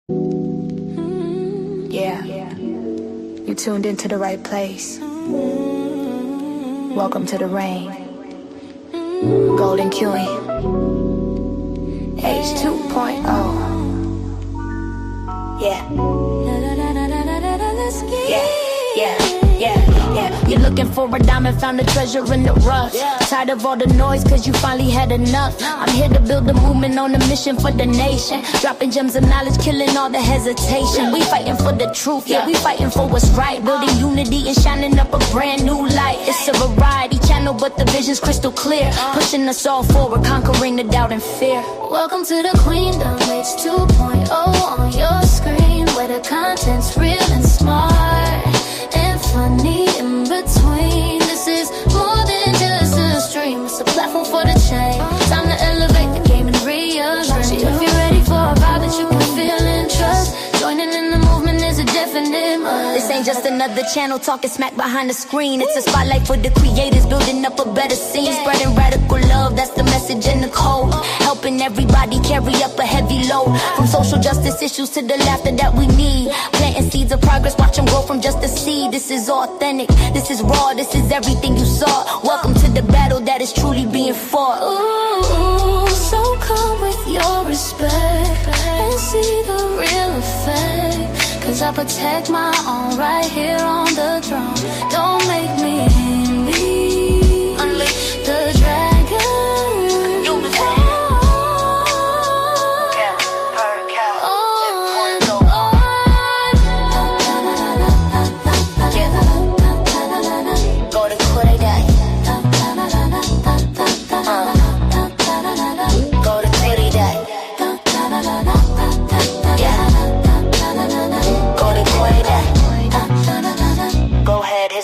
Yeah, you tuned into the right place. Welcome to the rain. Golden Queuing. H2.0. Yeah. You're looking for a diamond, found a treasure in the rough. Tired of all the noise, cause you finally had enough. I'm here to build a movement on a mission for the nation. Dropping gems of knowledge, killing all the hesitation. We fighting for the truth, yeah, we fighting for what's right. Building unity and shining up a brand new light. It's a variety channel, but the vision's crystal clear. Pushing us all forward, conquering the doubt and fear. Welcome to the Queendom, H2.0 on your screen, where the content's real and smart and funny in between. This is more than just a stream, it's a platform for the change. Time to elevate the game and rearrange. If you're ready for a vibe that you can feel and trust, joining in the movement is a definite must. This ain't just another channel talking smack behind the screen. It's a spotlight for the creators, building up a better scene. Spreading radical love, that's the message in the code. Helping everybody carry up a heavy load. From social justice issues to the laughter that we need. Planting seeds of progress, watch them grow from just a seed. This is authentic, this is raw, this is everything you saw. Welcome to the battle that is truly being fought. Ooh, so come with your respect and see the real effect. Cause I protect my own right here on the throne. Don't make me envy. Unleash the dragon.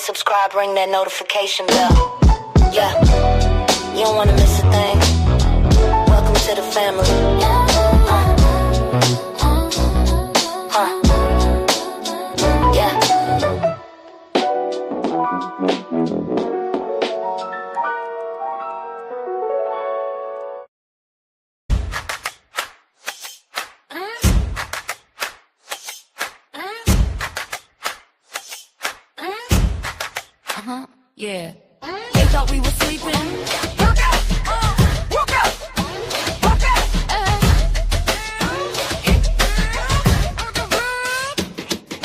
Subscribe, ring that notification bell. Yeah, you don't wanna miss a thing. Welcome to the family. Yeah. Yeah. They thought we were sleeping. Work out! Work out! Work out!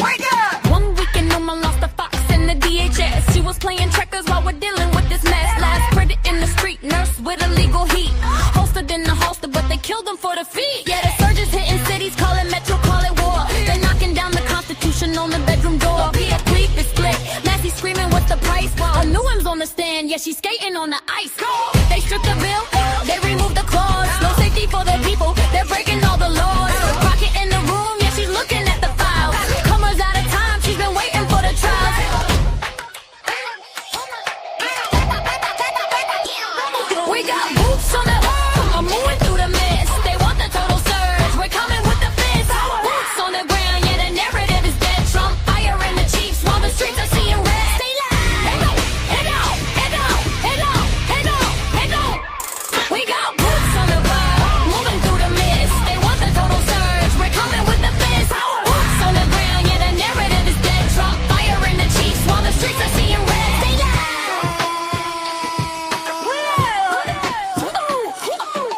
Wake up! 1 week and no one lost the fox in the DHS. She was playing checkers while we're dealing with this mess. Last credit in the street, nurse with illegal heat. Holstered in the holster, but they killed them for the feet. Yeah, the surges hitting cities, call it metro, call it war. They're knocking down the Constitution on the bedroom door. Pia Cleef is split. Massey screaming, what's the price? Noem's on the stand, yeah, she's skating on the ice. They stripped the bill, they removed the clause. No safety for the people, they're breaking all the laws. Rocket in the room, yeah, she's looking at the files. Comers out of time, she's been waiting for the trial. We got boots on the I'm moving through the mist. They want the total surge, we're coming with the fist. Boots on the ground, yeah, the narrative is dead. Trump firing the chiefs while the streets are seeing red. We got boots on the ground, moving through the mist. They want the total surge, we're coming with the fist. Boots on the ground, yeah, the narrative is dead. Trump firing the chiefs while the streets are seeing red.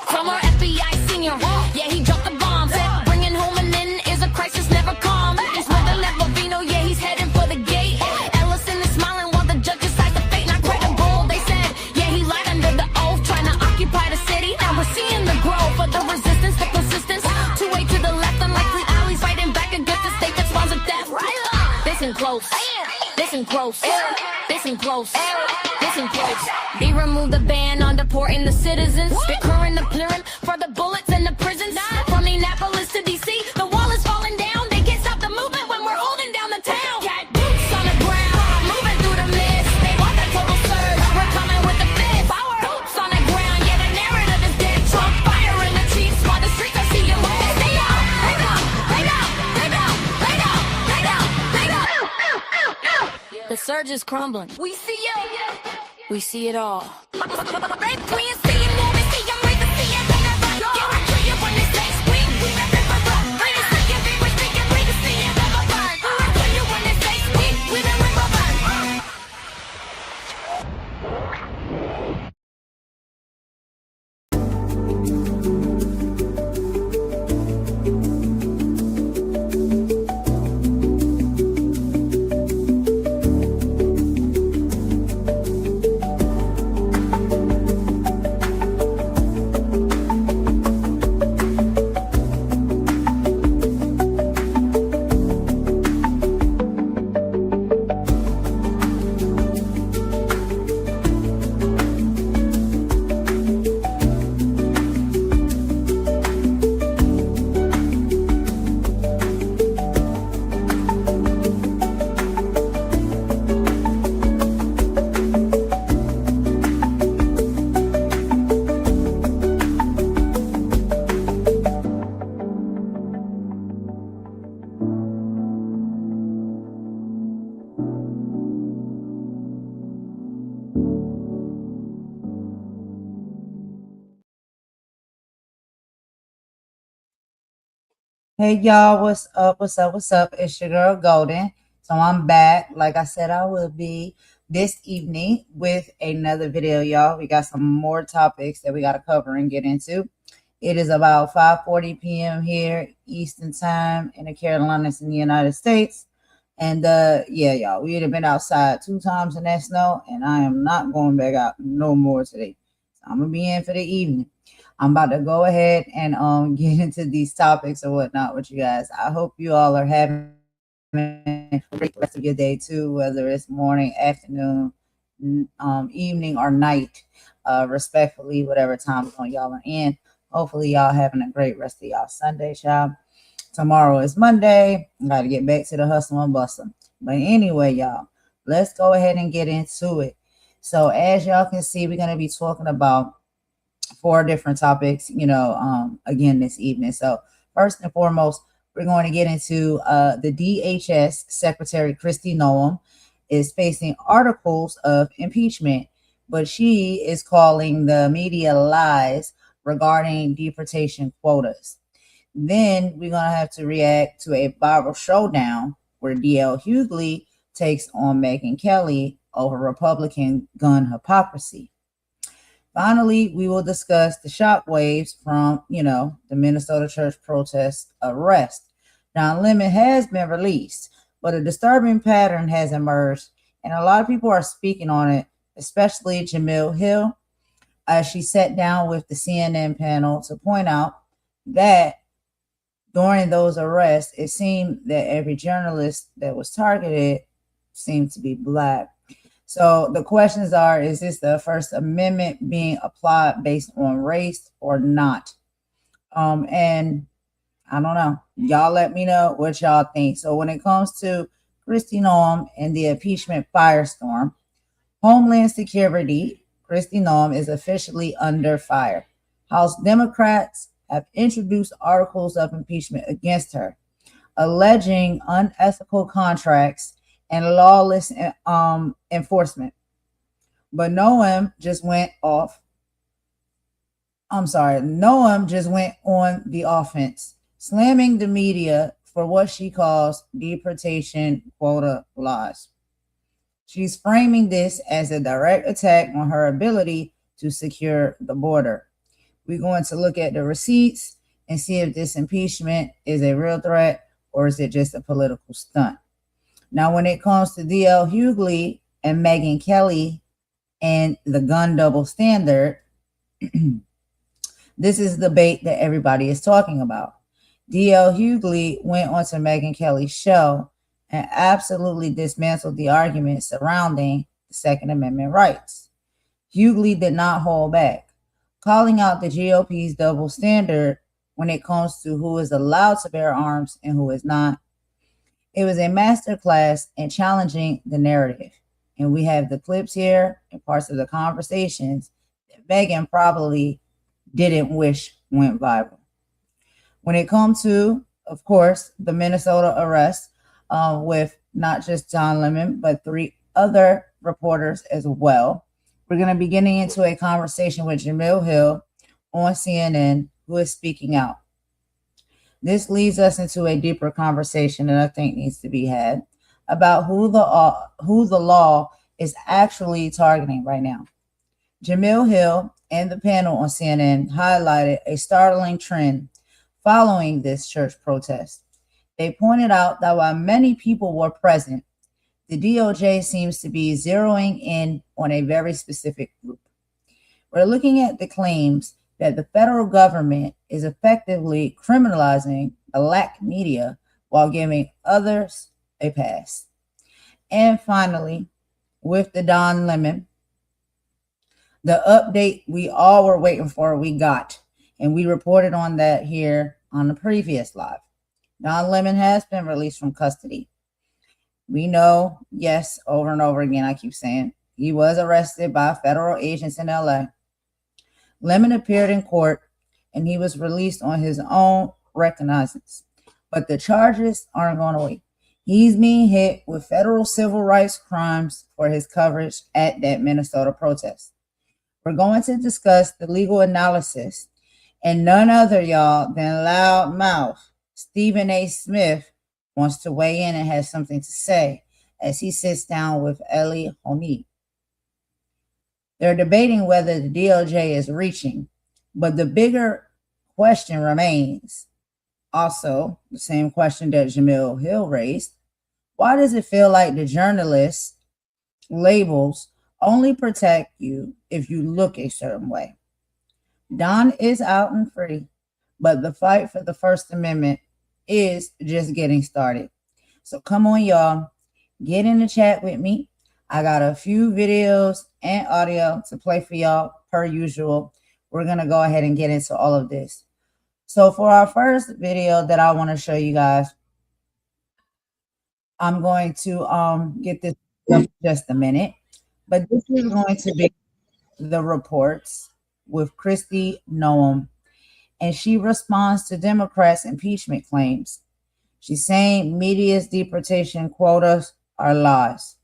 From our FBI senior, yeah, he dropped the bomb. Said bringing home an in is a crisis never calm. It's with the Levino, yeah, he's heading for the gate. Ellison is smiling while the judge decides the fate. Not credible, they said, yeah, he lied under the oath, trying to occupy the city. Now we're seeing the growth of the resistance, the persistence. 2-way to the left, unlikely alleys fighting back against the state that sponsors death. Listen close, listen close, listen close, listen close. They removed the ban on deporting the citizens. They're current appearing for the bullets in the prisons. From Indianapolis to DC, the wall is falling down. They can't stop the movement when we're holding down the town. Got boots on the ground, moving through the mist. They want the total surge, we're coming with the fist. Boots on the ground, yeah, the narrative is dead. Trump firing the chiefs while the streets are seeing red. Stay out, lay down, lay down, lay down, lay down, lay down, lay down. The surge is crumbling. We see you. We see it all. Hey y'all, what's up? What's up? What's up? It's your girl Golden. So I'm back. Like I said, I will be this evening with another video, y'all. We got some more topics that we got to cover and get into. It is about 5:40 p.m. here Eastern time in the Carolinas in the United States. And yeah, y'all, we have been outside 2 times in that snow, and I am not going back out no more today. So I'm gonna be in for the evening. I'm about to go ahead and get into these topics or whatnot with you guys. I hope you all are having a great rest of your day too, whether it's morning, afternoon, evening, or night. Respectfully, whatever time zone y'all are in. Hopefully, y'all having a great rest of y'all Sunday, y'all. Tomorrow is Monday. I got to get back to the hustle and bustle. But anyway, y'all, let's go ahead and get into it. So as y'all can see, we're going to be talking about 4 different topics, again this evening. So first and foremost, we're going to get into the DHS Secretary Kristi Noem is facing articles of impeachment, but she is calling the media lies regarding deportation quotas. Then we're going to have to react to a viral showdown where DL Hughley takes on Megyn Kelly over Republican gun hypocrisy. Finally, we will discuss the shockwaves from, the Minnesota church protest arrest. Don Lemon has been released, but a disturbing pattern has emerged, and a lot of people are speaking on it, especially Jemele Hill, as she sat down with the CNN panel to point out that during those arrests, it seemed that every journalist that was targeted seemed to be Black. So the questions are, is this the First Amendment being applied based on race or not? And I don't know. Y'all let me know what y'all think. So when it comes to Kristi Noem and the impeachment firestorm, Homeland Security, Kristi Noem is officially under fire. House Democrats have introduced articles of impeachment against her, alleging unethical contracts and lawless enforcement. But Noem just went on the offense, slamming the media for what she calls deportation quota laws. She's framing this as a direct attack on her ability to secure the border. We're going to look at the receipts and see if this impeachment is a real threat or is it just a political stunt. Now, when it comes to DL Hughley and Megyn Kelly and the gun double standard, this is the debate that everybody is talking about. DL Hughley went onto Megyn Kelly's show and absolutely dismantled the argument surrounding the Second Amendment rights. Hughley did not hold back, calling out the GOP's double standard when it comes to who is allowed to bear arms and who is not. It was a masterclass in challenging the narrative, and we have the clips here and parts of the conversations that Megyn probably didn't wish went viral. When it comes to, of course, the Minnesota arrest with not just Don Lemon, but 3 other reporters as well, we're going to be getting into a conversation with Jemele Hill on CNN, who is speaking out. This leads us into a deeper conversation that I think needs to be had about who the law is actually targeting right now. Jemele Hill and the panel on CNN highlighted a startling trend following this church protest. They pointed out that while many people were present, the DOJ seems to be zeroing in on a very specific group. We're looking at the claims that the federal government is effectively criminalizing Black media while giving others a pass. And finally, with the Don Lemon, the update we all were waiting for, we got, and we reported on that here on the previous live. Don Lemon has been released from custody. We know, yes, over and over again, I keep saying, he was arrested by federal agents in LA. Lemon appeared in court and he was released on his own recognizance. But the charges aren't going away. He's being hit with federal civil rights crimes for his coverage at that Minnesota protest. We're going to discuss the legal analysis and none other, y'all, than loudmouth Stephen A. Smith wants to weigh in and has something to say as he sits down with DL Hughley. They're debating whether the DOJ is reaching, but the bigger question remains. Also, the same question that Jemele Hill raised. Why does it feel like the journalists' labels only protect you if you look a certain way? Don is out and free, but the fight for the First Amendment is just getting started. So come on, y'all. Get in the chat with me. I got a few videos and audio to play for y'all per usual. We're going to go ahead and get into all of this. So for our first video that I want to show you guys, I'm going to get this in just a minute. But this is going to be the reports with Kristi Noem. And she responds to Democrats' impeachment claims. She's saying media's deportation quotas are lies.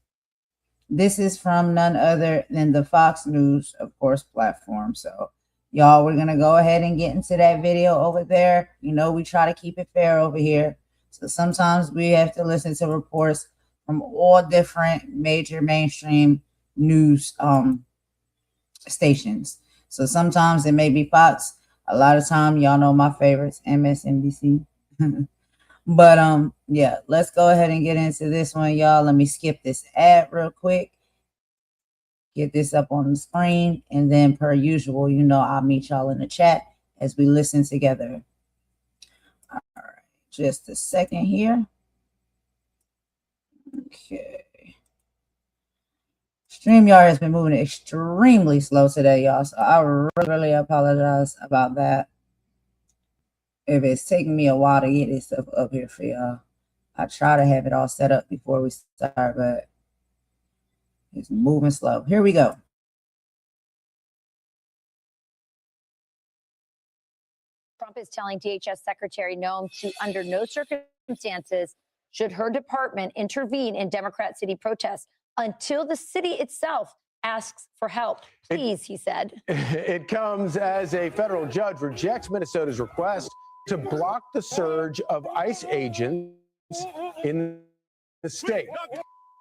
This is from none other than the Fox News, of course, platform. So, y'all, we're going to go ahead and get into that video over there. You know, we try to keep it fair over here. So sometimes we have to listen to reports from all different major mainstream news stations. So sometimes it may be Fox. A lot of time, y'all know my favorites, MSNBC. But yeah, let's go ahead and get into this one, y'all. Let me skip this ad real quick. Get this up on the screen, and then per usual, you know, I'll meet y'all in the chat as we listen together. All right, just a second here. Okay. StreamYard has been moving extremely slow today, y'all. So I really apologize about that. If it's taking me a while to get this stuff up here for y'all. I try to have it all set up before we start, but it's moving slow. Here we go. Trump is telling DHS Secretary Noem to, under no circumstances, should her department intervene in Democrat city protests until the city itself asks for help. Please, he said. It comes as a federal judge rejects Minnesota's request to block the surge of ICE agents in the state.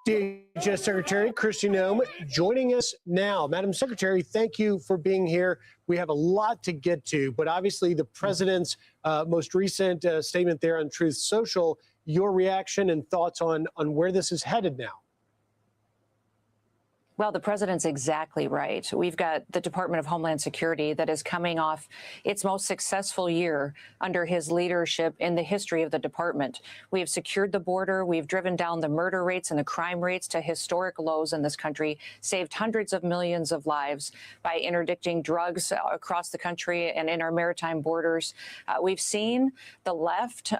DHS Secretary Kristi Noem joining us now. Madam Secretary, thank you for being here. We have a lot to get to, but obviously the president's most recent statement there on Truth Social, your reaction and thoughts on where this is headed now. Well, the president's exactly right. We've got the Department of Homeland Security that is coming off its most successful year under his leadership in the history of the department. We have secured the border. We've driven down the murder rates and the crime rates to historic lows in this country, saved hundreds of millions of lives by interdicting drugs across the country and in our maritime borders. We've seen the left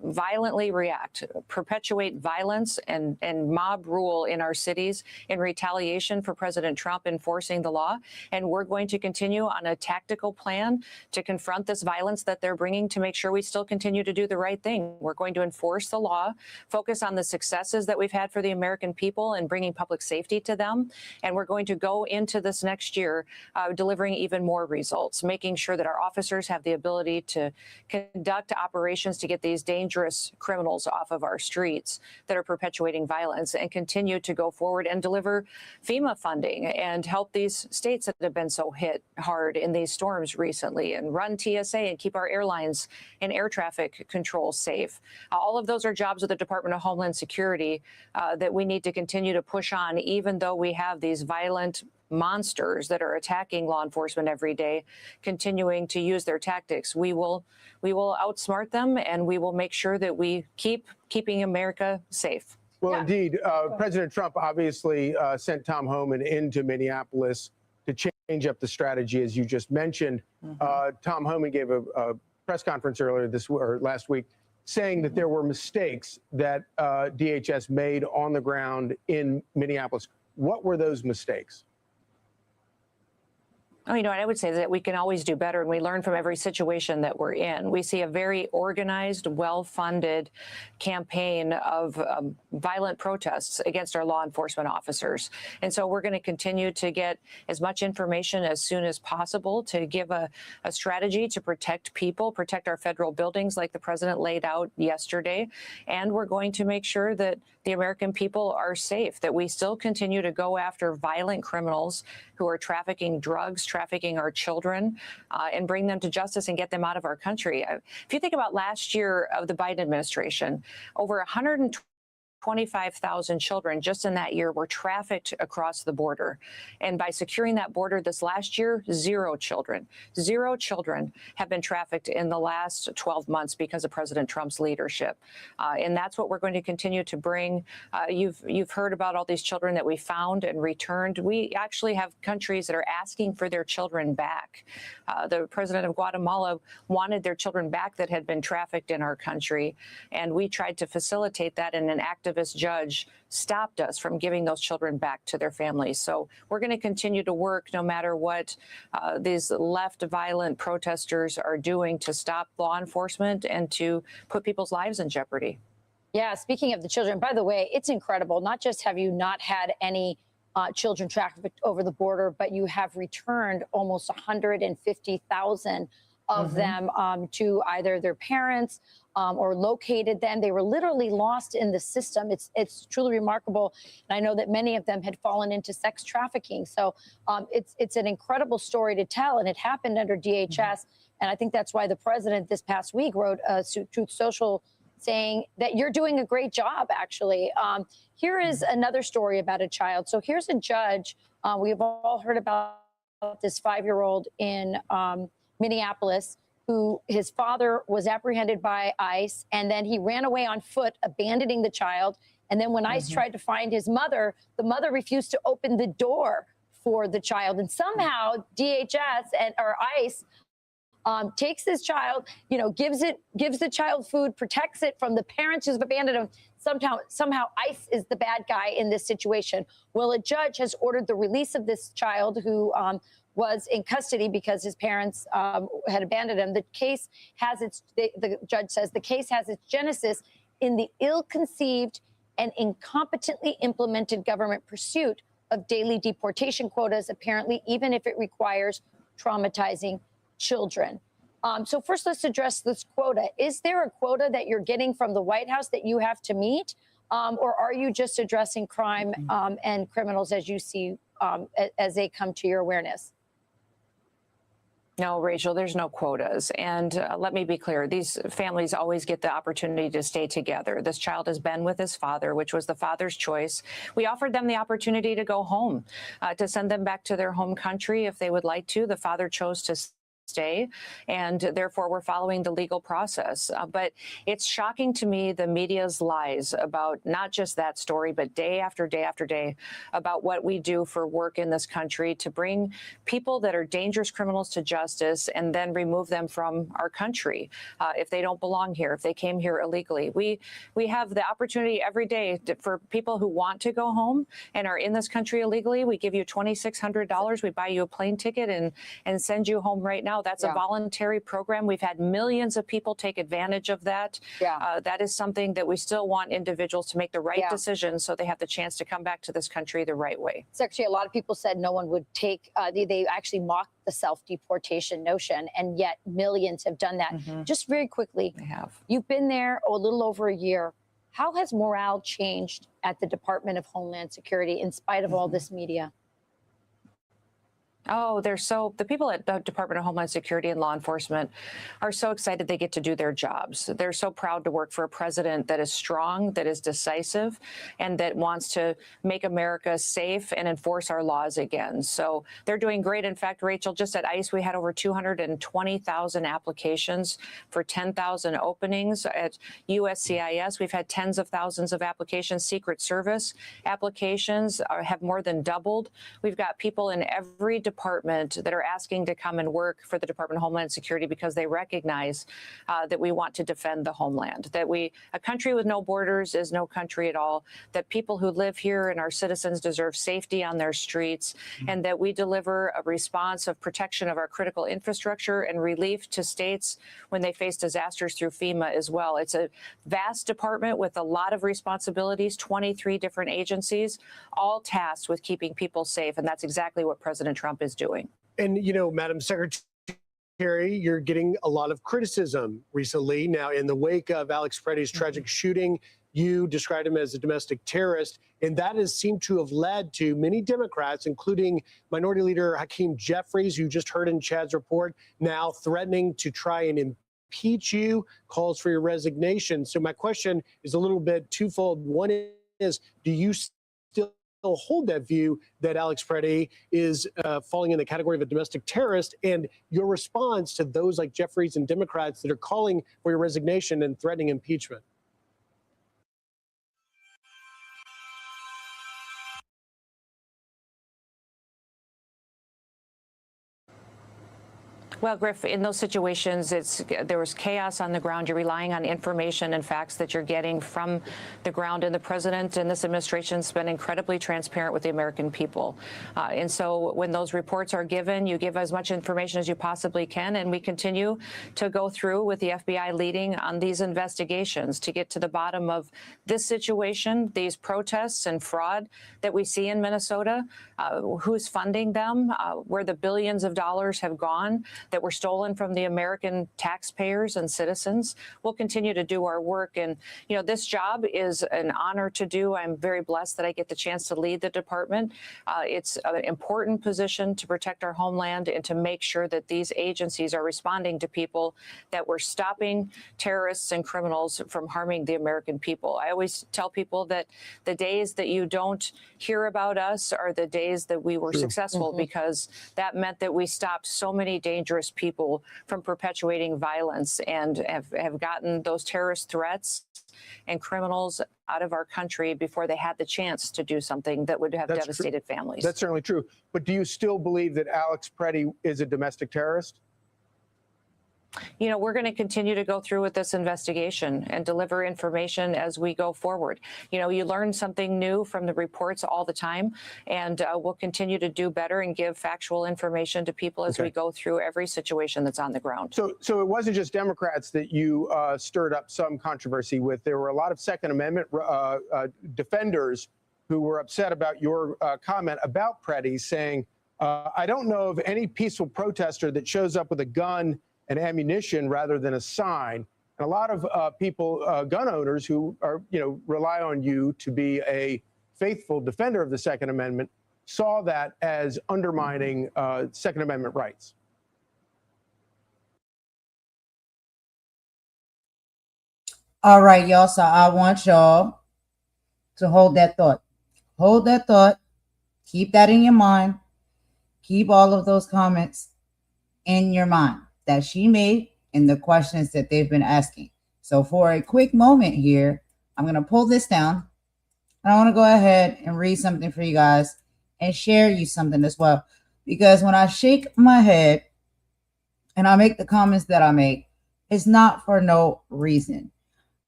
violently react, perpetuate violence and mob rule in our cities in retaliation for President Trump enforcing the law. And we're going to continue on a tactical plan to confront this violence that they're bringing to make sure we still continue to do the right thing. We're going to enforce the law, focus on the successes that we've had for the American people and bringing public safety to them. And we're going to go into this next year delivering even more results, making sure that our officers have the ability to conduct operations to get these dangerous criminals off of our streets that are perpetuating violence, and continue to go forward and deliver FEMA funding and help these states that have been so hit hard in these storms recently, and run TSA and keep our airlines and air traffic control safe. All of those are jobs of the Department of Homeland Security that we need to continue to push on, even though we have these violent monsters that are attacking law enforcement every day, continuing to use their tactics. We will outsmart them, and we will make sure that we keeping America safe. Well, indeed, President Trump obviously sent Tom Homan into Minneapolis to change up the strategy, as you just mentioned. Tom Homan gave a press conference earlier last week saying that there were mistakes that DHS made on the ground in Minneapolis. What were those mistakes? Oh, and I would say that we can always do better, and we learn from every situation that we're in. We see a very organized, well-funded campaign of violent protests against our law enforcement officers. And so we're going to continue to get as much information as soon as possible to give a strategy to protect people, protect our federal buildings like the president laid out yesterday. And we're going to make sure that the American people are safe, that we still continue to go after violent criminals who are trafficking drugs, trafficking our children, and bring them to justice and get them out of our country. If you think about last year of the Biden administration, over 125,000 children just in that year were trafficked across the border. And by securing that border this last year, zero children have been trafficked in the last 12 months because of President Trump's leadership. And that's what we're going to continue to bring. You've heard about all these children that we found and returned. We actually have countries that are asking for their children back. The president of Guatemala wanted their children back that had been trafficked in our country. And we tried to facilitate that, in an activist judge stopped us from giving those children back to their families. So we're going to continue to work no matter what these left violent protesters are doing to stop law enforcement and to put people's lives in jeopardy. Yeah, speaking of the children, by the way, it's incredible. Not just have you not had any children trafficked over the border, but you have returned almost 150,000 of them to either their parents or located them. They were literally lost in the system. It's truly remarkable. And I know that many of them had fallen into sex trafficking. So it's an incredible story to tell. And it happened under DHS. And I think that's why the president this past week wrote Truth Social saying that you're doing a great job, actually. Here is another story about a child. So here's a judge. We've all heard about this 5-year-old in Minneapolis, who his father was apprehended by ICE, and then he ran away on foot, abandoning the child. And then when ICE tried to find his mother, the mother refused to open the door for the child. And somehow DHS or ICE takes this child, gives the child food, protects it from the parents who've abandoned him. Somehow ICE is the bad guy in this situation. Well, a judge has ordered the release of this child who was in custody because his parents had abandoned him. The case has the judge says the case has its genesis in the ill-conceived and incompetently implemented government pursuit of daily deportation quotas, apparently, even if it requires traumatizing children. So first, let's address this quota. Is there a quota that you're getting from the White House that you have to meet? Or are you just addressing crime and criminals as you see as they come to your awareness? No, Rachel, there's no quotas. And let me be clear, these families always get the opportunity to stay together. This child has been with his father, which was the father's choice. We offered them the opportunity to go home, to send them back to their home country if they would like to. The father chose to stay, and therefore we're following the legal process. But it's shocking to me, the media's lies about not just that story, but day after day after day about what we do for work in this country to bring people that are dangerous criminals to justice and then remove them from our country if they don't belong here, if they came here illegally. We have the opportunity every day for people who want to go home and are in this country illegally. We give you $2,600. We buy you a plane ticket and send you home right now. That's a voluntary program. We've had millions of people take advantage of that. That is something that we still want individuals to make the right decisions so they have the chance to come back to this country the right way. Secretary, a lot of people said no one would take, they actually mocked the self-deportation notion, and yet millions have done that. Just very quickly, They have. You've been there a little over a year. How has morale changed at the Department of Homeland Security in spite of all this media? Oh, the people at the Department of Homeland Security and law enforcement are so excited they get to do their jobs. They're so proud to work for a president that is strong, that is decisive, and that wants to make America safe and enforce our laws again. So they're doing great. In fact, Rachel, just at ICE, we had over 220,000 applications for 10,000 openings. At USCIS, we've had tens of thousands of applications. Secret Service applications have more than doubled. We've got people in every department department that are asking to come and work for the Department of Homeland Security because they recognize that we want to defend the homeland, that a country with no borders is no country at all, that people who live here and our citizens deserve safety on their streets, and that we deliver a response of protection of our critical infrastructure and relief to states when they face disasters through FEMA as well. It's a vast department with a lot of responsibilities, 23 different agencies, all tasked with keeping people safe. And that's exactly what President Trump is doing. And, Madam Secretary, you're getting a lot of criticism recently. Now, in the wake of Alex Preddy's tragic shooting, you described him as a domestic terrorist, and that has seemed to have led to many Democrats, including Minority Leader Hakeem Jeffries, who you just heard in Chad's report, now threatening to try and impeach you, calls for your resignation. So my question is a little bit twofold. One is, do you still hold that view that Alex Preddy is falling in the category of a domestic terrorist, and your response to those like Jeffries and Democrats that are calling for your resignation and threatening impeachment? Well, Griff, in those situations, there was chaos on the ground. You're relying on information and facts that you're getting from the ground. And the president and this administration has been incredibly transparent with the American people. And so when those reports are given, you give as much information as you possibly can. And we continue to go through with the FBI leading on these investigations to get to the bottom of this situation, these protests and fraud that we see in Minnesota, who's funding them, where the billions of dollars have gone that were stolen from the American taxpayers and citizens. We'll continue to do our work. And, this job is an honor to do. I'm very blessed that I get the chance to lead the department. It's an important position to protect our homeland and to make sure that these agencies are responding to people, that we're stopping terrorists and criminals from harming the American people. I always tell people that the days that you don't hear about us are the days that we were successful, because that meant that we stopped so many dangerous people from perpetuating violence and have gotten those terrorist threats and criminals out of our country before they had the chance to do something that would have devastated families. That's certainly true. But do you still believe that Alex Preddy is a domestic terrorist? We're going to continue to go through with this investigation and deliver information as we go forward. You learn something new from the reports all the time, and we'll continue to do better and give factual information to people as we go through every situation that's on the ground. So it wasn't just Democrats that you stirred up some controversy with. There were a lot of Second Amendment defenders who were upset about your comment about Preddy, saying, I don't know of any peaceful protester that shows up with a gun and ammunition rather than a sign. And a lot of people, gun owners who are, rely on you to be a faithful defender of the Second Amendment, saw that as undermining Second Amendment rights. All right, y'all. So I want y'all to hold that thought. Hold that thought. Keep that in your mind. Keep all of those comments in your mind that she made and the questions that they've been asking. So for a quick moment here, I'm going to pull this down, and I want to go ahead and read something for you guys and share you something as well. Because when I shake my head and I make the comments that I make, it's not for no reason.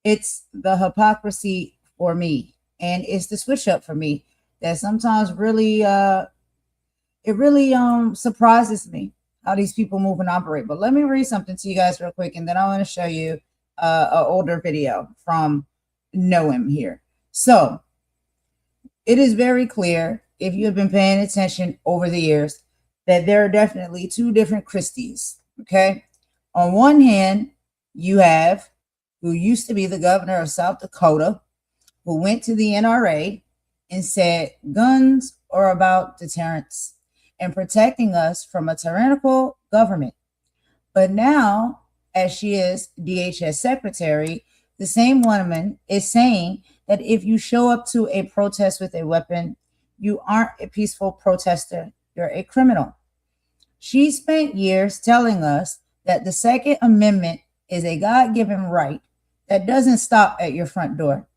It's the hypocrisy for me, and it's the switch up for me that sometimes really surprises me how these people move and operate. But let me read something to you guys real quick, and then I want to show you an older video from Noem here. So it is very clear, if you have been paying attention over the years, that there are definitely two different Kristis, okay? On one hand, you have who used to be the governor of South Dakota, who went to the NRA and said guns are about deterrence and protecting us from a tyrannical government. But now, as she is DHS Secretary, the same woman is saying that if you show up to a protest with a weapon, you aren't a peaceful protester, you're a criminal. She spent years telling us that the Second Amendment is a God-given right that doesn't stop at your front door.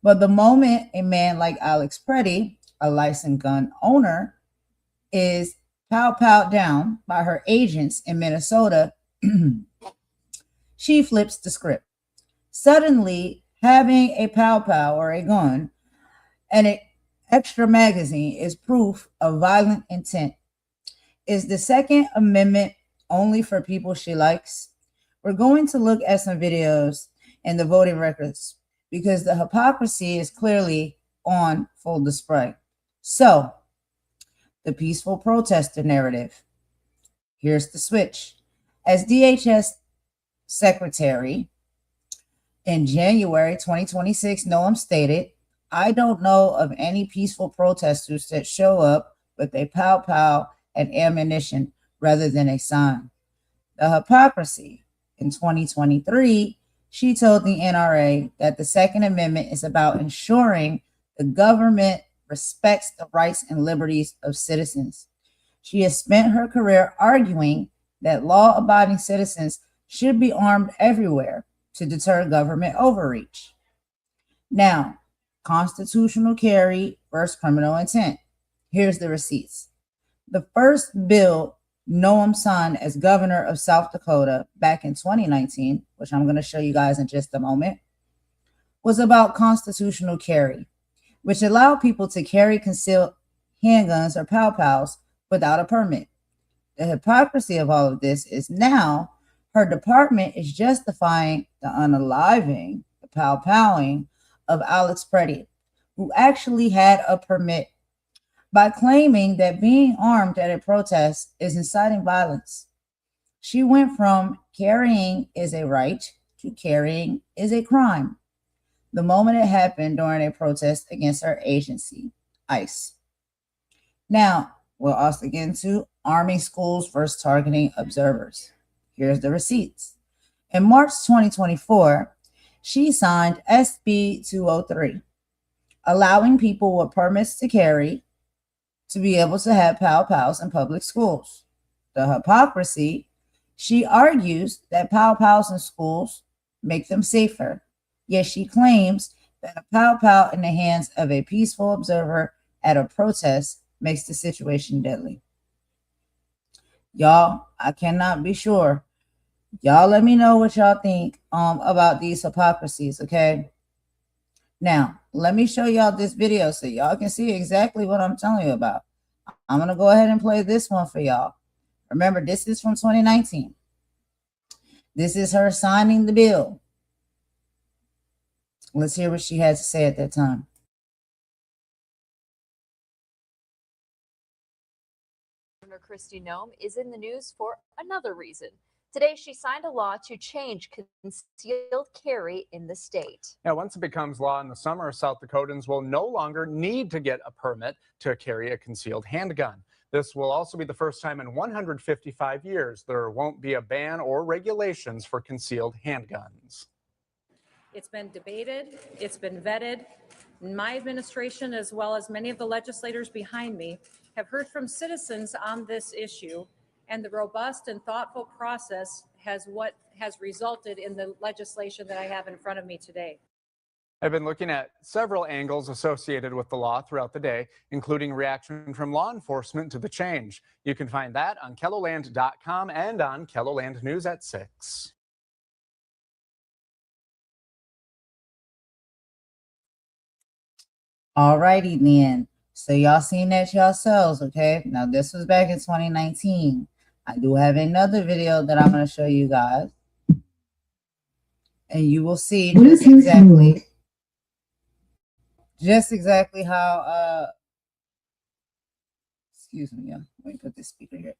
But the moment a man like Alex Preddy, a licensed gun owner, is pow down by her agents in Minnesota, she flips the script. Suddenly, having a pow or a gun and an extra magazine is proof of violent intent. Is the Second Amendment only for people she likes? We're going to look at some videos and the voting records because the hypocrisy is clearly on full display. So, the peaceful protester narrative. Here's the switch. As DHS Secretary in January 2026, Noem stated, "I don't know of any peaceful protesters that show up with a pow and ammunition rather than a sign." The hypocrisy. In 2023, she told the NRA that the Second Amendment is about ensuring the government respects the rights and liberties of citizens. She has spent her career arguing that law-abiding citizens should be armed everywhere to deter government overreach. Now, constitutional carry versus criminal intent. Here's the receipts. The first bill Noem signed as governor of South Dakota back in 2019, which I'm going to show you guys in just a moment, was about constitutional carry, which allowed people to carry concealed handguns or pow-pows without a permit. The hypocrisy of all of this is now her department is justifying the unaliving, the pow-powing of Alex Preddy, who actually had a permit, by claiming that being armed at a protest is inciting violence. She went from carrying is a right to carrying is a crime the moment it happened during a protest against her agency, ICE. Now, we'll also get into arming schools versus targeting observers. Here's the receipts. In March 2024, she signed SB 203, allowing people with permits to carry to be able to have pow-pows in public schools. The hypocrisy, she argues that pow-pows in schools make them safer, yet she claims that a pow-pow in the hands of a peaceful observer at a protest makes the situation deadly. Y'all, I cannot be sure. Y'all let me know what y'all think about these hypocrisies, okay? Now, let me show y'all this video so y'all can see exactly what I'm telling you about. I'm going to go ahead and play this one for y'all. Remember, this is from 2019. This is her signing the bill. Let's hear what she had to say at that time. Governor Kristi Noem is in the news for another reason. Today, she signed a law to change concealed carry in the state. Now, once it becomes law in the summer, South Dakotans will no longer need to get a permit to carry a concealed handgun. This will also be the first time in 155 years there won't be a ban or regulations for concealed handguns. It's been debated, it's been vetted. My administration, as well as many of the legislators behind me, have heard from citizens on this issue, and the robust and thoughtful process has resulted in the legislation that I have in front of me today. I've been looking at several angles associated with the law throughout the day, including reaction from law enforcement to the change. You can find that on KELLOLAND.com and on KELLOLAND News at 6. All righty then. So y'all seen that yourselves, okay? Now this was back in 2019. I do have another video that I'm going to show you guys. And you will see just exactly how, excuse me, let me put this speaker here.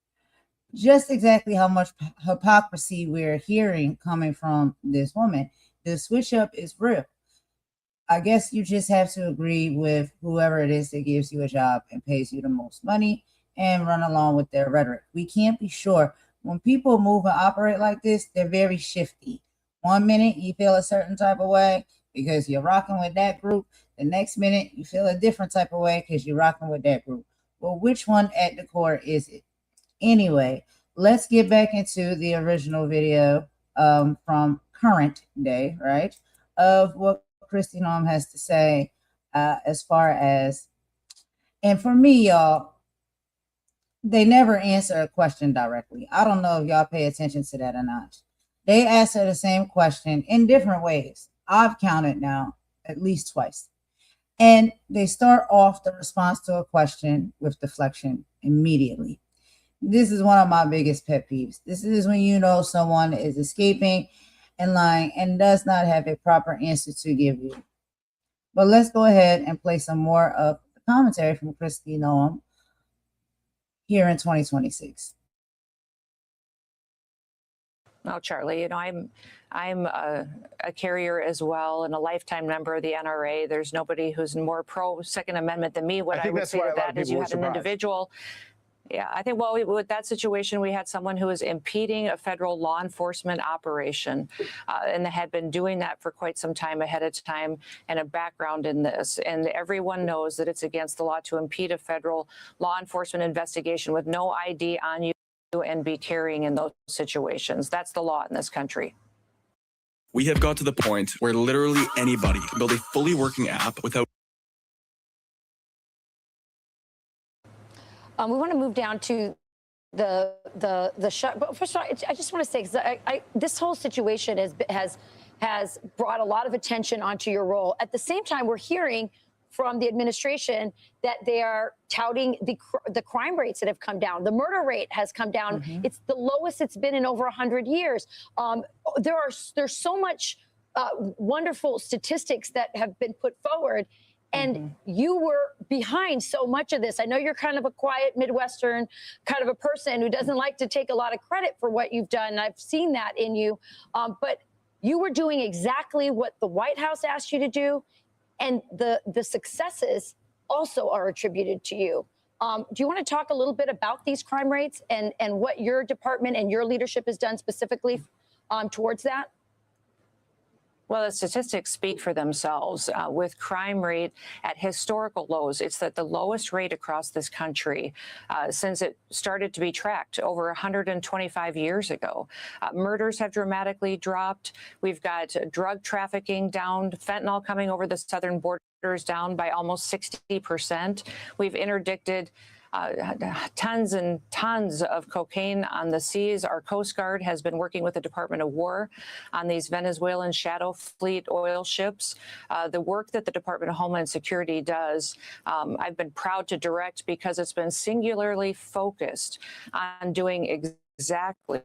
Just exactly how much hypocrisy we're hearing coming from this woman. The switch up is real. I guess you just have to agree with whoever it is that gives you a job and pays you the most money and run along with their rhetoric. We can't be sure. When people move and operate like this, they're very shifty. 1 minute you feel a certain type of way because you're rocking with that group. The next minute you feel a different type of way because you're rocking with that group. Well, which one at the core is it? Anyway, let's get back into the original video from current day, right? Of what Kristi Noem has to say as far as, and for me, y'all, they never answer a question directly. I don't know if y'all pay attention to that or not. They answer the same question in different ways. I've counted now at least twice. And they start off the response to a question with deflection immediately. This is one of my biggest pet peeves. This is when you know someone is escaping and lying and does not have a proper answer to give you. But let's go ahead and play some more of the commentary from Kristi Noem here in 2026. Oh, Charlie, you know, I'm a carrier as well and a lifetime member of the NRA. There's nobody who's more pro Second Amendment than me. What I would say to that is you had an individual. Yeah, I think, well, with that situation, we had someone who was impeding a federal law enforcement operation and had been doing that for quite some time ahead of time and a background in this. And everyone knows that it's against the law to impede a federal law enforcement investigation with no ID on you and be carrying in those situations. That's the law in this country. We have got to the point where literally anybody can build a fully working app without. We want to move down to the shut. But first of all, I just want to say, because this whole situation has brought a lot of attention onto your role. At the same time, we're hearing from the administration that they are touting the crime rates that have come down. The murder rate has come down. Mm-hmm. It's the lowest it's been in over 100 years. There's so much wonderful statistics that have been put forward. And you were behind so much of this. I know you're kind of a quiet Midwestern kind of a person who doesn't like to take a lot of credit for what you've done. I've seen that in you. But you were doing exactly what the White House asked you to do. And the successes also are attributed to you. Do you want to talk a little bit about these crime rates and what your department and your leadership has done specifically towards that? Well, the statistics speak for themselves. With crime rate at historical lows, it's at the lowest rate across this country since it started to be tracked over 125 years ago. Murders have dramatically dropped. We've got drug trafficking down, fentanyl coming over the southern borders down by almost 60%. We've interdicted tons and tons of cocaine on the seas. Our Coast Guard has been working with the Department of War on these Venezuelan shadow fleet oil ships. The work that the Department of Homeland Security does, I've been proud to direct because it's been singularly focused on doing exactly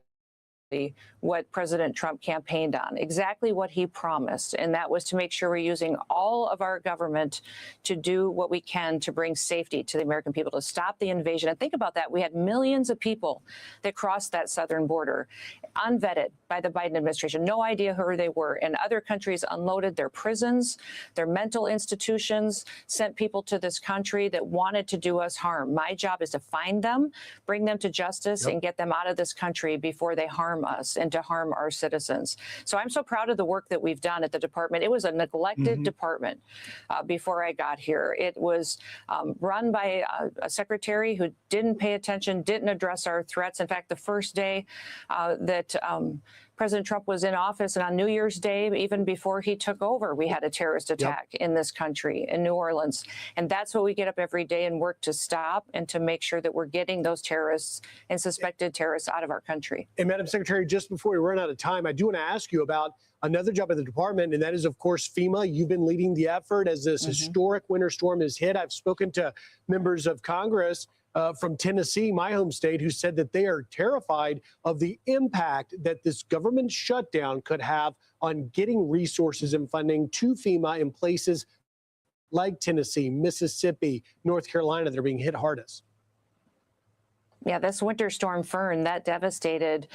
what President Trump campaigned on, exactly what he promised, and that was to make sure we're using all of our government to do what we can to bring safety to the American people, to stop the invasion. And think about that. We had millions of people that crossed that southern border, unvetted by the Biden administration, no idea who they were. And other countries unloaded their prisons, their mental institutions, sent people to this country that wanted to do us harm. My job is to find them, bring them to justice, and get them out of this country before they harm us and to harm our citizens. So I'm so proud of the work that we've done at the department. It was a neglected department before I got here. It was run by a secretary who didn't pay attention, didn't address our threats. In fact, the first day that President Trump was in office, and on New Year's Day, even before he took over, we had a terrorist attack in this country, in New Orleans. And that's what we get up every day and work to stop and to make sure that we're getting those terrorists and suspected terrorists out of our country. And Madam Secretary, just before we run out of time, I do want to ask you about another job at the department, and that is, of course, FEMA. You've been leading the effort as this historic winter storm has hit. I've spoken to members of Congress from Tennessee, my home state, who said that they are terrified of the impact that this government shutdown could have on getting resources and funding to FEMA in places like Tennessee, Mississippi, North Carolina that are being hit hardest. Yeah, this winter storm Fern, that devastated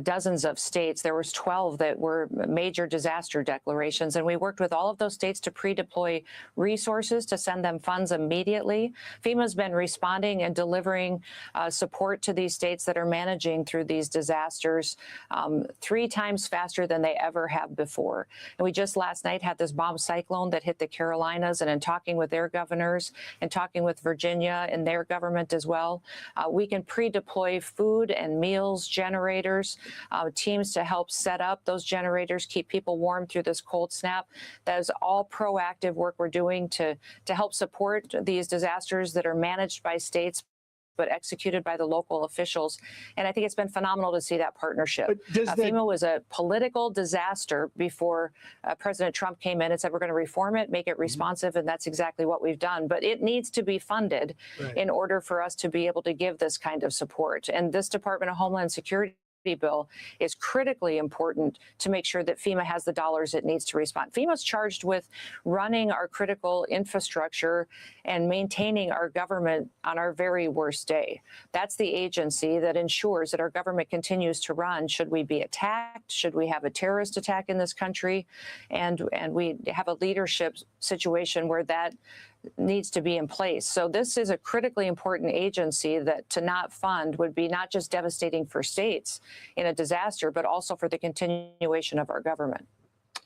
dozens of states. There was 12 that were major disaster declarations, and we worked with all of those states to pre-deploy resources to send them funds immediately. FEMA's been responding and delivering support to these states that are managing through these disasters 3 times faster than they ever have before. And we just last night had this bomb cyclone that hit the Carolinas, and in talking with their governors and talking with Virginia and their government as well, we can pre-deploy food and meals, generators, teams to help set up those generators, keep people warm through this cold snap. That is all proactive work we're doing to help support these disasters that are managed by states but executed by the local officials. And I think it's been phenomenal to see that partnership. But does FEMA was a political disaster before President Trump came in and said, we're going to reform it, make it responsive, and that's exactly what we've done. But it needs to be funded in order for us to be able to give this kind of support. And this Department of Homeland Security bill is critically important to make sure that FEMA has the dollars it needs to respond. FEMA's charged with running our critical infrastructure and maintaining our government on our very worst day. That's the agency that ensures that our government continues to run should we be attacked, should we have a terrorist attack in this country, and we have a leadership situation where that needs to be in place. So this is a critically important agency that to not fund would be not just devastating for states in a disaster, but also for the continuation of our government.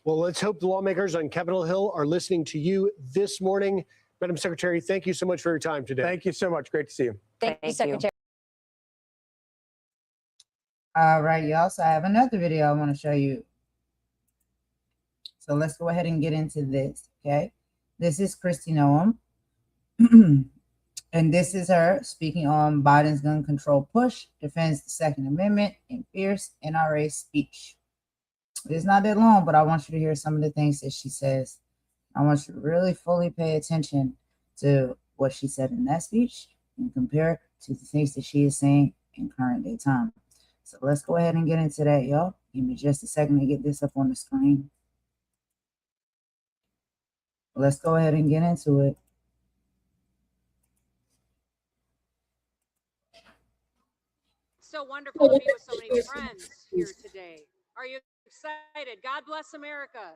Well, let's hope the lawmakers on Capitol Hill are listening to you this morning. Madam Secretary, thank you so much for your time today. Thank you so much. Great to see you. Thank you, Secretary. All right, y'all. So I have another video I want to show you. So let's go ahead and get into this, okay? This is Kristi Noem. And this is her speaking on Biden's gun control push, defends the Second Amendment in fierce NRA speech. It's not that long, but I want you to hear some of the things that she says. I want you to really fully pay attention to what she said in that speech and compare it to the things that she is saying in current day time. So let's go ahead and get into that, y'all. Give me just a second to get this up on the screen. Let's go ahead and get into it. So wonderful to be with so many friends here today. Are you excited? God bless America.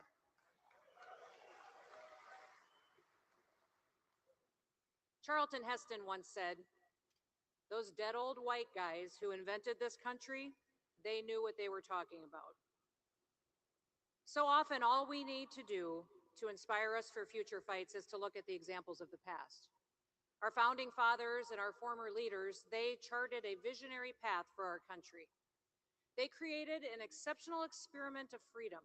Charlton Heston once said, those dead old white guys who invented this country, they knew what they were talking about. So often all we need to do to inspire us for future fights is to look at the examples of the past. Our founding fathers and our former leaders, they charted a visionary path for our country. They created an exceptional experiment of freedom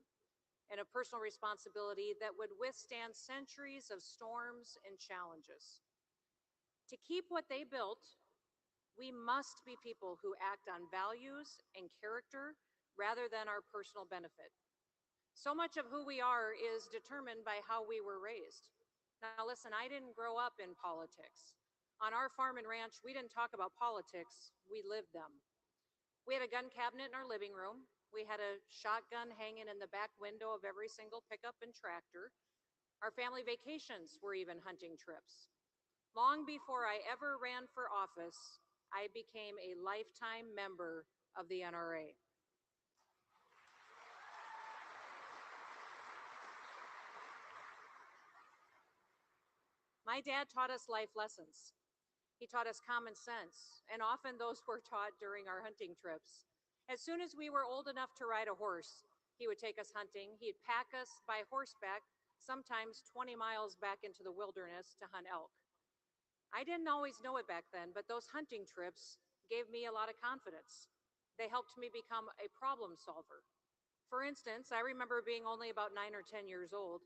and a personal responsibility that would withstand centuries of storms and challenges. To keep what they built, we must be people who act on values and character rather than our personal benefit. So much of who we are is determined by how we were raised. Now listen, I didn't grow up in politics. On our farm and ranch, we didn't talk about politics, we lived them. We had a gun cabinet in our living room. We had a shotgun hanging in the back window of every single pickup and tractor. Our family vacations were even hunting trips. Long before I ever ran for office, I became a lifetime member of the NRA. My dad taught us life lessons. He taught us common sense, and often those were taught during our hunting trips. As soon as we were old enough to ride a horse, he would take us hunting. He'd pack us by horseback, sometimes 20 miles back into the wilderness to hunt elk. I didn't always know it back then, but those hunting trips gave me a lot of confidence. They helped me become a problem solver. For instance, I remember being only about 9 or 10 years old,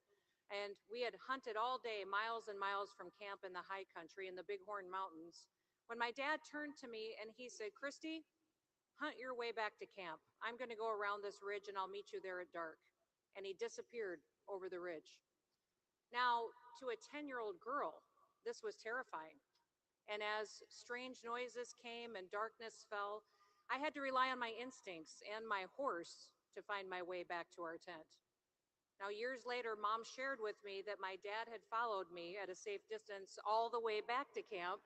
and we had hunted all day, miles and miles from camp in the high country in the Bighorn Mountains, when my dad turned to me and he said, Kristi, hunt your way back to camp. I'm going to go around this ridge and I'll meet you there at dark. And he disappeared over the ridge. Now, to a 10-year-old girl, this was terrifying. And as strange noises came and darkness fell, I had to rely on my instincts and my horse to find my way back to our tent. Now, years later, Mom shared with me that my dad had followed me at a safe distance all the way back to camp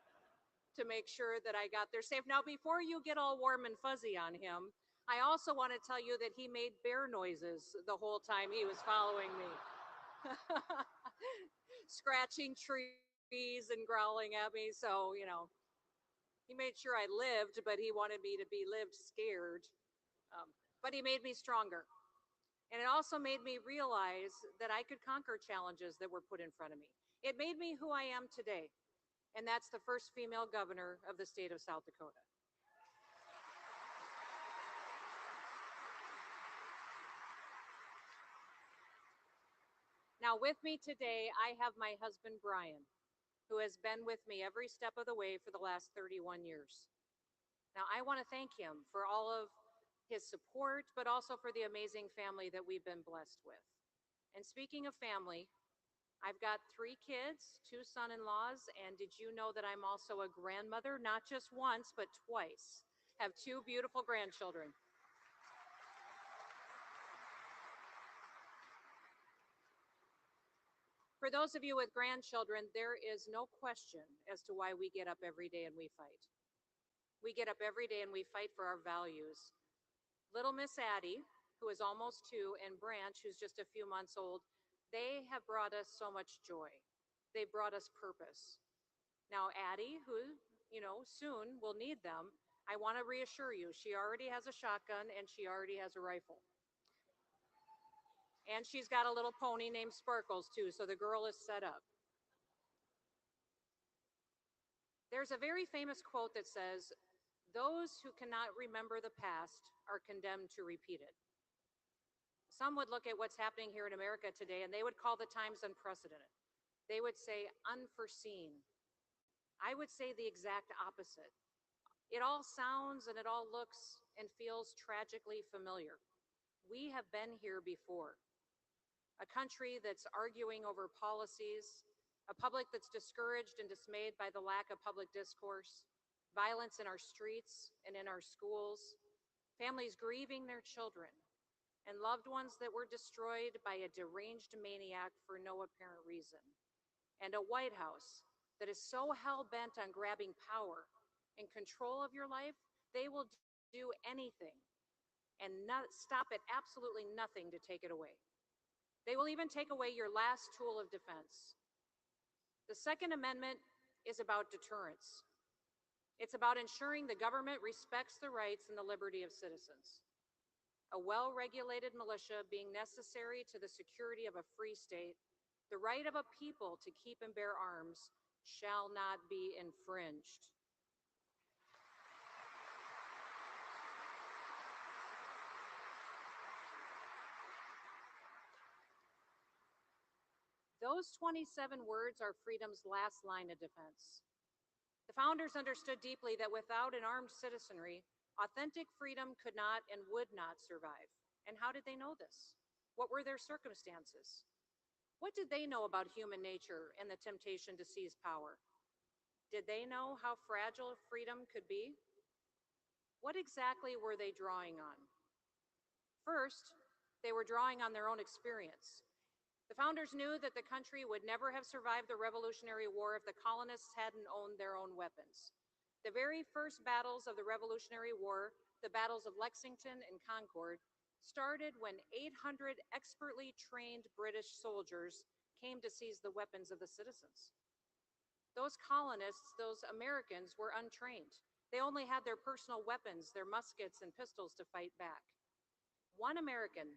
to make sure that I got there safe. Now, before you get all warm and fuzzy on him, I also want to tell you that he made bear noises the whole time he was following me. Scratching trees and growling at me. So, he made sure I lived, but he wanted me to be lived scared. But he made me stronger. And it also made me realize that I could conquer challenges that were put in front of me. It made me who I am today. And that's the first female governor of the state of South Dakota. Now with me today, I have my husband, Brian. who has been with me every step of the way for the last 31 years. Now, I want to thank him for all of his support, but also for the amazing family that we've been blessed with. And speaking of family, I've got 3 kids, 2 son-in-laws, and did you know that I'm also a grandmother? Not just once, but twice. Have 2 beautiful grandchildren. For those of you with grandchildren, there is no question as to why we get up every day and we fight. We get up every day and we fight for our values. Little Miss Addie, who is almost 2, and Branch, who's just a few months old, they have brought us so much joy. They've brought us purpose. Now, Addie, who, soon will need them, I want to reassure you, she already has a shotgun and she already has a rifle. And she's got a little pony named Sparkles, too, so the girl is set up. There's a very famous quote that says, "Those who cannot remember the past are condemned to repeat it." Some would look at what's happening here in America today and they would call the times unprecedented. They would say unforeseen. I would say the exact opposite. It all sounds and it all looks and feels tragically familiar. We have been here before. A country that's arguing over policies, a public that's discouraged and dismayed by the lack of public discourse, violence in our streets and in our schools, families grieving their children, and loved ones that were destroyed by a deranged maniac for no apparent reason, and a White House that is so hell-bent on grabbing power and control of your life, they will do anything and not stop at absolutely nothing to take it away. They will even take away your last tool of defense. The Second Amendment is about deterrence. It's about ensuring the government respects the rights and the liberty of citizens. A well-regulated militia being necessary to the security of a free state, the right of a people to keep and bear arms shall not be infringed. Those 27 words are freedom's last line of defense. The founders understood deeply that without an armed citizenry, authentic freedom could not and would not survive. And how did they know this? What were their circumstances? What did they know about human nature and the temptation to seize power? Did they know how fragile freedom could be? What exactly were they drawing on? First, they were drawing on their own experience. The founders knew that the country would never have survived the Revolutionary War if the colonists hadn't owned their own weapons. The very first battles of the Revolutionary War, the battles of Lexington and Concord, started when 800 expertly trained British soldiers came to seize the weapons of the citizens. Those colonists, those Americans, were untrained. They only had their personal weapons, their muskets and pistols to fight back. One American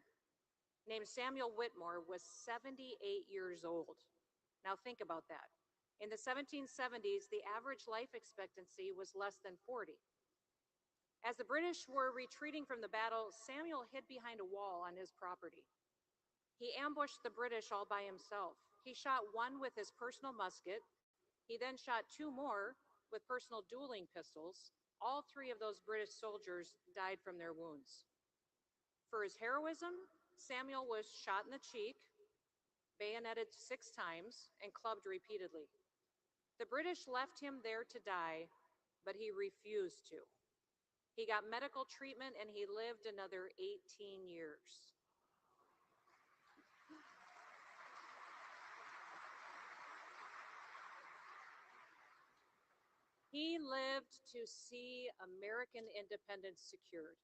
named Samuel Whitmore was 78 years old. Now think about that. In the 1770s, the average life expectancy was less than 40. As the British were retreating from the battle, Samuel hid behind a wall on his property. He ambushed the British all by himself. He shot one with his personal musket. He then shot 2 more with personal dueling pistols. All 3 of those British soldiers died from their wounds. For his heroism, Samuel was shot in the cheek, bayoneted 6 times, and clubbed repeatedly. The British left him there to die, but he refused to. He got medical treatment and he lived another 18 years. He lived to see American independence secured,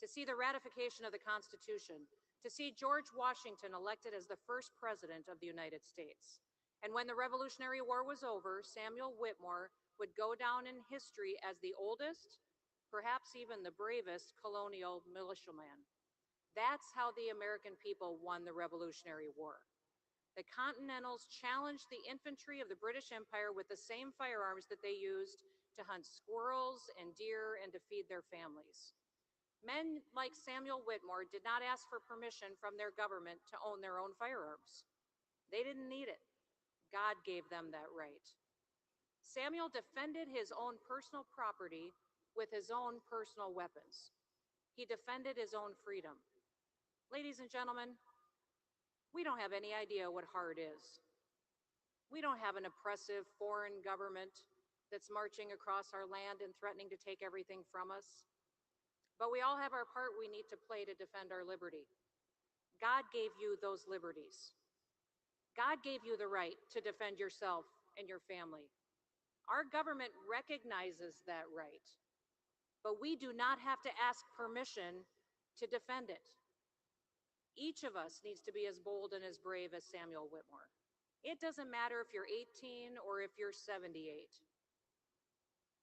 to see the ratification of the Constitution, to see George Washington elected as the first president of the United States. And when the Revolutionary War was over, Samuel Whitmore would go down in history as the oldest, perhaps even the bravest colonial militiaman. That's how the American people won the Revolutionary War. The Continentals challenged the infantry of the British Empire with the same firearms that they used to hunt squirrels and deer and to feed their families. Men like Samuel Whitmore did not ask for permission from their government to own their own firearms. They didn't need it. God gave them that right. Samuel defended his own personal property with his own personal weapons. He defended his own freedom. Ladies and gentlemen, we don't have any idea what hard is. We don't have an oppressive foreign government that's marching across our land and threatening to take everything from us. But we all have our part we need to play to defend our liberty. God gave you those liberties. God gave you the right to defend yourself and your family. Our government recognizes that right, but we do not have to ask permission to defend it. Each of us needs to be as bold and as brave as Samuel Whitmore. It doesn't matter if you're 18 or if you're 78.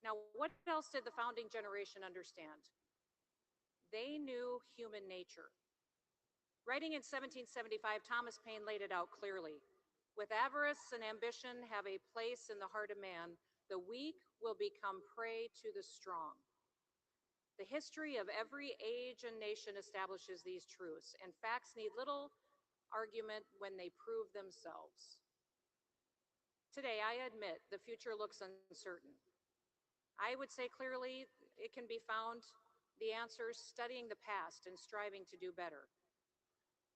Now, what else did the founding generation understand? They knew human nature. Writing in 1775, Thomas Paine laid it out clearly. With avarice and ambition have a place in the heart of man, the weak will become prey to the strong. The history of every age and nation establishes these truths, and facts need little argument when they prove themselves. Today, I admit the future looks uncertain. I would say clearly it can be found the answers studying the past and striving to do better.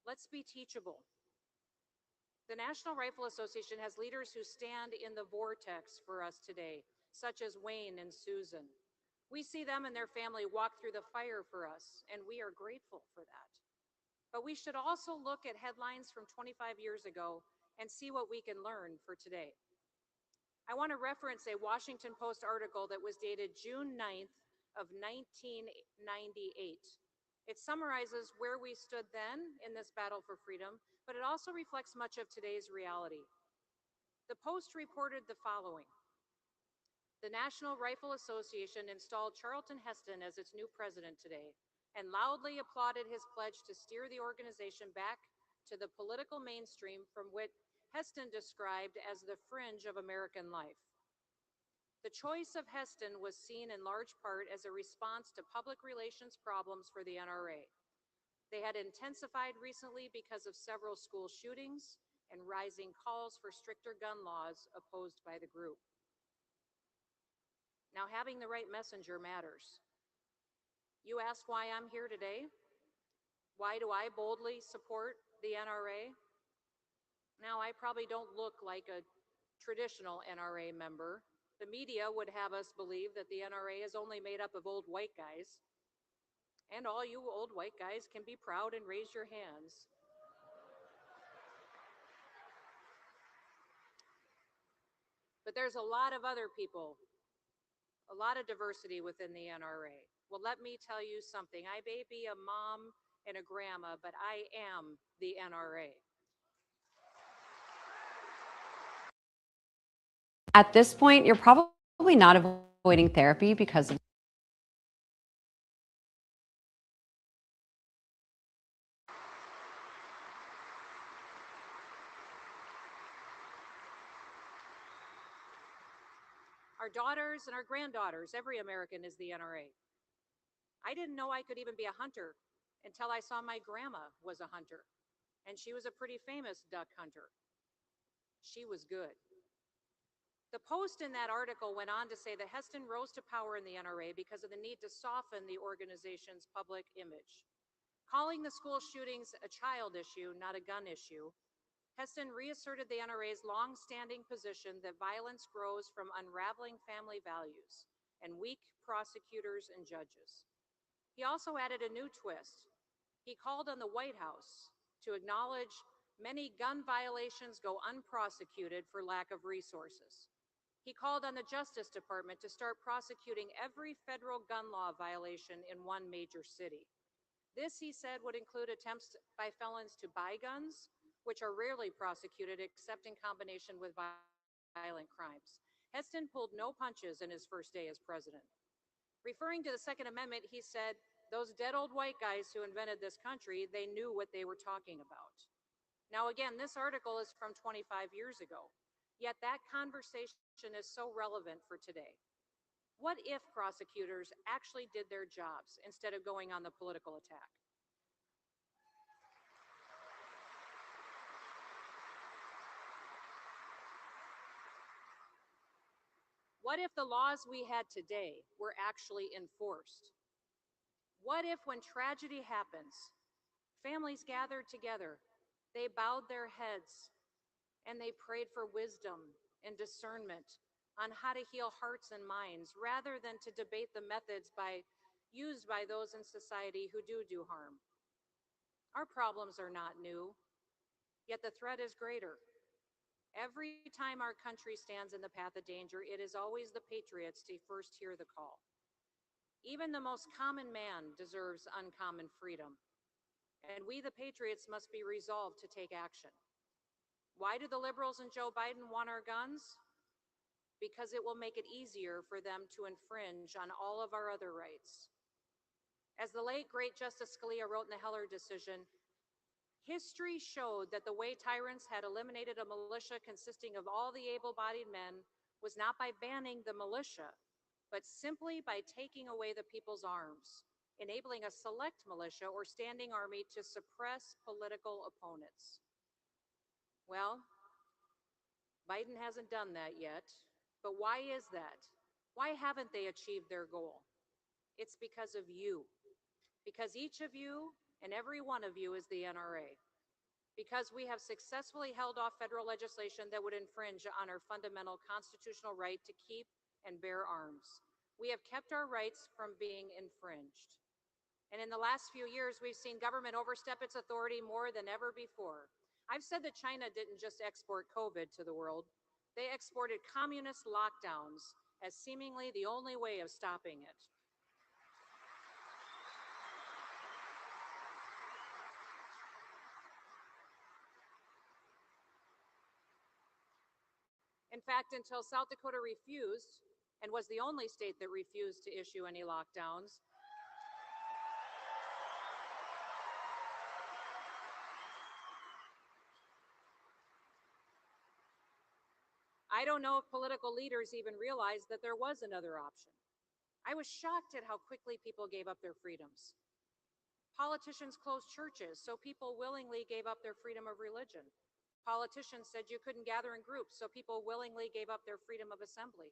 Let's be teachable. The National Rifle Association has leaders who stand in the vortex for us today, such as Wayne and Susan. We see them and their family walk through the fire for us, and we are grateful for that. But we should also look at headlines from 25 years ago and see what we can learn for today. I want to reference a Washington Post article that was dated June 9th of 1998. It summarizes where we stood then in this battle for freedom, but it also reflects much of today's reality. The Post reported the following. The National Rifle Association installed Charlton Heston as its new president today and loudly applauded his pledge to steer the organization back to the political mainstream from what Heston described as the fringe of American life. The choice of Heston was seen in large part as a response to public relations problems for the NRA. They had intensified recently because of several school shootings and rising calls for stricter gun laws opposed by the group. Now, having the right messenger matters. You ask why I'm here today? Why do I boldly support the NRA? Now, I probably don't look like a traditional NRA member. The media would have us believe that the NRA is only made up of old white guys. And all you old white guys can be proud and raise your hands. But there's a lot of other people, a lot of diversity within the NRA. Well, let me tell you something. I may be a mom and a grandma, but I am the NRA. At this point, you're probably not avoiding therapy because of Our daughters and our granddaughters, every American is the NRA. I didn't know I could even be a hunter until I saw my grandma was a hunter, and she was a pretty famous duck hunter. She was good. The Post in that article went on to say that Heston rose to power in the NRA because of the need to soften the organization's public image. Calling the school shootings a child issue, not a gun issue, Heston reasserted the NRA's long-standing position that violence grows from unraveling family values and weak prosecutors and judges. He also added a new twist. He called on the White House to acknowledge many gun violations go unprosecuted for lack of resources. He called on the Justice Department to start prosecuting every federal gun law violation in one major city. This, he said, would include attempts by felons to buy guns, which are rarely prosecuted except in combination with violent crimes. Heston pulled no punches in his first day as president. Referring to the Second Amendment, he said, those dead old white guys who invented this country, they knew what they were talking about. Now, again, this article is from 25 years ago, yet that conversation is so relevant for today. What if prosecutors actually did their jobs instead of going on the political attack? What if the laws we had today were actually enforced? What if, when tragedy happens, families gathered together, they bowed their heads, and they prayed for wisdom and discernment on how to heal hearts and minds, rather than to debate the methods used by those in society who do harm? Our problems are not new, yet the threat is greater. Every time our country stands in the path of danger, it is always the patriots to first hear the call. Even the most common man deserves uncommon freedom, and we, the patriots, must be resolved to take action. Why do the liberals and Joe Biden want our guns? Because it will make it easier for them to infringe on all of our other rights. As the late, great Justice Scalia wrote in the Heller decision, history showed that the way tyrants had eliminated a militia consisting of all the able-bodied men was not by banning the militia, but simply by taking away the people's arms, enabling a select militia or standing army to suppress political opponents. Well, Biden hasn't done that yet, but why is that? Why haven't they achieved their goal? It's because of you, because each of you and every one of you is the NRA. Because we have successfully held off federal legislation that would infringe on our fundamental constitutional right to keep and bear arms. We have kept our rights from being infringed. And in the last few years, we've seen government overstep its authority more than ever before. I've said that China didn't just export COVID to the world. They exported communist lockdowns as seemingly the only way of stopping it. In fact, until South Dakota refused, and was the only state that refused to issue any lockdowns, I don't know if political leaders even realized that there was another option. I was shocked at how quickly people gave up their freedoms. Politicians closed churches, so people willingly gave up their freedom of religion. Politicians said you couldn't gather in groups, so people willingly gave up their freedom of assembly.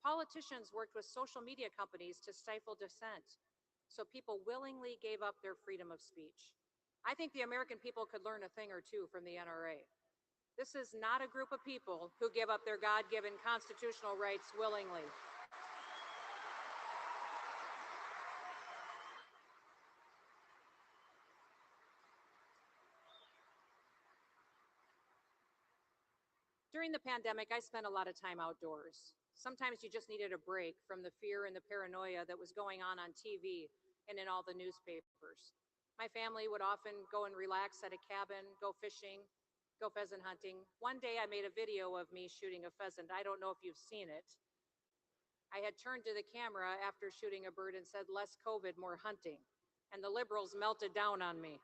Politicians worked with social media companies to stifle dissent, so people willingly gave up their freedom of speech. I think the American people could learn a thing or two from the NRA. This is not a group of people who give up their God-given constitutional rights willingly. During the pandemic, I spent a lot of time outdoors. Sometimes you just needed a break from the fear and the paranoia that was going on TV and in all the newspapers. My family would often go and relax at a cabin, go fishing, go pheasant hunting. One day I made a video of me shooting a pheasant. I don't know if you've seen it. I had turned to the camera after shooting a bird and said, "Less COVID, more hunting." And the liberals melted down on me.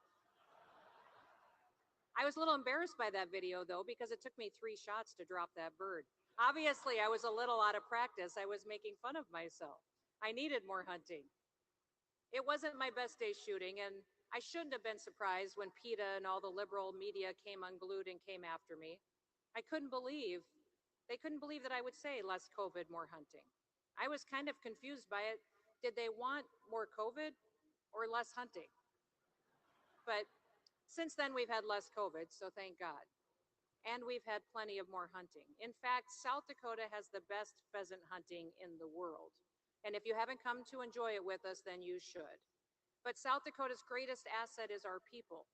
I was a little embarrassed by that video, though, because it took me 3 shots to drop that bird. Obviously, I was a little out of practice. I was making fun of myself. I needed more hunting. It wasn't my best day shooting, and I shouldn't have been surprised when PETA and all the liberal media came unglued and came after me. They couldn't believe that I would say less COVID, more hunting. I was kind of confused by it. Did they want more COVID or less hunting? But since then, we've had less COVID, so thank God. And we've had plenty of more hunting. In fact, South Dakota has the best pheasant hunting in the world. And if you haven't come to enjoy it with us, then you should. But South Dakota's greatest asset is our people.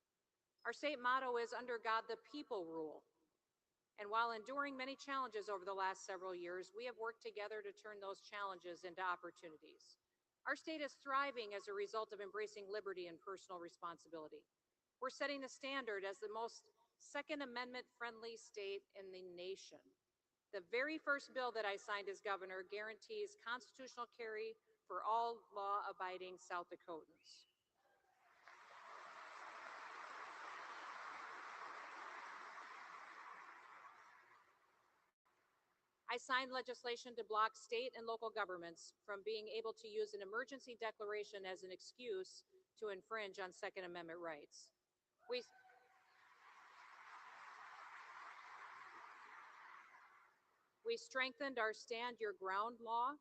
Our state motto is, "Under God, the people rule." And while enduring many challenges over the last several years, we have worked together to turn those challenges into opportunities. Our state is thriving as a result of embracing liberty and personal responsibility. We're setting the standard as the most Second Amendment-friendly state in the nation. The very first bill that I signed as governor guarantees constitutional carry for all law-abiding South Dakotans. I signed legislation to block state and local governments from being able to use an emergency declaration as an excuse to infringe on Second Amendment rights. We strengthened our stand your ground law.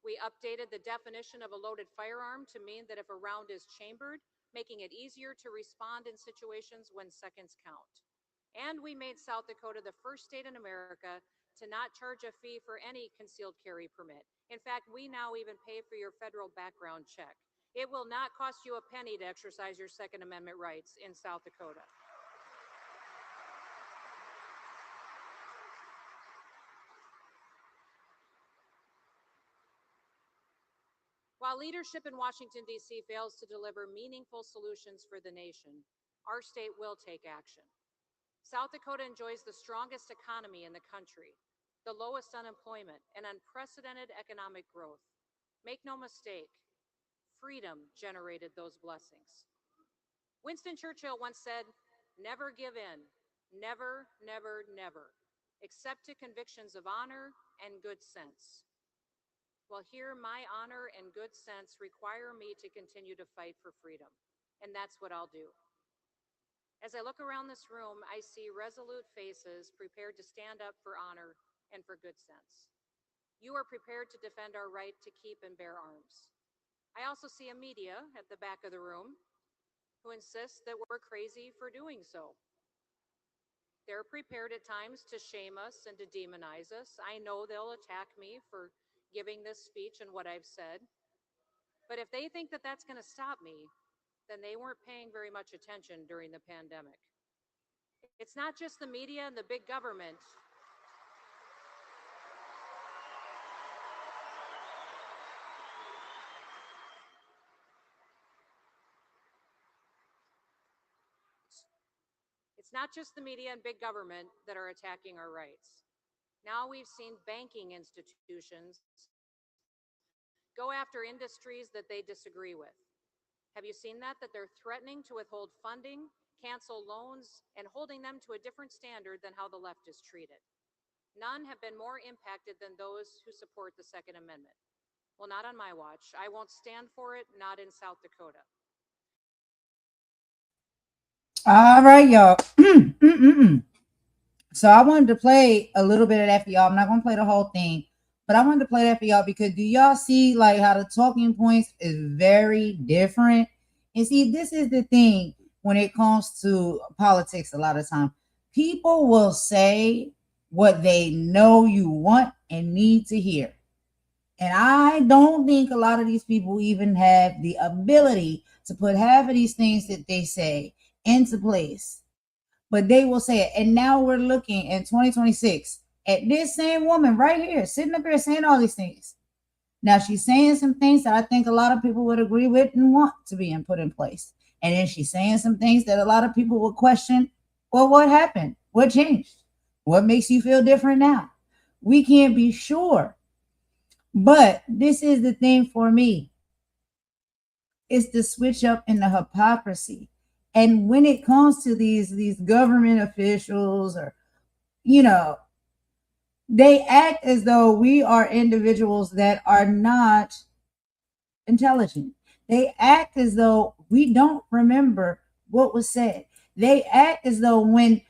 We updated the definition of a loaded firearm to mean that if a round is chambered, making it easier to respond in situations when seconds count. And we made South Dakota the first state in America to not charge a fee for any concealed carry permit. In fact, we now even pay for your federal background check. It will not cost you a penny to exercise your Second Amendment rights in South Dakota. While leadership in Washington, D.C. fails to deliver meaningful solutions for the nation, our state will take action. South Dakota enjoys the strongest economy in the country, the lowest unemployment, and unprecedented economic growth. Make no mistake, freedom generated those blessings. Winston Churchill once said, "Never give in, never, never, never, except to convictions of honor and good sense." Well, here, my honor and good sense require me to continue to fight for freedom, and that's what I'll do. As I look around this room, I see resolute faces prepared to stand up for honor and for good sense. You are prepared to defend our right to keep and bear arms. I also see a media at the back of the room who insists that we're crazy for doing so. They're prepared at times to shame us and to demonize us. I know they'll attack me for giving this speech and what I've said. But if they think that that's going to stop me, then they weren't paying very much attention during the pandemic. It's not just the media and the big government. It's not just the media and big government that are attacking our rights. Now we've seen banking institutions go after industries that they disagree with. Have you seen that? That they're threatening to withhold funding, cancel loans, and holding them to a different standard than how the left is treated. None have been more impacted than those who support the Second Amendment. Well, not on my watch. I won't stand for it, not in South Dakota. All right, y'all. So I wanted to play a little bit of that for y'all. I'm not going to play the whole thing, but I wanted to play that for y'all because do y'all see like how the talking points is very different? And see, this is the thing when it comes to politics. A lot of time, people will say what they know you want and need to hear. And I don't think a lot of these people even have the ability to put half of these things that they say into place. But they will say it. And now we're looking in 2026 at this same woman right here, sitting up here saying all these things. Now she's saying some things that I think a lot of people would agree with and want to be put in place. And then she's saying some things that a lot of people will question. Well, what happened? What changed? What makes you feel different now? We can't be sure. But this is the thing for me. It's the switch up in the hypocrisy. And when it comes to these government officials or, they act as though we are individuals that are not intelligent. They act as though we don't remember what was said. They act as though when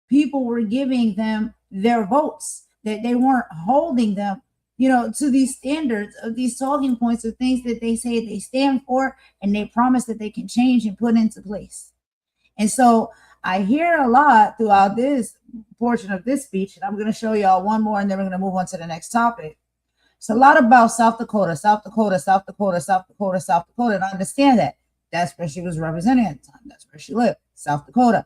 people were giving them their votes, that they weren't holding them, to these standards of these talking points of things that they say they stand for and they promise that they can change and put into place. And so I hear a lot throughout this portion of this speech, and I'm going to show y'all one more, and then we're going to move on to the next topic. It's a lot about South Dakota, South Dakota, South Dakota, South Dakota, South Dakota, and I understand that. That's where she was representing at the time. That's where she lived, South Dakota.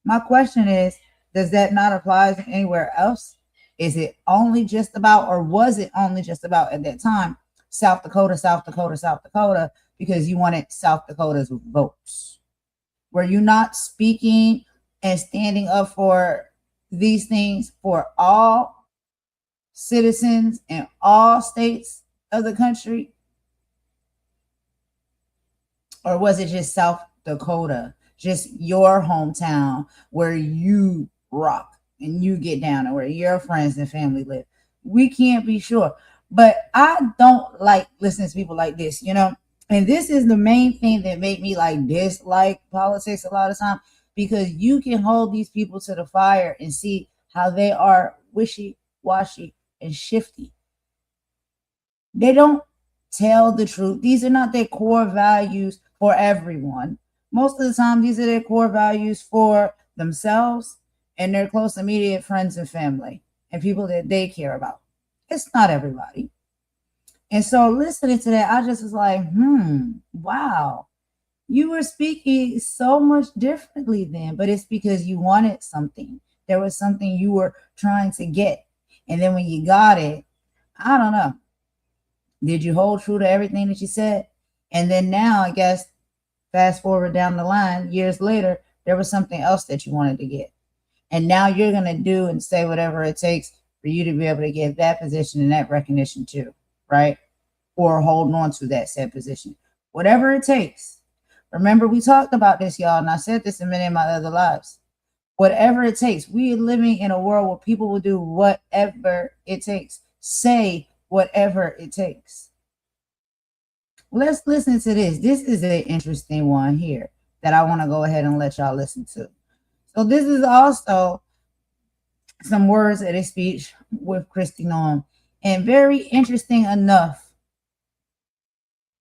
My question is, does that not apply to anywhere else? Is it only just about, or was it only just about at that time, South Dakota, South Dakota, South Dakota, because you wanted South Dakota's votes? Were you not speaking and standing up for these things for all citizens in all states of the country? Or was it just South Dakota, just your hometown where you rock and you get down and where your friends and family live? We can't be sure. But I don't like listening to people like this, And this is the main thing that made me dislike politics a lot of time, because you can hold these people to the fire and see how they are wishy wishy-washy and shifty. They don't tell the truth. These are not their core values for everyone. Most of the time, these are their core values for themselves and their close, immediate friends and family and people that they care about. It's not everybody. And so listening to that, I just was like, wow. You were speaking so much differently then, but it's because you wanted something. There was something you were trying to get. And then when you got it, I don't know. Did you hold true to everything that you said? And then now, I guess, fast forward down the line, years later, there was something else that you wanted to get. And now you're going to do and say whatever it takes for you to be able to get that position and that recognition too, right? Or holding on to that said position. Whatever it takes. Remember, we talked about this, y'all, and I said this in many of my other lives. Whatever it takes. We are living in a world where people will do whatever it takes. Say whatever it takes. Let's listen to this. This is an interesting one here that I want to go ahead and let y'all listen to. So this is also some words at a speech with Kristi Noem. And very interesting enough,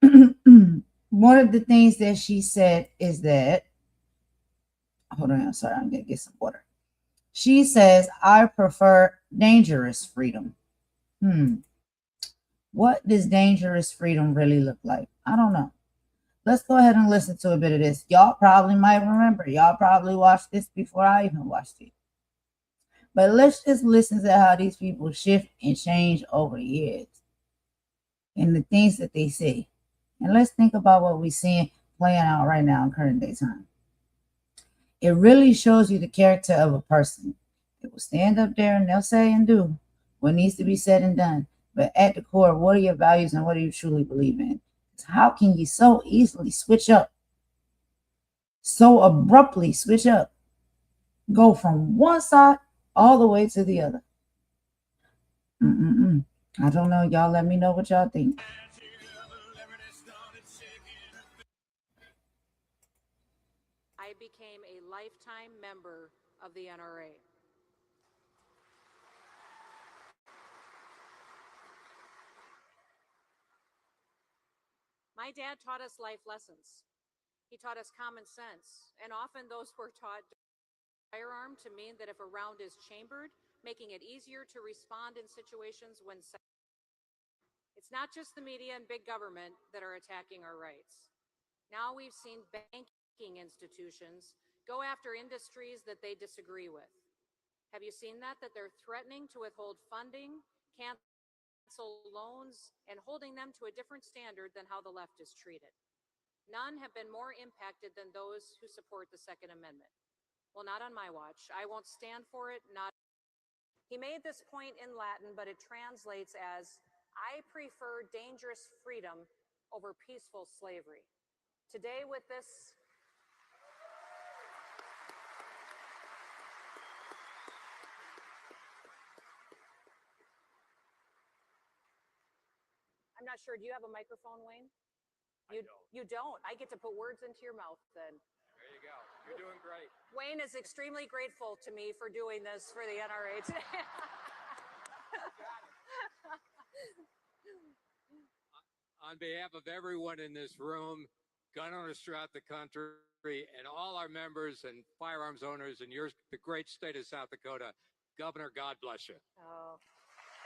one of the things that she said is that, hold on, I'm sorry, I'm going to get some water. She says, I prefer dangerous freedom. What does dangerous freedom really look like? I don't know. Let's go ahead and listen to a bit of this. Y'all probably might remember. Y'all probably watched this before I even watched it. But let's just listen to how these people shift and change over the years and the things that they say. And let's think about what we're seeing playing out right now in current day time. It really shows you the character of a person. They will stand up there and they'll say and do what needs to be said and done. But at the core, what are your values and what do you truly believe in? How can you so easily switch up? So abruptly switch up. Go from one side all the way to the other. I don't know. Y'all let me know what y'all think. I became a lifetime member of the NRA. My dad taught us life lessons. He taught us common sense, and often those were taught firearm to mean that if a round is chambered, making it easier to respond in situations when it's not just the media and big government that are attacking our rights. Now we've seen banking institutions go after industries that they disagree with. Have you seen that they're threatening to withhold funding, cancel loans, and holding them to a different standard than how the left is treated? None have been more impacted than those who support the Second Amendment. Well, not on my watch. I won't stand for it. Not. He made this point in Latin, but it translates as, I prefer dangerous freedom over peaceful slavery. Today with this, I'm not sure, do you have a microphone, Wayne? You don't. I get to put words into your mouth then. There you go. You're doing great. Wayne is extremely grateful to me for doing this for the NRA today. On behalf of everyone in this room, gun owners throughout the country, and all our members and firearms owners in the great state of South Dakota, Governor, God bless you. Oh,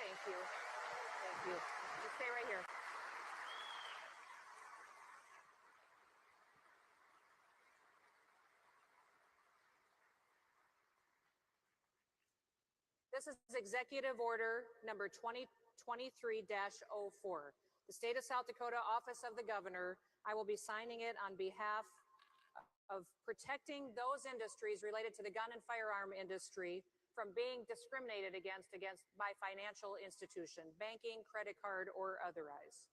thank you. Thank you. You stay right here. This is Executive Order number 2023-04. The State of South Dakota Office of the Governor, I will be signing it on behalf of protecting those industries related to the gun and firearm industry from being discriminated against by financial institution, banking, credit card, or otherwise.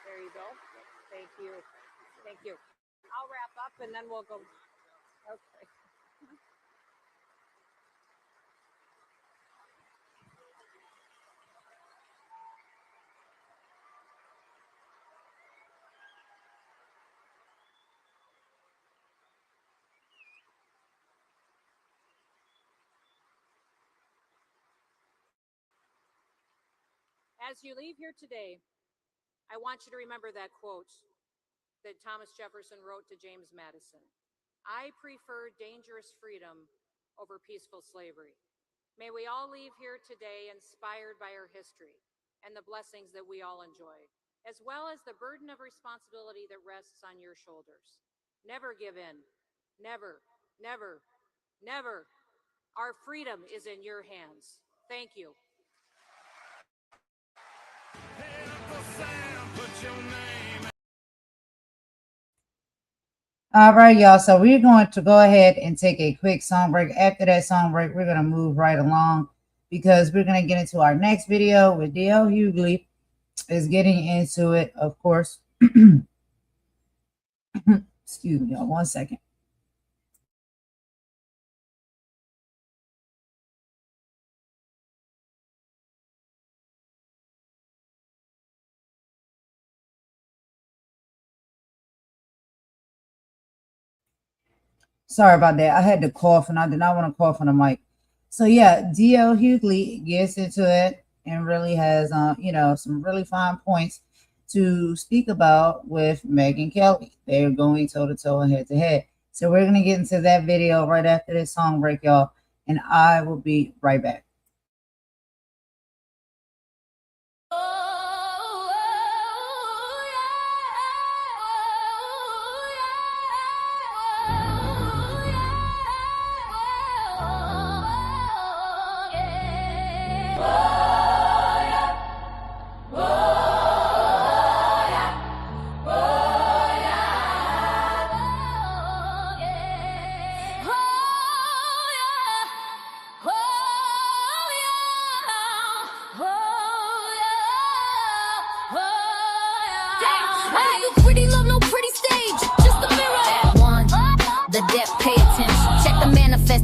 There you go. Thank you. Thank you. I'll wrap up and then we'll go. Okay. As you leave here today, I want you to remember that quote that Thomas Jefferson wrote to James Madison. I prefer dangerous freedom over peaceful slavery. May we all leave here today inspired by our history and the blessings that we all enjoy, as well as the burden of responsibility that rests on your shoulders. Never give in. Never, never, never. Our freedom is in your hands. Thank you. All right, y'all. So we're going to go ahead and take a quick song break. After that song break, we're going to move right along because we're going to get into our next video with DL Hughley is getting into it, of course. Excuse me, y'all. 1 second. Sorry about that. I had to cough, and I did not want to cough on the mic. So yeah, DL Hughley gets into it and really has, some really fine points to speak about with Megyn Kelly. They're going toe-to-toe and head-to-head. So we're going to get into that video right after this song break, y'all, and I will be right back.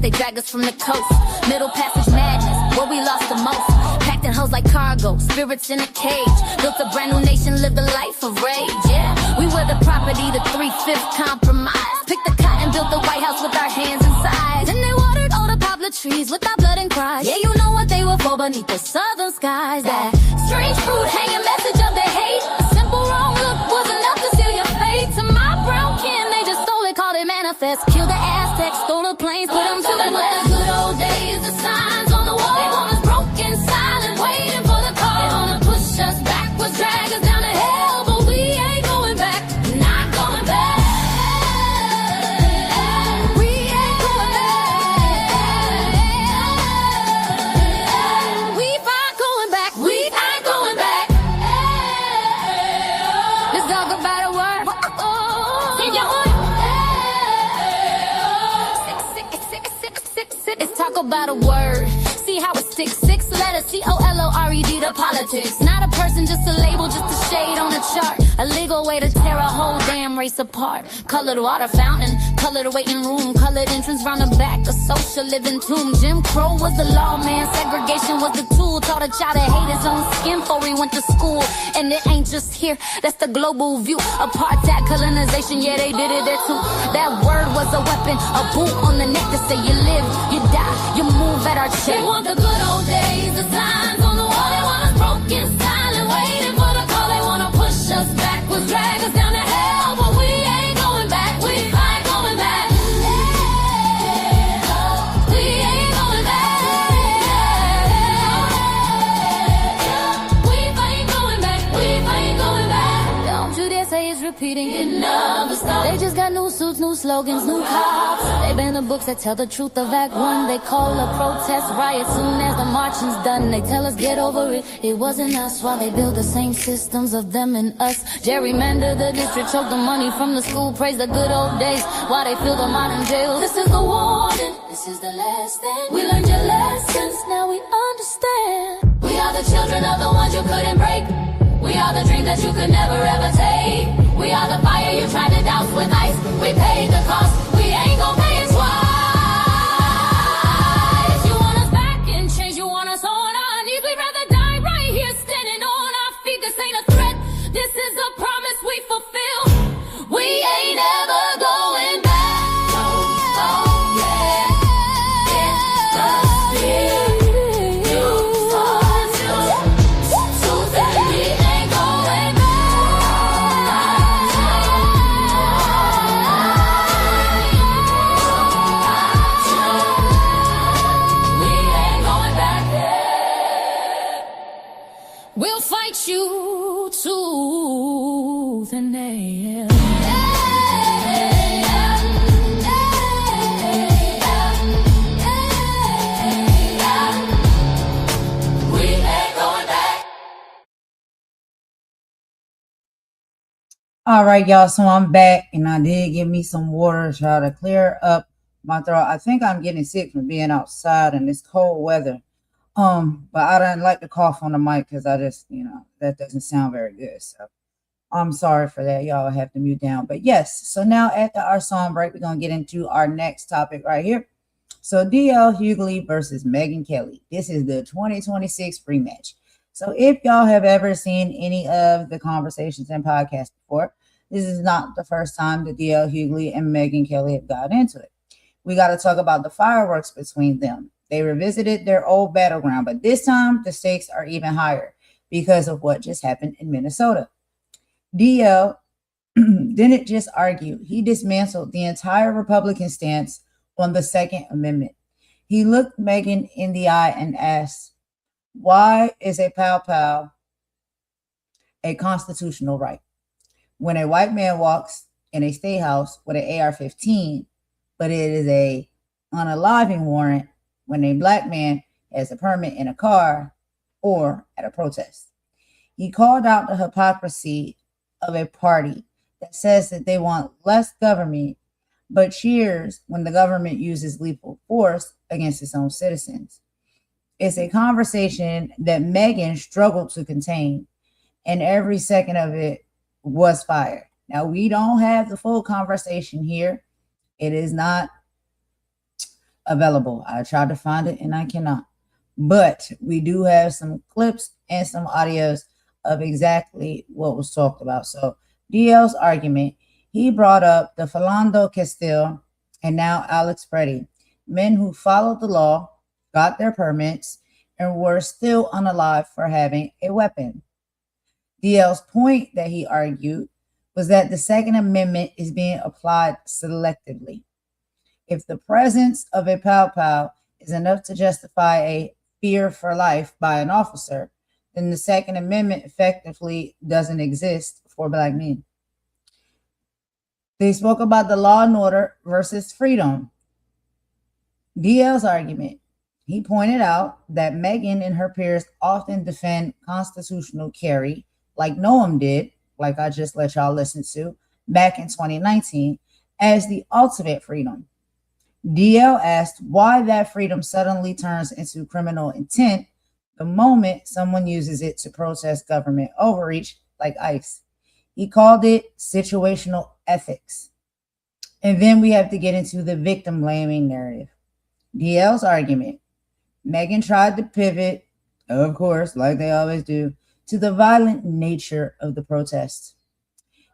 They drag us from the coast, middle passage madness, where we lost the most. Packed in hoes like cargo, spirits in a cage. Built a brand new nation, lived a life of rage. Yeah, we were the property, the 3/5 compromise. Picked the cotton, built the White House with our hands inside. And they watered all the poplar trees with our blood and cries. Yeah, you know what they were for beneath the southern skies. That strange fruit hanging message of their hate. A simple wrong look was enough to seal your fate. To my brown kin, they just stole it, called it manifest. Killed the Aztecs, stole the planes, put them to the west. The good old days, the signs on the wall. They want us broken, silent, waiting for the call. They wanna push us backwards, drag us down to hell, but we ain't going back, not going back. We ain't going back. We ain't going back. We ain't going back. Let's talk about a word. Let's talk about a word. See how it sticks. 6 letters, COLORED to politics. Not a person, just a label, just a shade on a chart. A legal way to tear a whole damn race apart. Colored water fountain, colored waiting room, colored entrance round the back, a social living tomb. Jim Crow was the law, man. Segregation was the tool. Taught a child to hate his own skin before he went to school. And it ain't just here, that's the global view. Apartheid, colonization, yeah, they did it there too. That word was a weapon, a boot on the neck to say you live, you die, you move at our check. They want the good old days, the signs on the wall. They want us broken, silent, waiting for the call. They wanna push us backwards, drag us down to hell, but we ain't going back. We ain't going back. We ain't going back. We ain't going back. We ain't going back. Don't you dare say it's repeating. It never stops. They just got new suits, new slogans, new cops. They ban the books that tell the truth of Act 1. They call a protest riot soon as the marching's done. They tell us get over it, it wasn't us. While they build the same systems of them and us. Gerrymander the district, choke the money from the school. Praise the good old days while they fill the modern jails. This is the warning, this is the last thing. We learned your lessons, now we understand. We are the children of the ones you couldn't break. We are the dream that you could never ever take. We are the fire you tried to douse with ice. We paid the cost, we ain't gon' pay it twice. You want us back in chains, you want us on our knees. We'd rather die right here standing on our feet. This ain't a threat, this is a promise we fulfill. We ain't ever going back. Oh yeah, it's the spirit you start to tooth and nail. All right, y'all. So I'm back, and I did give me some water to try to clear up my throat. I think I'm getting sick from being outside in this cold weather. But I don't like to cough on the mic because I just, that doesn't sound very good. So I'm sorry for that. Y'all have to mute down. But yes, so now after our song break, we're gonna get into our next topic right here. So DL Hughley versus Megyn Kelly. This is the 2026 rematch. So if y'all have ever seen any of the conversations and podcasts before, this is not the first time that DL Hughley and Megyn Kelly have got into it. We got to talk about the fireworks between them. They revisited their old battleground, but this time the stakes are even higher because of what just happened in Minnesota. DL didn't just argue, he dismantled the entire Republican stance on the Second Amendment. He looked Megyn in the eye and asked, why is a pow-pow a constitutional right? When a white man walks in a state house with an AR-15, but it is a unaliving warrant when a black man has a permit in a car or at a protest. He called out the hypocrisy of a party that says that they want less government, but cheers when the government uses lethal force against its own citizens. It's a conversation that Megyn struggled to contain, and every second of it was fire. Now, we don't have the full conversation here. It is not available. I tried to find it and I cannot. But we do have some clips and some audios of exactly what was talked about. So DL's argument, he brought up the Philando Castile and now Alex Preddy, men who followed the law, got their permits, and were still unalive for having a weapon. DL's point that he argued was that the Second Amendment is being applied selectively. If the presence of a pow-pow is enough to justify a fear for life by an officer, then the Second Amendment effectively doesn't exist for black men. They spoke about the law and order versus freedom. DL's argument, he pointed out that Megyn and her peers often defend constitutional carry, like Noem did, like I just let y'all listen to, back in 2019, as the ultimate freedom. DL asked why that freedom suddenly turns into criminal intent the moment someone uses it to protest government overreach like ICE. He called it situational ethics. And then we have to get into the victim blaming narrative. DL's argument, Megyn tried to pivot, of course, like they always do, to the violent nature of the protests.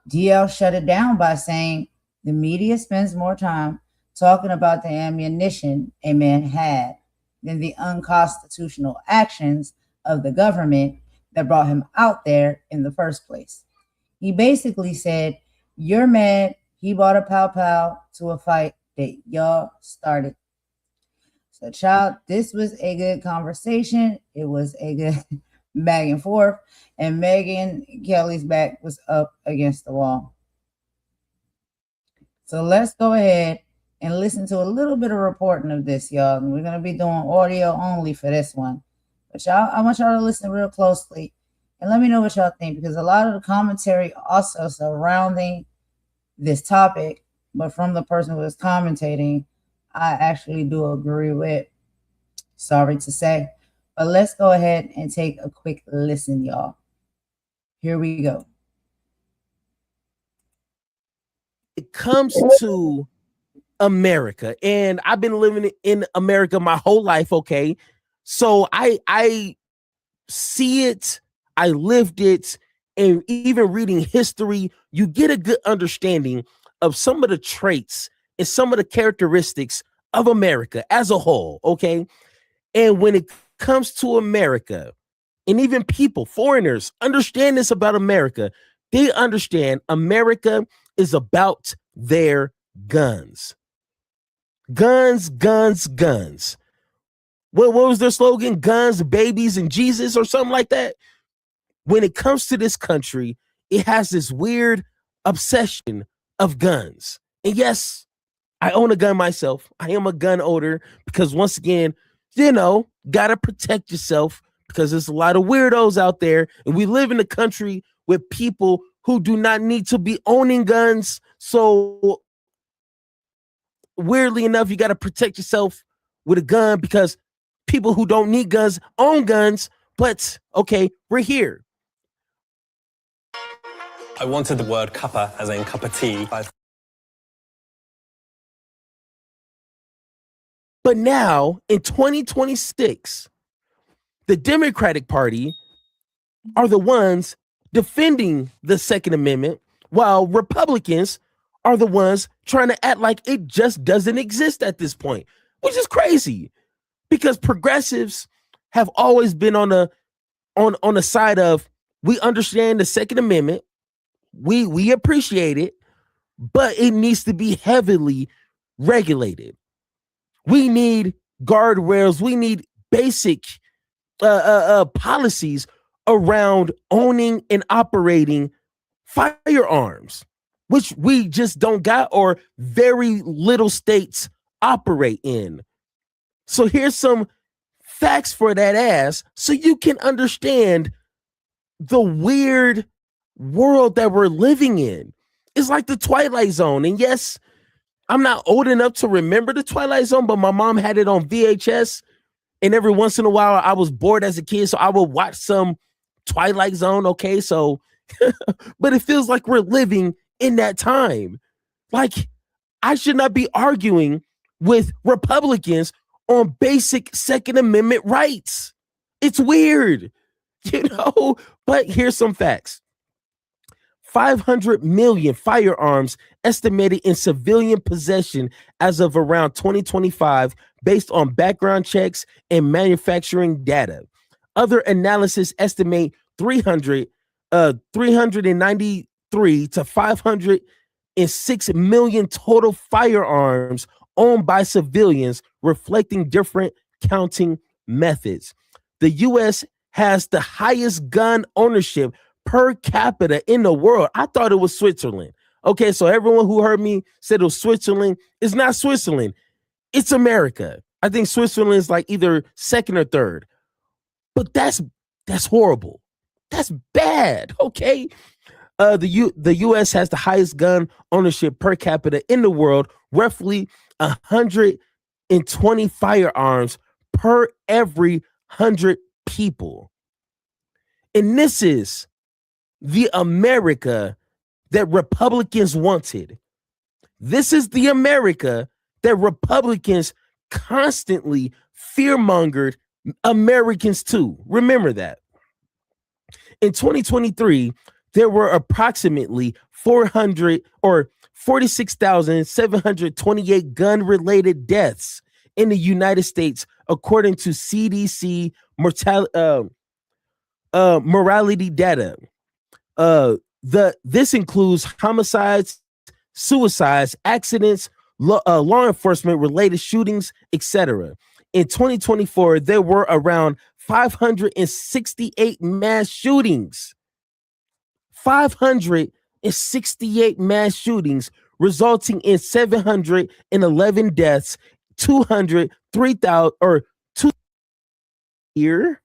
DL shut it down by saying the media spends more time talking about the ammunition a man had than the unconstitutional actions of the government that brought him out there in the first place. He basically said, you're mad he bought a pow-pow to a fight that y'all started. So, child, this was a good conversation. It was a good back and forth. And Megyn Kelly's back was up against the wall. So let's go ahead and listen to a little bit of reporting of this, y'all. And we're going to be doing audio only for this one. But y'all, I want y'all to listen real closely and let me know what y'all think, because a lot of the commentary also surrounding this topic, but from the person who is commentating, I actually do agree with. Sorry to say. But let's go ahead and take a quick listen, y'all. Here we go. It comes to America, and I've been living in America my whole life, okay? So I see it, I lived it, and even reading history, you get a good understanding of some of the traits and some of the characteristics of America as a whole, okay? And when it comes to America, and even people, foreigners, understand this about America, they understand America is about their guns. Guns, guns, guns. What was their slogan? Guns, babies, and Jesus, or something like that? when it comes to this country, it has this weird obsession of guns. And yes, I own a gun myself. I am a gun owner because once again, gotta protect yourself because there's a lot of weirdos out there. And we live in a country with people who do not need to be owning guns. So weirdly enough, you got to protect yourself with a gun because people who don't need guns own guns. But okay, we're here. I wanted the word cuppa as in cup of tea. But now in 2026, the Democratic Party are the ones defending the Second Amendment, while Republicans are the ones trying to act like it just doesn't exist at this point, which is crazy because progressives have always been on the side of we understand the Second Amendment, we appreciate it, but it needs to be heavily regulated. We need guardrails. We need basic policies around owning and operating firearms, which we just don't got or very little states operate in. So here's some facts for that ass so you can understand the weird world that we're living in. It's like the Twilight Zone. And yes, I'm not old enough to remember the Twilight Zone, but my mom had it on VHS. And every once in a while, I was bored as a kid, so I would watch some Twilight Zone. Okay, so, but it feels like we're living in that time. Like, I should not be arguing with Republicans on basic Second Amendment rights. It's weird, but here's some facts. 500 million firearms estimated in civilian possession as of around 2025, based on background checks and manufacturing data. Other analysis estimate 393 to 506 million total firearms owned by civilians, reflecting different counting methods. The U.S. has the highest gun ownership per capita in the world. I thought it was Switzerland. Okay, so everyone who heard me said it was Switzerland. It's not Switzerland. It's America. I think Switzerland is like either second or third. But that's horrible. That's bad. Okay. The U.S. has the highest gun ownership per capita in the world, roughly 120 firearms per every 100 people. And this is the America that Republicans wanted. This is the America that Republicans constantly fearmongered Americans to. Remember that. In 2023, there were approximately 46,728 gun-related deaths in the United States, according to CDC mortality data. This includes homicides, suicides, accidents, law enforcement related shootings, etc. In 2024, there were around 568 mass shootings. 568 mass shootings, resulting in 711 deaths, 203,000 or 2 year.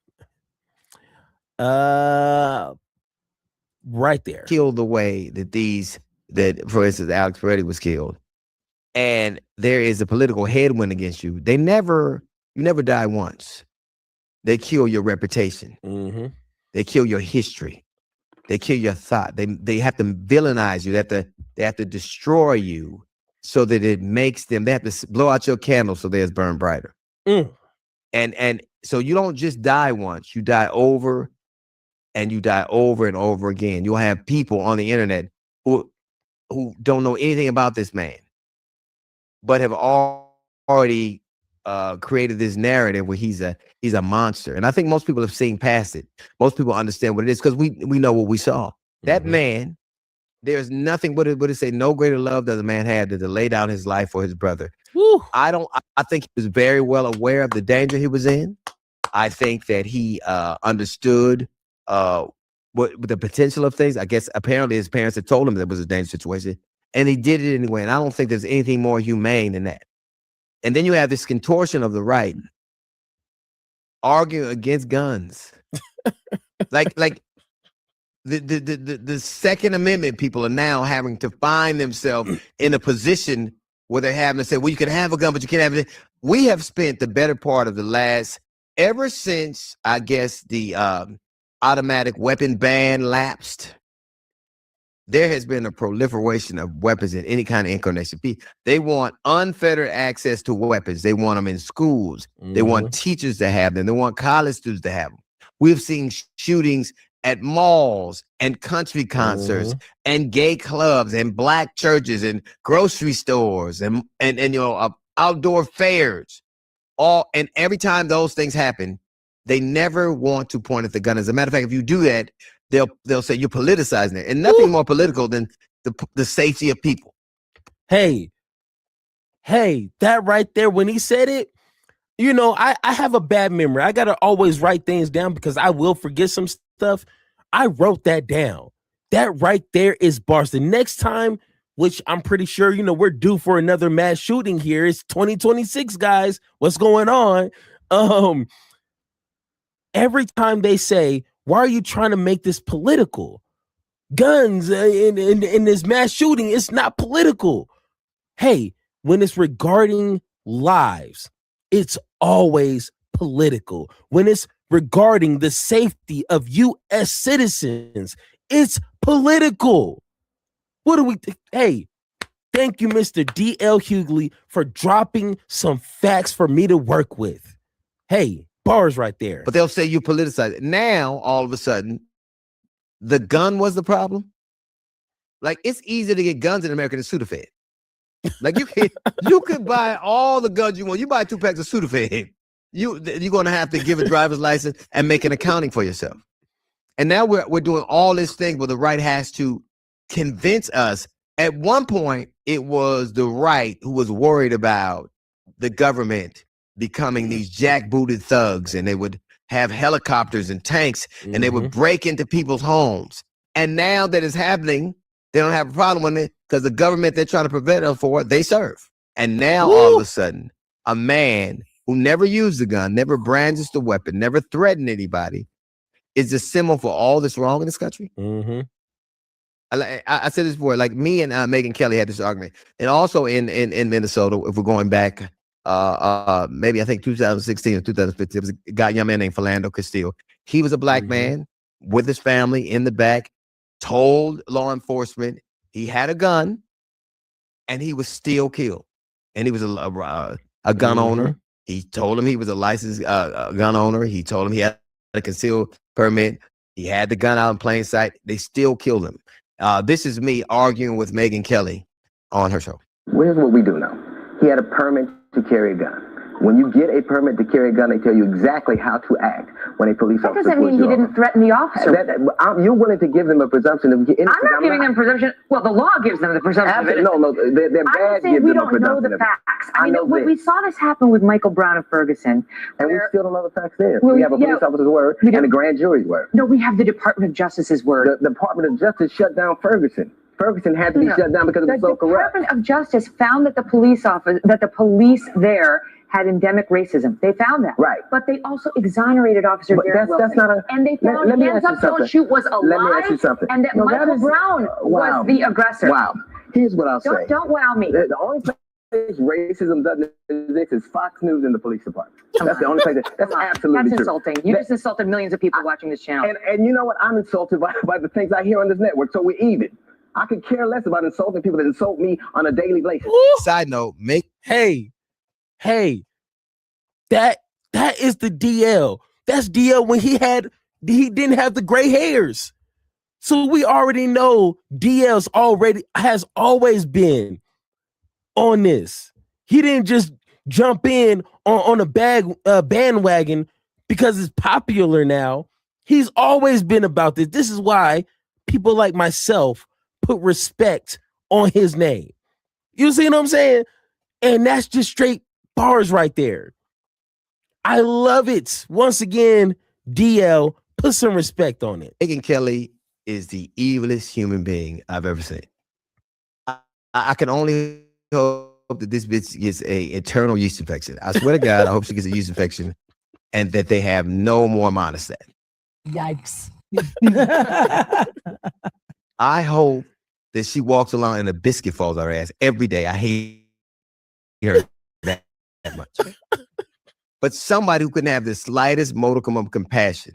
Right there. Killed the way that for instance, Alex Peretti was killed. And there is a political headwind against you. You never die once. They kill your reputation. Mm-hmm. They kill your history. They kill your thought. They have to villainize you. They have to destroy you so that it makes them, they have to blow out your candle so theirs burn brighter. Mm. And so you don't just die once, you die over and you die over and over again. You'll have people on the internet who don't know anything about this man, but have already created this narrative where he's a monster. And I think most people have seen past it. Most people understand what it is because we know what we saw. That man, there's nothing, what it say, no greater love does a man have than to lay down his life for his brother. Woo. I think he was very well aware of the danger he was in. I think that he understood with the potential of things. I guess apparently his parents had told him that it was a dangerous situation, and he did it anyway. And I don't think there's anything more humane than that. And then you have this contortion of the right arguing against guns, like the Second Amendment people are now having to find themselves in a position where they're having to say, well, you can have a gun, but you can't have it. We have spent the better part of the last, ever since, I guess, the automatic weapon ban lapsed, there has been a proliferation of weapons in any kind of incarnation. They want unfettered access to weapons. They want them in schools. They want teachers to have them. They want college students to have them. We've seen shootings at malls and country concerts and gay clubs and black churches and grocery stores and outdoor fairs. And every time those things happen, they never want to point at the gun. As a matter of fact, if you do that, they'll say you're politicizing it, and nothing more political than the safety of people. Hey, that right there, when he said it, you know, I have a bad memory. I got to always write things down because I will forget some stuff. I wrote that down. That right there is bars. The next time, which I'm pretty sure, you know, we're due for another mass shooting here. It's 2026, guys. What's going on? Every time they say, why are you trying to make this political? Guns in this mass shooting, it's not political. Hey, when it's regarding lives, it's always political. When it's regarding the safety of U.S. citizens, it's political. What do we think? Hey, thank you, Mr. DL Hughley, for dropping some facts for me to work with. Hey, bars right there. But they'll say you politicize it. Now, all of a sudden, the gun was the problem. Like, it's easier to get guns in America than Sudafed. Like, you could buy all the guns you want. You buy 2 packs of Sudafed, you're going to have to give a driver's license and make an accounting for yourself. And now we're doing all this thing where the right has to convince us. At one point, it was the right who was worried about the government becoming these jackbooted thugs, and they would have helicopters and tanks, and they would break into people's homes. And now that it's happening, they don't have a problem with it because the government they're trying to prevent them for, they serve. And now all of a sudden, a man who never used the gun, never brandished the weapon, never threatened anybody, is the symbol for all that's wrong in this country. I said this before, like me and Megyn Kelly had this argument. And also in Minnesota, if we're going back, maybe I think 2016 or 2015, there was a young man named Philando Castile. He was a black man with his family in the back, told law enforcement he had a gun, and he was still killed. And he was a gun owner. He told him he was a licensed gun owner. He told him he had a concealed permit. He had the gun out in plain sight. They still killed him. This is me arguing with Megyn Kelly on her show. Here's what we do know. He had a permit to carry a gun. When you get a permit to carry a gun, they tell you exactly how to act when a police officer. That doesn't mean he didn't threaten the officer. You're willing to give them a presumption of. I'm not giving them presumption. Well, the law gives them the presumption. No, their badge gives we them a don't know presumption. the facts. I mean, we saw this happen with Michael Brown of Ferguson, and we still don't know the facts there. We have a police officer's word and a grand jury's word. No, we have the Department of Justice's word. The Department of Justice shut down Ferguson. Ferguson had to be shut down because it was so corrupt. The Department of Justice found that the police there had endemic racism. They found that. Right. But they also exonerated Officer Darren Wilson. That's not a... And they found Hands Up, Don't Shoot was a Let me lie, ask you something. and that Michael Brown was the aggressor. Wow. Here's what I'll say. Don't wow me. The only place racism doesn't exist is Fox News and the police department. That's the only place. That's absolutely true. That's insulting. You just insulted millions of people watching this channel. And you know what? I'm insulted by the things I hear on this network, so we're even. I could care less about insulting people that insult me on a daily basis. Side note, hey, that is the DL. That's DL when he didn't have the gray hairs. So we already know DL's has always been on this. He didn't just jump in on a bandwagon because it's popular now. He's always been about this. This is why people like myself put respect on his name. You see what I'm saying? And that's just straight bars right there. I love it. Once again, DL, Put some respect on it. Megyn Kelly is the evilest human being I've ever seen. I can only hope that this bitch gets a eternal yeast infection. I swear to God, I hope she gets a yeast infection and that they have no more monostat. Yikes. I hope that she walks along and a biscuit falls on her ass every day. I hate her that much. But somebody who couldn't have the slightest modicum of compassion.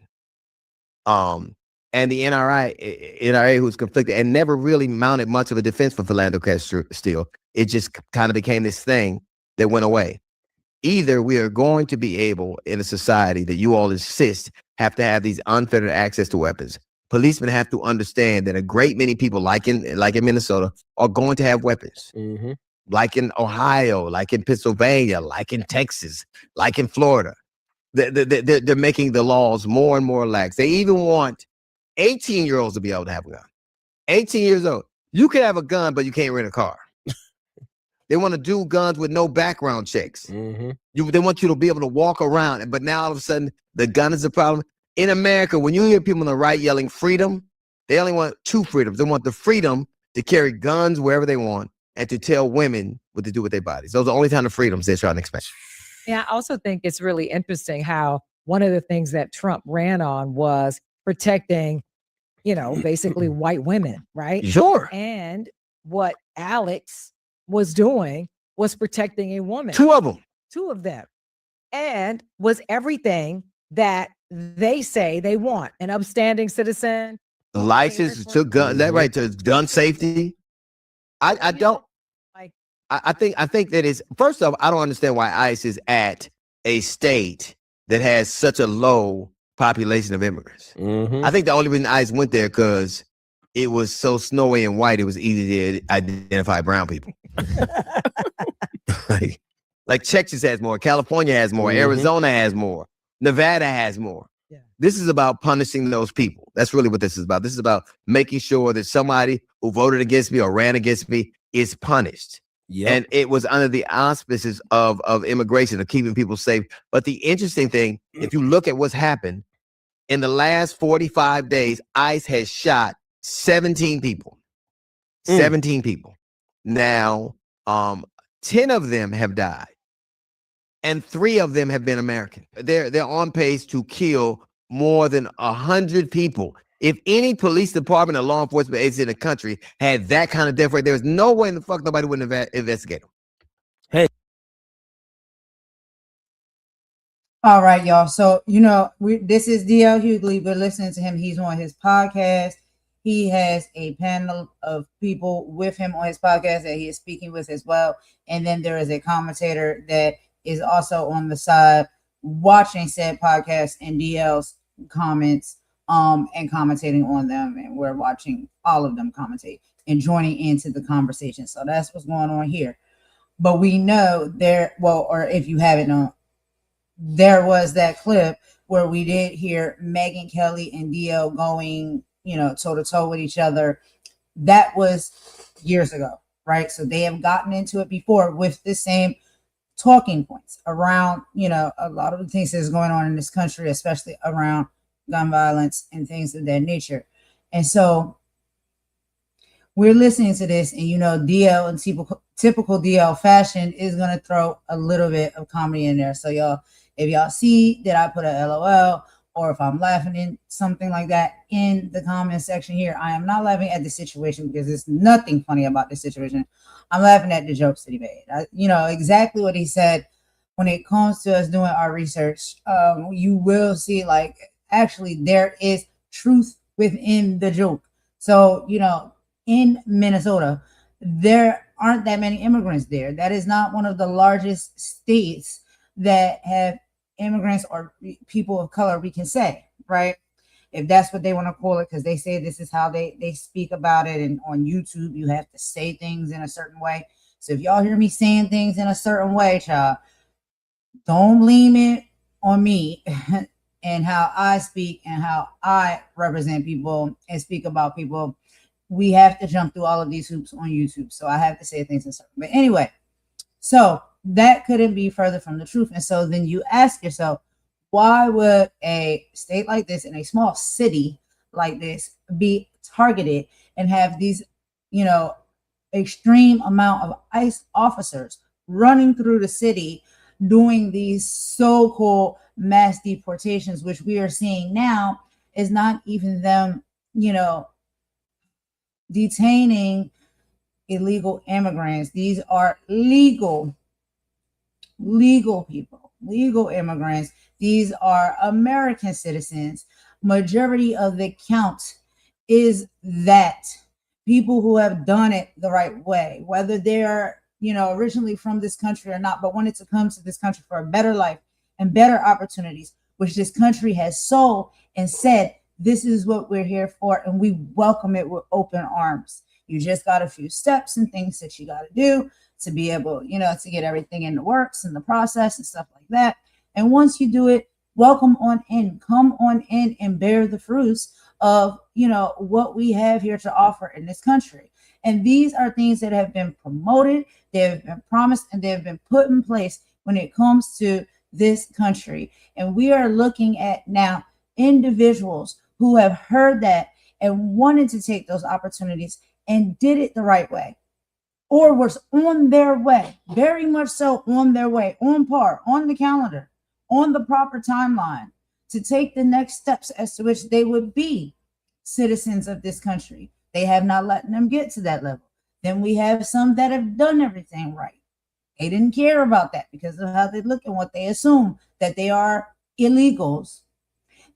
And the NRA who's conflicted and never really mounted much of a defense for Philando Castile. It just kind of became this thing that went away. Either we are going to be able in a society that you all insist have to have these unfettered access to weapons. Policemen have to understand that a great many people, like in Minnesota, are going to have weapons. Mm-hmm. Like in Ohio, like in Pennsylvania, like in Texas, like in Florida. They're making the laws more and more lax. They even want 18-year-olds to be able to have a gun. 18 years old. You can have a gun, but you can't rent a car. They want to do guns with no background checks. Mm-hmm. They want you to be able to walk around. But now all of a sudden, the gun is a problem. In America, when you hear people on the right yelling freedom, they only want two freedoms. They want the freedom to carry guns wherever they want and to tell women what to do with their bodies. Those are the only kind of freedoms they're trying to expect. Yeah, I also think it's really interesting how one of the things that Trump ran on was protecting, basically white women, right? Sure. And what Alex was doing was protecting a woman. Two of them. And was everything that they say they want. An upstanding citizen. License to gun, that right, to gun safety. I think that is, first off, I don't understand why ICE is at a state that has such a low population of immigrants. Mm-hmm. I think the only reason ICE went there because it was so snowy and white, it was easy to identify brown people. like Texas has more, California has more, Arizona has more, Nevada has more. Yeah. This is about punishing those people. That's really what this is about. This is about making sure that somebody who voted against me or ran against me is punished. Yep. And it was under the auspices of immigration, of keeping people safe. But the interesting thing, if you look at what's happened, in the last 45 days, ICE has shot 17 people. 17 people. Now, 10 of them have died. And 3 of them have been American. They're on pace to kill more than 100 people. If any police department or law enforcement agency in the country had that kind of death rate, there was no way in the fuck nobody would investigate them. Hey. All right, y'all. So, this is DL Hughley. We're listening to him. He's on his podcast. He has a panel of people with him on his podcast that he is speaking with as well. And then there is a commentator that is also on the side watching said podcast and DL's comments and commentating on them. And we're watching all of them commentate and joining into the conversation. So that's what's going on here. But we know or if you haven't known, there was that clip where we did hear Megyn Kelly and DL going, toe to toe with each other. That was years ago, right? So they have gotten into it before with the same talking points around, a lot of the things that's going on in this country, especially around gun violence and things of that nature. And so we're listening to this, and DL in typical DL fashion is going to throw a little bit of comedy in there. So y'all, if y'all see that I put a LOL or if I'm laughing in something like that in the comment section here, I am not laughing at the situation because there's nothing funny about this situation. I'm laughing at the jokes that he made. Exactly what he said. When it comes to us doing our research, you will see actually there is truth within the joke. So, in Minnesota, there aren't that many immigrants there. That is not one of the largest states that have immigrants or people of color, we can say, right? If that's what they want to call it, because they say this is how they speak about it. And on YouTube, you have to say things in a certain way. So if y'all hear me saying things in a certain way, child, don't blame it on me and how I speak and how I represent people and speak about people. We have to jump through all of these hoops on YouTube. So I have to say things in a certain way. But anyway, so that couldn't be further from the truth. And so then you ask yourself, why would a state like this in a small city like this be targeted and have these, extreme amount of ICE officers running through the city doing these so-called mass deportations, which we are seeing now is not even them, detaining illegal immigrants. These are legal people, legal immigrants. These are American citizens. Majority of the count is that people who have done it the right way, whether they're, originally from this country or not, but wanted to come to this country for a better life and better opportunities, which this country has sold and said, this is what we're here for, and we welcome it with open arms. You just got a few steps and things that you got to do to be able, to get everything in the works and the process and stuff like that. And once you do it, welcome on in, come on in and bear the fruits of, what we have here to offer in this country. And these are things that have been promoted, they have been promised, and they have been put in place when it comes to this country. And we are looking at now individuals who have heard that and wanted to take those opportunities and did it the right way, or was on their way, very much so on their way, on par, on the calendar, on the proper timeline to take the next steps as to which they would be citizens of this country. They have not let them get to that level. Then we have some that have done everything right. They didn't care about that because of how they look and what they assume, that they are illegals.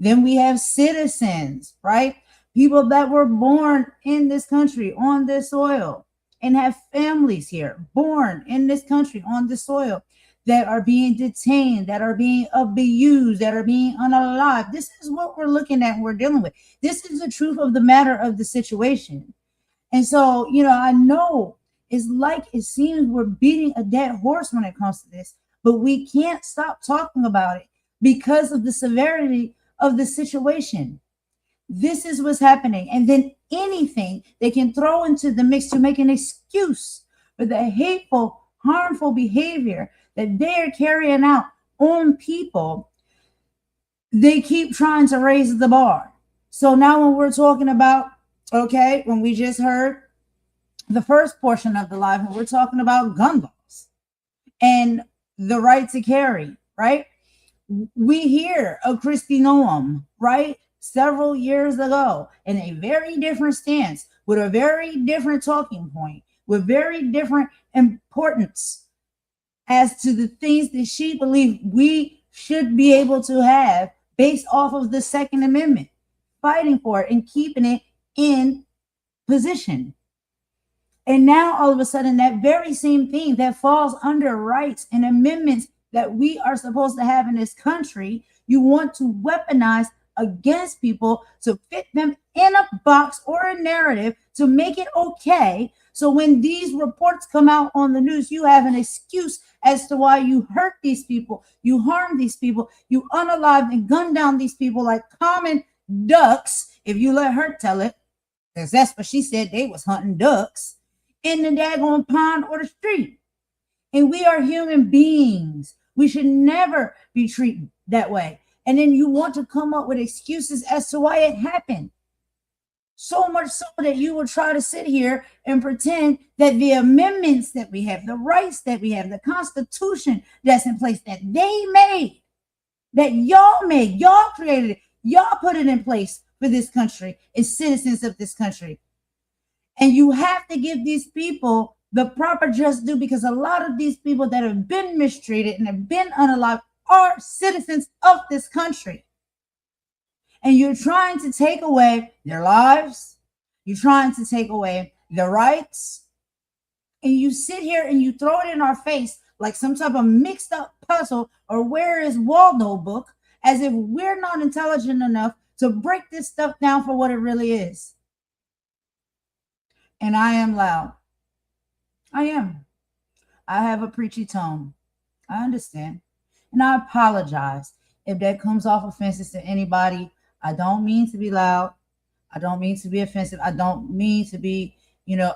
Then we have citizens, right? People that were born in this country, on this soil, and have families here, born in this country, on this soil, that are being detained, that are being abused, that are being unalived. This is what we're looking at and we're dealing with. This is the truth of the matter of the situation. And so, I know it's like it seems we're beating a dead horse when it comes to this, but we can't stop talking about it because of the severity of the situation. This is what's happening. And then anything they can throw into the mix to make an excuse for the hateful, harmful behavior that they're carrying out on people, they keep trying to raise the bar. So now when we're talking about, when we just heard the first portion of the live, when we're talking about gun laws and the right to carry, right? We hear of Kristi Noem, right? Several years ago in a very different stance, with a very different talking point, with very different importance as to the things that she believed we should be able to have based off of the Second Amendment, fighting for it and keeping it in position. And now all of a sudden, that very same thing that falls under rights and amendments that we are supposed to have in this country, you want to weaponize against people to fit them in a box or a narrative to make it okay. So when these reports come out on the news, you have an excuse as to why you hurt these people, you harm these people, you unalived and gunned down these people like common ducks, if you let her tell it, because that's what she said, they was hunting ducks in the daggone pond or the street. And we are human beings. We should never be treated that way. And then you want to come up with excuses as to why it happened. So much so that you will try to sit here and pretend that the amendments that we have, the rights that we have, the Constitution that's in place that they made, that y'all made, y'all created it, y'all put it in place for this country as citizens of this country. And you have to give these people the proper just due, because a lot of these people that have been mistreated and have been unalived are citizens of this country. And you're trying to take away their lives. You're trying to take away their rights. And you sit here and you throw it in our face like some type of mixed up puzzle or Where is Waldo book, as if we're not intelligent enough to break this stuff down for what it really is. And I am loud. I am. I have a preachy tone. I understand. And I apologize if that comes off offensive to anybody. I don't mean to be loud. I don't mean to be offensive. I don't mean to be,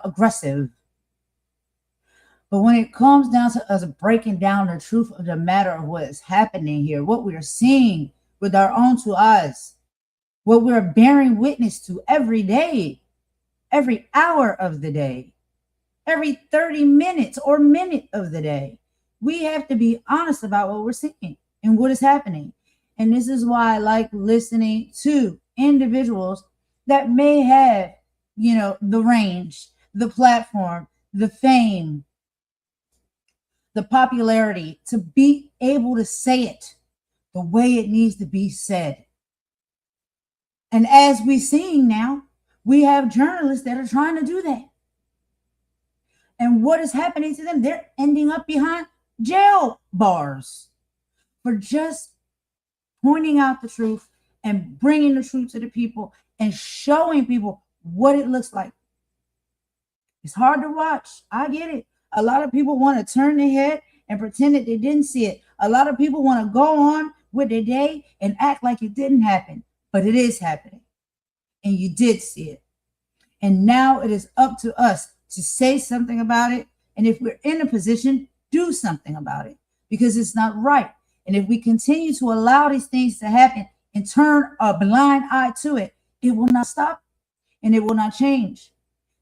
aggressive. But when it comes down to us breaking down the truth of the matter of what is happening here, what we are seeing with our own two eyes, what we're bearing witness to every day, every hour of the day, every 30 minutes or minute of the day, we have to be honest about what we're seeing and what is happening. And this is why I like listening to individuals that may have, the range, the platform, the fame, the popularity to be able to say it the way it needs to be said. And as we're seeing now, we have journalists that are trying to do that. And what is happening to them? They're ending up behind jail bars for just pointing out the truth and bringing the truth to the people and showing people what it looks like. It's hard to watch. I get it. A lot of people want to turn their head and pretend that they didn't see it. A lot of people want to go on with their day and act like it didn't happen, but it is happening. And you did see it. And now it is up to us to say something about it. And if we're in a position, do something about it, because it's not right. And if we continue to allow these things to happen and turn a blind eye to it, it will not stop and it will not change.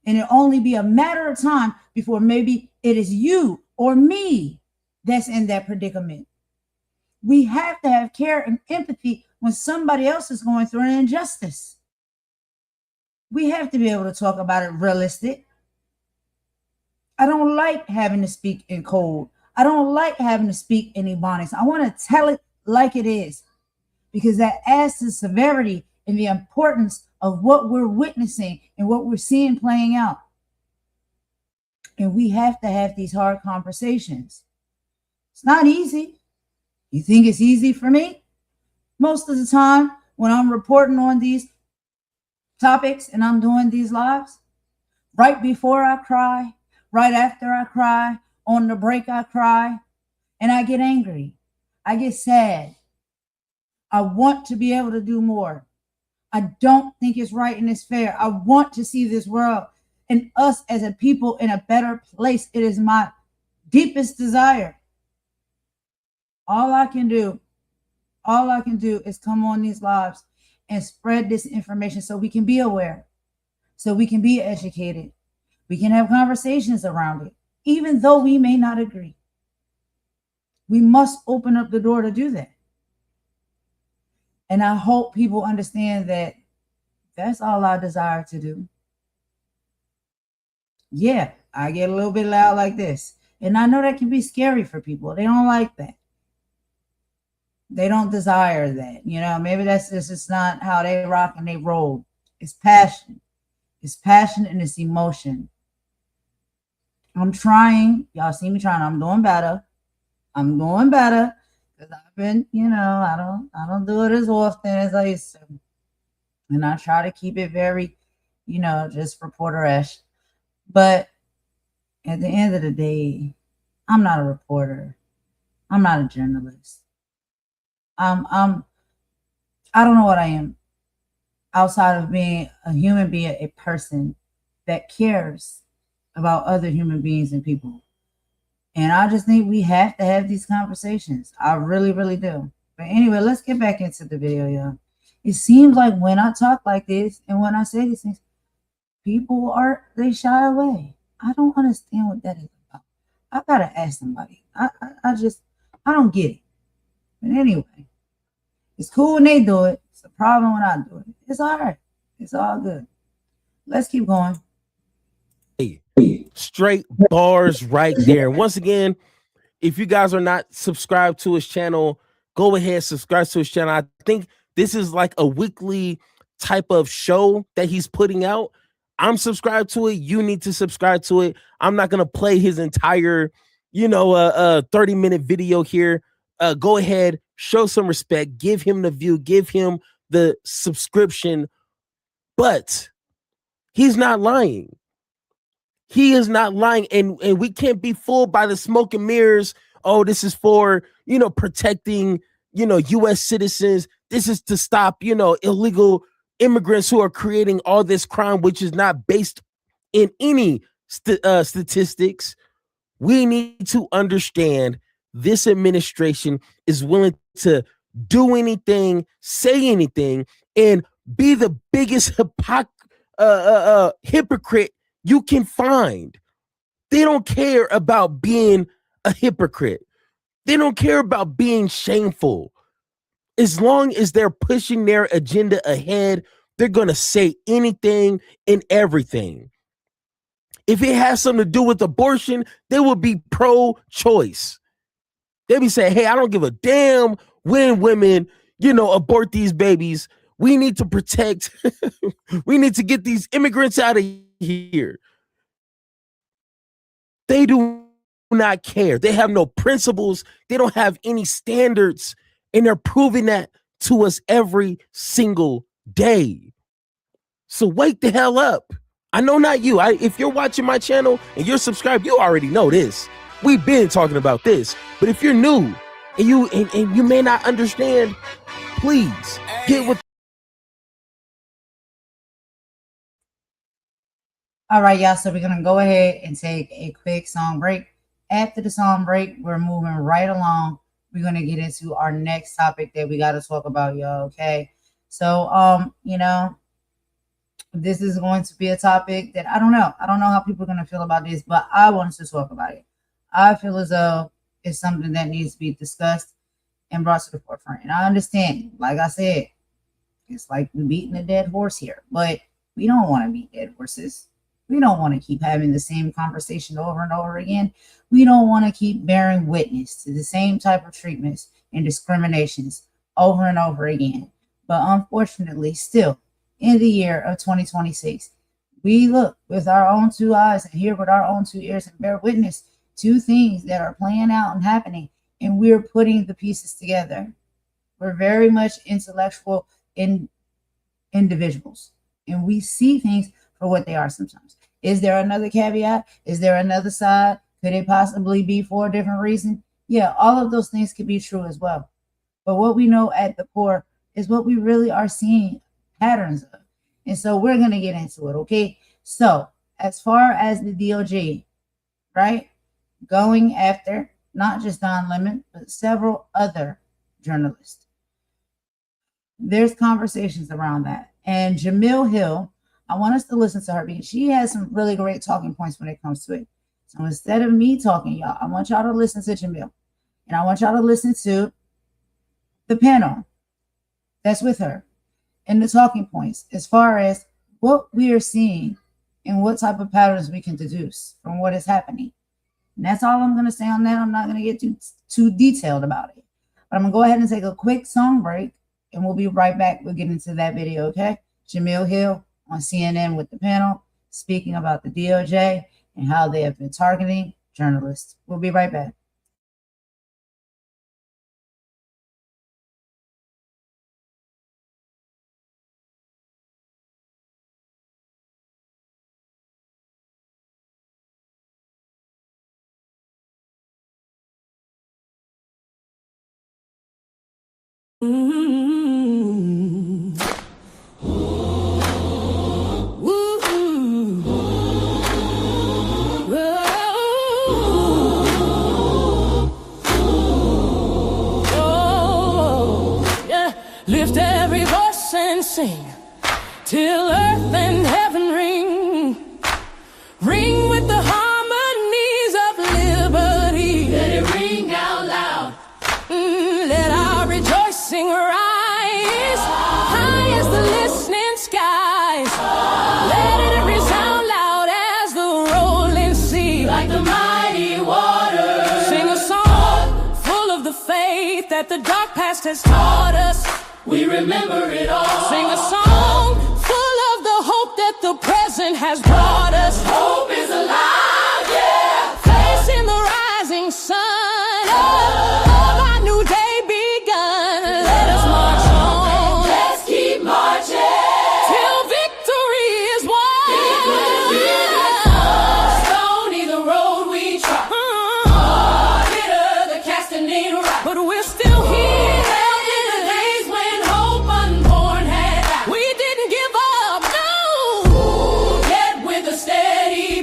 And it'll only be a matter of time before maybe it is you or me that's in that predicament. We have to have care and empathy when somebody else is going through an injustice. We have to be able to talk about it realistic. I don't like having to speak in code. I don't like having to speak in Ebonics. I want to tell it like it is, because that adds to the severity and the importance of what we're witnessing and what we're seeing playing out. And we have to have these hard conversations. It's not easy. You think it's easy for me? Most of the time when I'm reporting on these topics and I'm doing these lives, right before I cry, right after I cry, on the break I cry, and I get angry. I get sad. I want to be able to do more. I don't think it's right and it's fair. I want to see this world and us as a people in a better place. It is my deepest desire. All I can do is come on these lives and spread this information so we can be aware, so we can be educated. We can have conversations around it, even though we may not agree. We must open up the door to do that. And I hope people understand that that's all I desire to do. Yeah, I get a little bit loud like this. And I know that can be scary for people. They don't like that. They don't desire that. Maybe that's just not how they rock and they roll. It's passion. It's passion and it's emotion. I'm trying. Y'all see me trying. I'm doing better. Because I've been, I don't do it as often as I used to. And I try to keep it very, just reporter-ish. But at the end of the day, I'm not a reporter. I'm not a journalist. I don't know what I am outside of being a human being, a person that cares about other human beings and people. And I just think we have to have these conversations. I really, really do. But anyway, let's get back into the video, y'all. It seems like when I talk like this and when I say these things, people they shy away. I don't understand what that is about. I gotta ask somebody. I don't get it. But anyway, it's cool when they do it. It's a problem when I do it. It's all right. It's all good. Let's keep going. Straight bars right there. Once again, if you guys are not subscribed to his channel, go ahead, subscribe to his channel. I think this is like a weekly type of show that he's putting out. I'm subscribed to it. You need to subscribe to it. I'm not going to play his entire, 30-minute video here. Go ahead, show some respect, give him the view, give him the subscription. But he's not lying. He is not lying, and we can't be fooled by the smoke and mirrors. Oh, this is for, protecting, U.S. citizens. This is to stop, illegal immigrants who are creating all this crime, which is not based in any statistics. We need to understand this administration is willing to do anything, say anything, and be the biggest hypocrite you can find. They don't care about being a hypocrite. They don't care about being shameful. As long as they're pushing their agenda ahead, they're going to say anything and everything. If it has something to do with abortion, they will be pro-choice. They'll be saying, hey, I don't give a damn when women, abort these babies. We need to protect, we need to get these immigrants out of here. They do not care. They have no principles. They don't have any standards. And they're proving that to us every single day. So wake the hell up. I know not you. If you're watching my channel and you're subscribed, you already know this. We've been talking about this. But if you're new and you may not understand, please get with. All right, y'all. So we're going to go ahead and take a quick song break. After the song break, we're moving right along. We're going to get into our next topic that we got to talk about, y'all. Okay. So, this is going to be a topic that I don't know. I don't know how people are going to feel about this, but I wanted to talk about it. I feel as though it's something that needs to be discussed and brought to the forefront. And I understand, like I said, it's like we're beating a dead horse here, but we don't want to beat dead horses. We don't want to keep having the same conversation over and over again. We don't want to keep bearing witness to the same type of treatments and discriminations over and over again. But unfortunately, still, in the year of 2026, we look with our own two eyes and hear with our own two ears and bear witness to things that are playing out and happening, and we're putting the pieces together. We're very much intellectual individuals, and we see things for what they are sometimes. Is there another caveat? Is there another side? Could it possibly be for a different reason? Yeah, all of those things could be true as well. But what we know at the core is what we really are seeing patterns of. And so we're going to get into it, okay? So as far as the DOJ, right, going after not just Don Lemon, but several other journalists, there's conversations around that. And Jemele Hill, I want us to listen to her because she has some really great talking points when it comes to it. So instead of me talking, y'all, I want y'all to listen to Jemele. And I want y'all to listen to the panel that's with her and the talking points as far as what we are seeing and what type of patterns we can deduce from what is happening. And that's all I'm going to say on that. I'm not going to get too detailed about it. But I'm going to go ahead and take a quick song break, and we'll be right back. We'll get into that video, okay? Jemele Hill on CNN with the panel speaking about the DOJ and how they have been targeting journalists. We'll be right back. Lift every voice and sing till earth and heaven ring. Ring with the harmonies of liberty. Let it ring out loud. Let our rejoicing rise high as the listening skies. Let it resound loud as the rolling sea, like the mighty waters. Sing a song full of the faith that the dark past has taught us. We remember it all. Sing a song full of the hope that the present has brought us. Hope is alive, yeah. Facing the rising sun of our new day begun. Let us march on. Let's keep marching till victory is won. Stony the road we trod. Bitter the casting in rock. But we're still here. Steady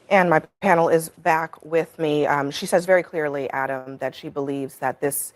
And my panel is back with me. She says very clearly, Adam, that she believes that this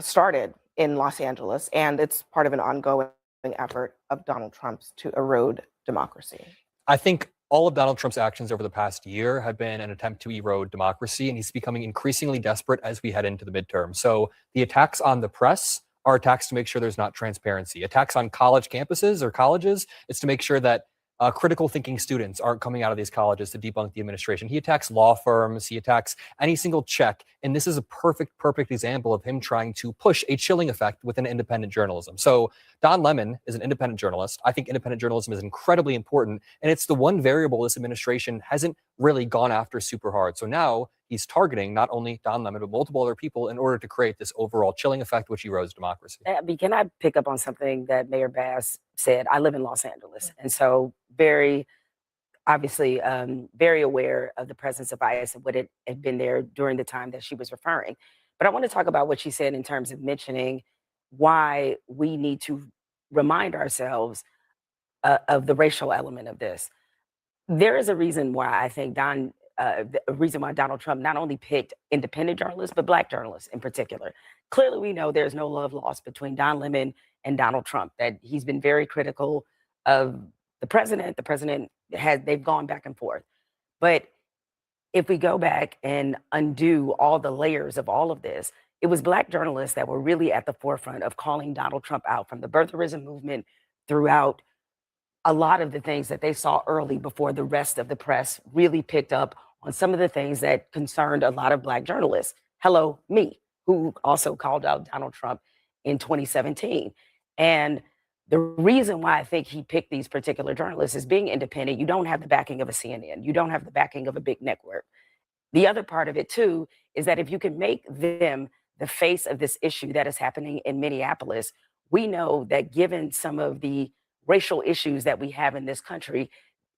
started in Los Angeles and it's part of an ongoing effort of Donald Trump's to erode democracy. I think all of Donald Trump's actions over the past year have been an attempt to erode democracy, and he's becoming increasingly desperate as we head into the midterm. So the attacks on the press are attacks to make sure there's not transparency. Attacks on college campuses or colleges, it's to make sure that critical thinking students aren't coming out of these colleges to debunk the administration. He attacks law firms. He attacks any single check. And this is a perfect example of him trying to push a chilling effect within independent journalism. So Don Lemon is an independent journalist. I think independent journalism is incredibly important. And it's the one variable this administration hasn't really gone after super hard. So now he's targeting not only Don Lemon, but multiple other people in order to create this overall chilling effect, which erodes democracy. Abby, can I pick up on something that Mayor Bass said? I live in Los Angeles, and so very obviously very aware of the presence of bias and what it had been there during the time that she was referring. But I want to talk about what she said in terms of mentioning why we need to remind ourselves of the racial element of this. There is a reason why I think the reason why Donald Trump not only picked independent journalists, but Black journalists in particular. Clearly, we know there's no love lost between Don Lemon and Donald Trump, that he's been very critical of the president. The president they've gone back and forth. But if we go back and undo all the layers of all of this, it was Black journalists that were really at the forefront of calling Donald Trump out, from the birtherism movement throughout a lot of the things that they saw early before the rest of the press really picked up on some of the things that concerned a lot of Black journalists. Hello, me, who also called out Donald Trump in 2017. And the reason why I think he picked these particular journalists is being independent. You don't have the backing of a CNN. You don't have the backing of a big network. The other part of it, too, is that if you can make them the face of this issue that is happening in Minneapolis, we know that given some of the racial issues that we have in this country,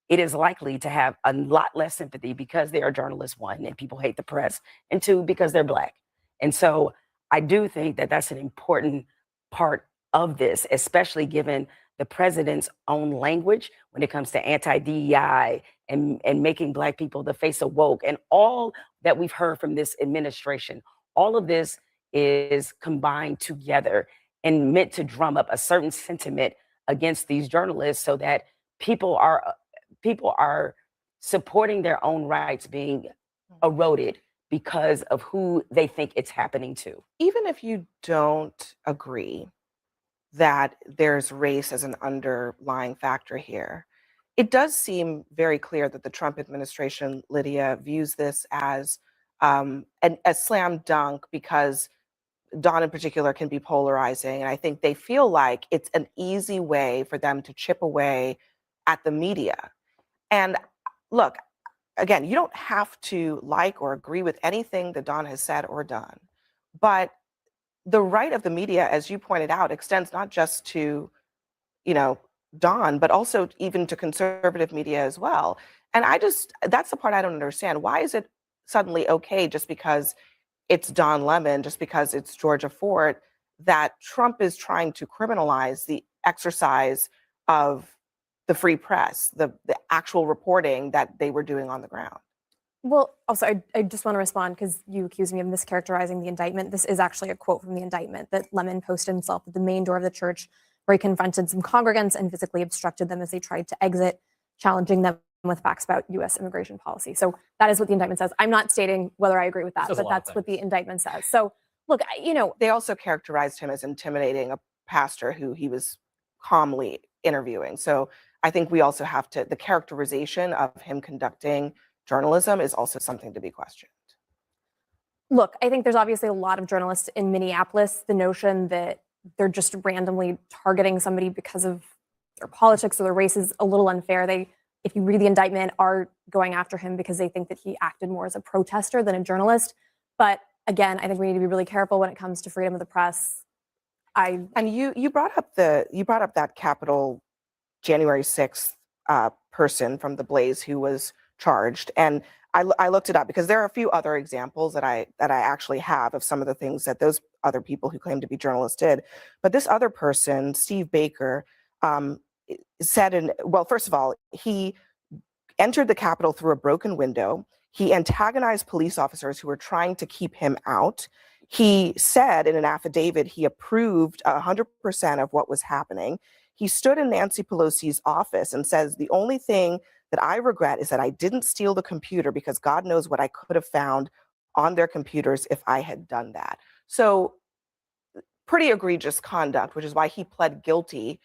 it is likely to have a lot less sympathy because they are journalists, one, and people hate the press, and two, because they're Black. And so I do think that that's an important part of this, especially given the president's own language when it comes to anti-DEI and making Black people the face of woke, and all that we've heard from this administration. All of this is combined together and meant to drum up a certain sentiment against these journalists so that people are supporting their own rights being eroded because of who they think it's happening to. Even if you don't agree that there's race as an underlying factor here, it does seem very clear that the Trump administration, Lydia, views this as a slam dunk, because Don in particular can be polarizing. And I think they feel like it's an easy way for them to chip away at the media. And look, again, you don't have to like or agree with anything that Don has said or done, but the right of the media, as you pointed out, extends not just to, Don, but also even to conservative media as well. And that's the part I don't understand. Why is it suddenly okay just because it's Don Lemon, just because it's Georgia Ford, that Trump is trying to criminalize the exercise of the free press, the actual reporting that they were doing on the ground? Well, also, I just want to respond because you accused me of mischaracterizing the indictment. This is actually a quote from the indictment that Lemon posted himself at the main door of the church, where he confronted some congregants and physically obstructed them as they tried to exit, challenging them with facts about U.S. immigration policy. So that is what the indictment says. I'm not stating whether I agree with that, but that's what the indictment says. So look, they also characterized him as intimidating a pastor who he was calmly interviewing. So I think we also have to, the characterization of him conducting journalism is also something to be questioned. Look, I think there's obviously a lot of journalists in Minneapolis. The notion that they're just randomly targeting somebody because of their politics or their race is a little unfair. They, if you read the indictment, are going after him because they think that he acted more as a protester than a journalist. But again, I think we need to be really careful when it comes to freedom of the press. And you brought up that Capitol January 6th person from the Blaze who was charged, and I looked it up because there are a few other examples that I actually have of some of the things that those other people who claim to be journalists did. But this other person, Steve Baker, said, well, first of all, he entered the Capitol through a broken window. He antagonized police officers who were trying to keep him out. He said in an affidavit he approved 100% of what was happening. He stood in Nancy Pelosi's office and says, the only thing that I regret is that I didn't steal the computer because God knows what I could have found on their computers if I had done that. So pretty egregious conduct, which is why he pled guilty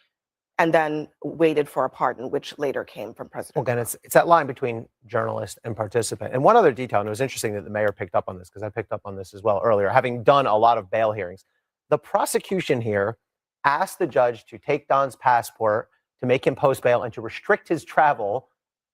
and then waited for a pardon, which later came from President Well, again, it's that line between journalist and participant. And one other detail, and it was interesting that the mayor picked up on this, because I picked up on this as well earlier, having done a lot of bail hearings. The prosecution here asked the judge to take Don's passport, to make him post bail, and to restrict his travel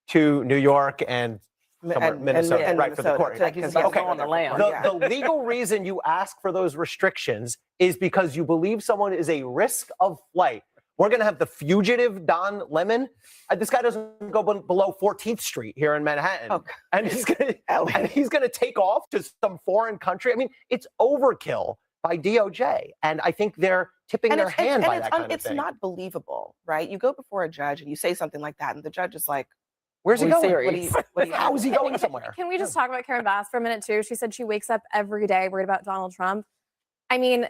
to New York and Minnesota, right, for the court. The legal reason you ask for those restrictions is because you believe someone is a risk of flight. We're going to have the fugitive Don Lemon. This guy doesn't go below 14th Street here in Manhattan. And he's going to take off to some foreign country. I mean, it's overkill by DOJ. And I think they're tipping their hand by that kind of thing. It's not believable, right? You go before a judge and you say something like that, and the judge is like, where's he going? How is he going somewhere? Can we just talk about Karen Bass for a minute, too? She said she wakes up every day worried about Donald Trump. I mean,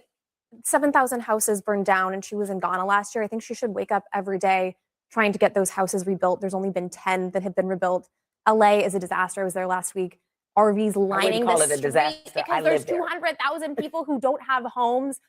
7,000 houses burned down, and she was in Ghana last year. I think she should wake up every day trying to get those houses rebuilt. There's only been 10 that have been rebuilt. LA is a disaster. I was there last week. RVs lining the streets because there's 200,000 people who don't have homes.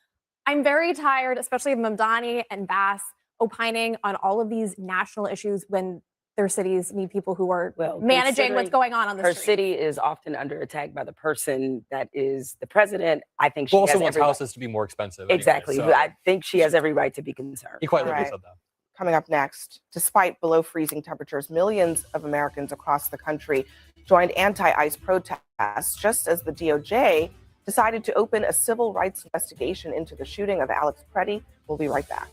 I'm very tired, especially of Mamdani and Bass opining on all of these national issues when their cities need people who are managing what's going on the street. Her city is often under attack by the person that is the president. I think she also wants houses to be more expensive. Exactly. Anyway, so. I think she has every right to be concerned. He quite literally said that. Coming up next, despite below freezing temperatures, millions of Americans across the country joined anti-ICE protests just as the DOJ decided to open a civil rights investigation into the shooting of Alex Preddy. We'll be right back.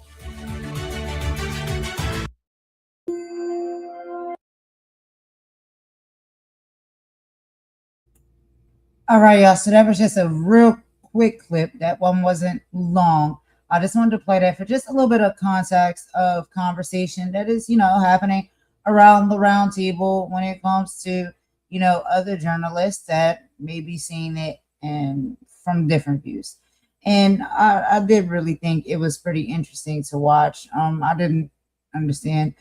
All right, y'all. So that was just a real quick clip. That one wasn't long. I just wanted to play that for just a little bit of context of conversation that is, happening around the round table when it comes to, other journalists that may be seeing it and from different views. And I did really think it was pretty interesting to watch. I didn't understand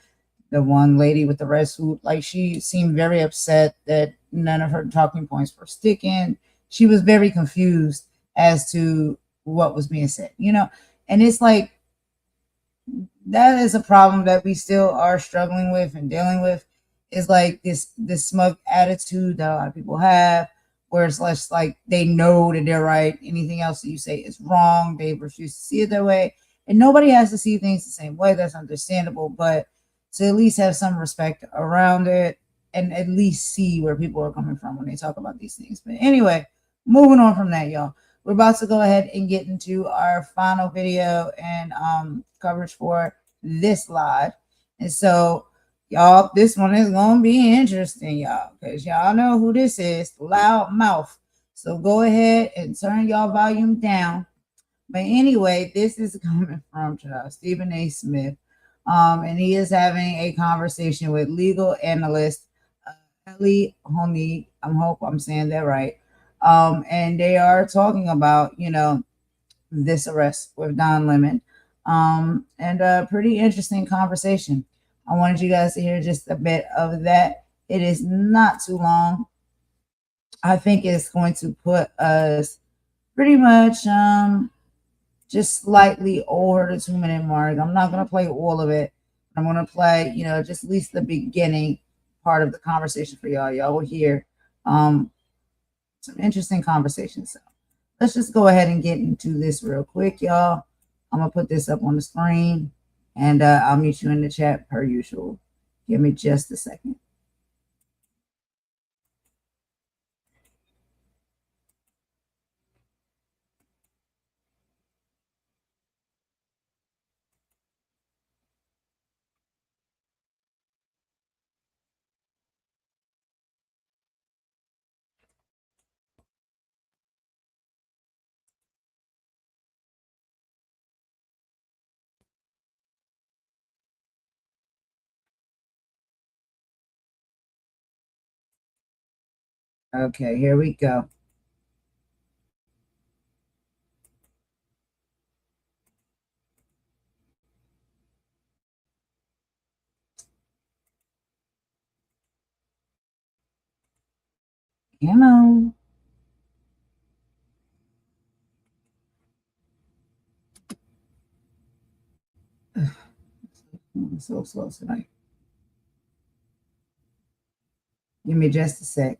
the one lady with the red suit. Like, she seemed very upset that none of her talking points were sticking. She was very confused as to what was being said, and it's like, that is a problem that we still are struggling with and dealing with, is like this smug attitude that a lot of people have, where it's less like they know that they're right. Anything else that you say is wrong. They refuse to see it that way. And nobody has to see things the same way. That's understandable. But to at least have some respect around it and at least see where people are coming from when they talk about these things. But anyway, moving on from that, y'all. We're about to go ahead and get into our final video and coverage for this live. And so, y'all, this one is going to be interesting, y'all, because y'all know who this is, Loud Mouth. So go ahead and turn y'all volume down. But anyway, this is coming from Stephen A. Smith. And he is having a conversation with legal analyst DL Hughley. I hope I'm saying that right. And they are talking about, this arrest with Don Lemon. And a pretty interesting conversation. I wanted you guys to hear just a bit of that. It is not too long. I think it's going to put us pretty much just slightly over the 2-minute mark. I'm not going to play all of it. I'm going to play, just at least the beginning part of the conversation for y'all. Y'all will hear some interesting conversations. So let's just go ahead and get into this real quick, y'all. I'm going to put this up on the screen, and I'll meet you in the chat per usual. Give me just a second. Okay, here we go. Come on. I'm so slow tonight. Give me just a sec.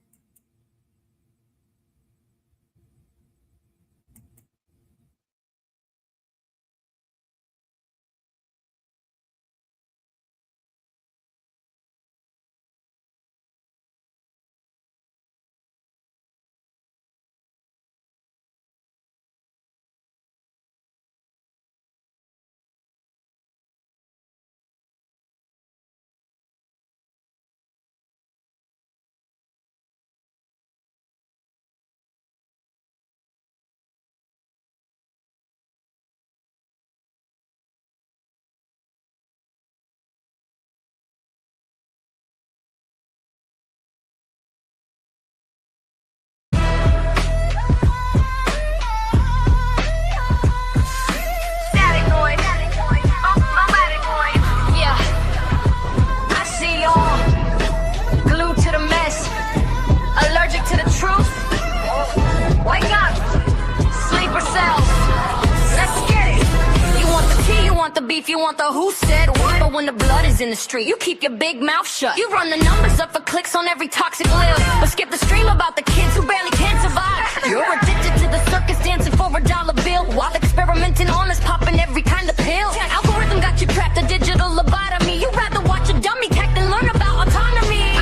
Beef, you want the who said what, but when the blood is in the street, you keep your big mouth shut. You run the numbers up for clicks on every toxic lil, but skip the stream about the kids who barely can survive. You're addicted to the circus dancing for $1 bill, while experimenting on us popping every kind of pill. Algorithm got you trapped, a digital lobotomy. You'd rather watch a dummy tech than learn about autonomy.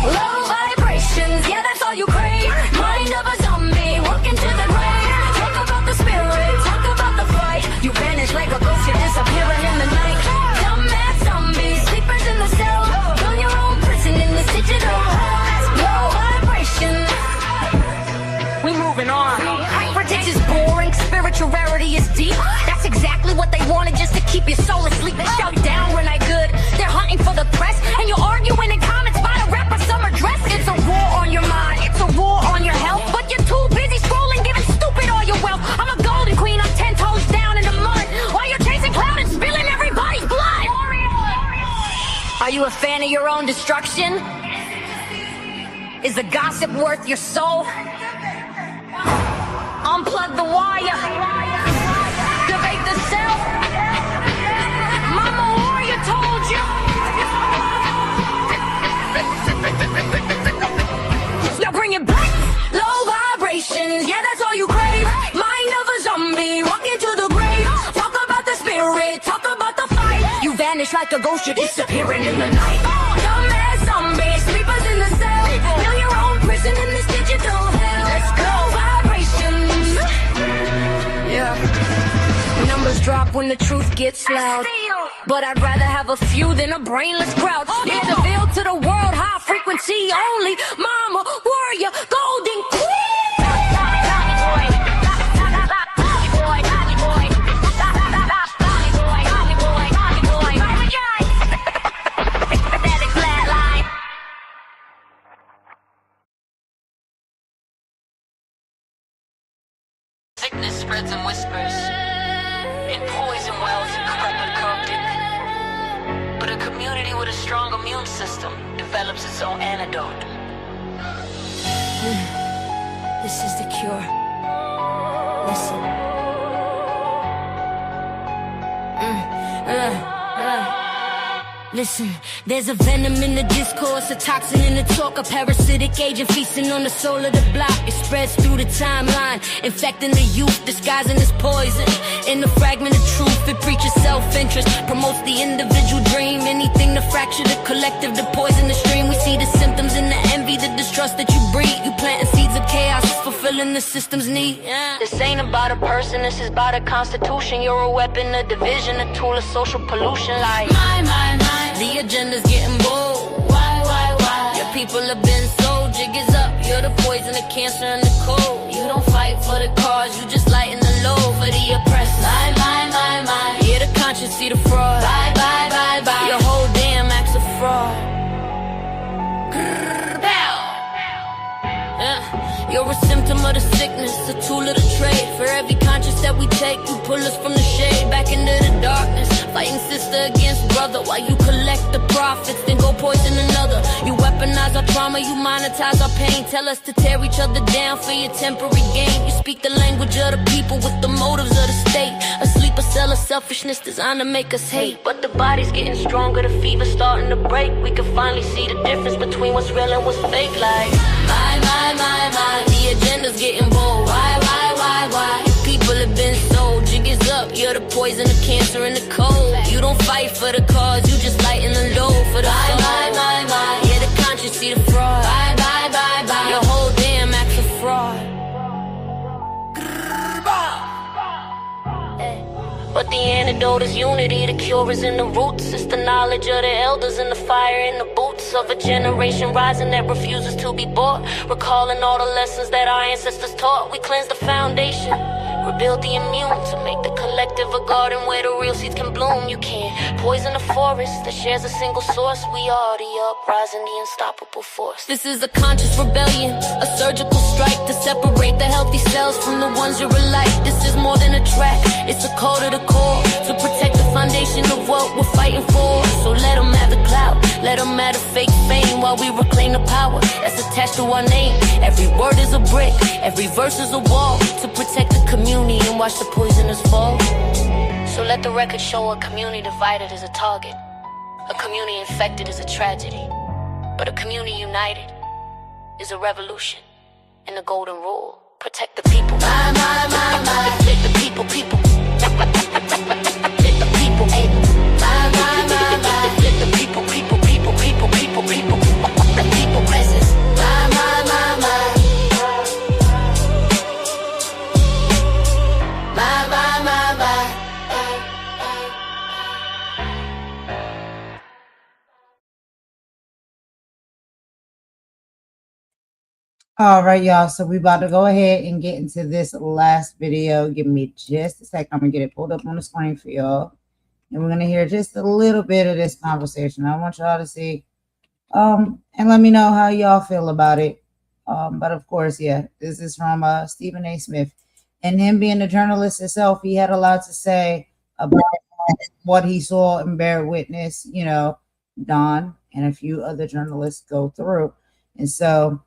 Low vibrations, yeah, that's all you crave. Mind of a zombie, walking to the grave. Talk about the spirit, talk about the fight. You vanish like a ghost, you're disappearing in the night. Dumbass zombies, sleepers in the cell. Build your own prison in this digital hell. Low vibration. We moving on. Hypertext is boring, spiritual rarity is deep. That's exactly what they wanted, just to keep your soul asleep. They shout down when I good. They're hunting for the press, and you're arguing in comments about a rapper summer dress. It's a war on your mind, it's a war on your health, but you're too busy scrolling, giving stupid all your wealth. I'm a golden queen, I'm 10 toes down in the mud, while you're chasing cloud and spilling everybody's blood. Are you a fan of your own destruction? Is the gossip worth your soul? Unplug the wire. Debate the self. Mama Warrior told you. Now bring it back. Low vibrations, yeah, that's all you crave. Mind of a zombie, walking to the grave. Talk about the spirit, talk about the fight. You vanish like a ghost, you're disappearing in the night. Dumbass zombies, sleepers in the cell. Build your own prison in this digital hell. Let's go. Vibrations. Yeah. Numbers drop when the truth gets loud, but I'd rather have a few than a brainless crowd. It's a veil to the world, high frequency only. Mama, warrior, golden queen. Sickness spreads in whispers, in poison wells and corrupted. But a community with a strong immune system develops its own antidote. This is the cure. Listen. Listen, there's a venom in the discourse, a toxin in the talk, a parasitic agent feasting on the soul of the block. It spreads through the timeline, infecting the youth, disguising its poison. In the fragment of truth, it preaches self-interest, promotes the individual dream. Anything to fracture the collective, to poison the stream. We see the symptoms in the envy, the distrust that you breed. You planting seeds of chaos, fulfilling the system's need. This ain't about a person, this is about a constitution. You're a weapon of division, a tool of social pollution. Like the agenda's getting bold. Why? Your people have been sold. Jig is up. You're the poison, the cancer, and the cold. You don't fight for the cause, you just lighten the load for the oppressed. My. Hear the conscience, see the fraud. Bye. Your whole damn act's a fraud. You're a symptom of the sickness, a tool of the trade. For every conscience that we take, you pull us from the shade back into the darkness. Fighting sister against brother while you collect the profits, then go poison another. You weaponize our trauma, you monetize our pain. Tell us to tear each other down for your temporary gain. You speak the language of the people with the motives of the state. Asleep, a cell of selfishness designed to make us hate. But the body's getting stronger, the fever's starting to break. We can finally see the difference between what's real and what's fake. Like, my, the agenda's getting bold. Why? People have been sold. Jig is up, you're the poison, the cancer, and the cold. You don't fight for the cause, you just lighten the load for the soul. My, yeah, the conscience see the fraud. Bye. Your whole damn act's a fraud. But the antidote is unity, the cure is in the roots. It's the knowledge of the elders and the fire in the boots of a generation rising that refuses to be bought. Recalling all the lessons that our ancestors taught. We cleanse the foundation, rebuild the immune to make the collective a garden where the real seeds can bloom. You can't poison a forest that shares a single source. We are the uprising, the unstoppable force. This is a conscious rebellion, a surgical strike to separate the healthy cells from the ones you're alike. This is more than a track, it's a call to the core to protect the foundation of what we're fighting for. So let them have the clout, let them have the fake fame while we reclaim the power that's attached to our name. Every word is a brick, every verse is a wall to protect the community and watch the poisoners fall. So let the record show a community divided is a target, a community infected is a tragedy, but a community united is a revolution. And the golden rule: protect the people. My. Protect the people. Protect the people. My. Protect the people. The people presence. My. My. All right, y'all. So we about to go ahead and get into this last video. Give me just a second. I'm gonna get it pulled up on the screen for y'all, and we're gonna hear just a little bit of this conversation. I want y'all to see, and let me know how y'all feel about it. But of course, yeah, this is from Stephen A. Smith, and him being a journalist himself, he had a lot to say about what he saw and bear witness. You know, Don and a few other journalists go through, and so.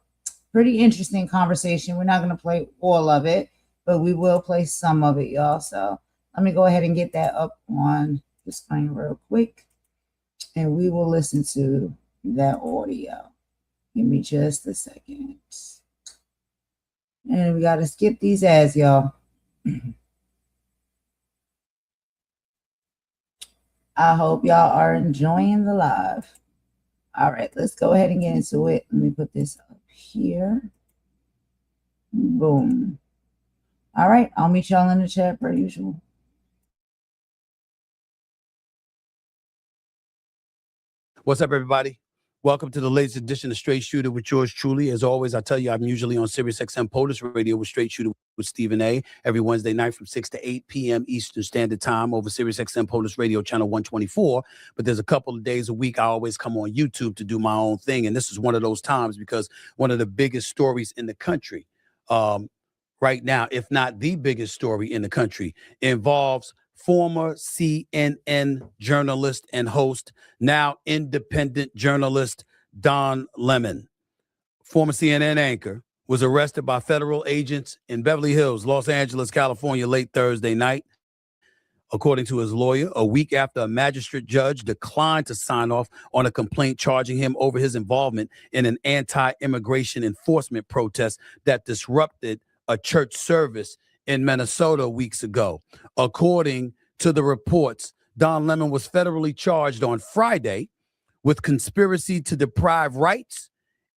Pretty interesting conversation. We're not going to play all of it, but we will play some of it, y'all. So let me go ahead and get that up on the screen real quick, and we will listen to that audio. Give me just a second. And we got to skip these ads, y'all. I hope y'all are enjoying the live. All right, let's go ahead and get into it. Let me put this up here. Boom. All right, I'll meet y'all in the chat per usual. What's up, everybody? Welcome to the latest edition of Straight Shooter with yours truly. As always, I tell you, I'm usually on SiriusXM POTUS Radio with Straight Shooter with Stephen A. every Wednesday night from 6 to 8 p.m. Eastern Standard Time over SiriusXM POTUS Radio channel 124. But there's a couple of days a week I always come on YouTube to do my own thing. And this is one of those times because one of the biggest stories in the country right now, if not the biggest story in the country, involves former CNN journalist and host, now independent journalist Don Lemon. Former CNN anchor was arrested by federal agents in Beverly Hills, Los Angeles, California, late Thursday night. According to his lawyer, a week after a magistrate judge declined to sign off on a complaint charging him over his involvement in an anti-immigration enforcement protest that disrupted a church service in Minnesota weeks ago. According to the reports, Don Lemon was federally charged on Friday with conspiracy to deprive rights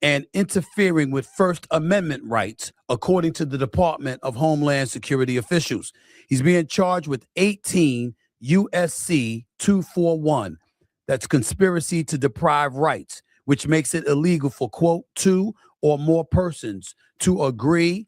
and interfering with First Amendment rights, according to the Department of Homeland Security officials. He's being charged with 18 USC 241. That's conspiracy to deprive rights, which makes it illegal for, quote, two or more persons to agree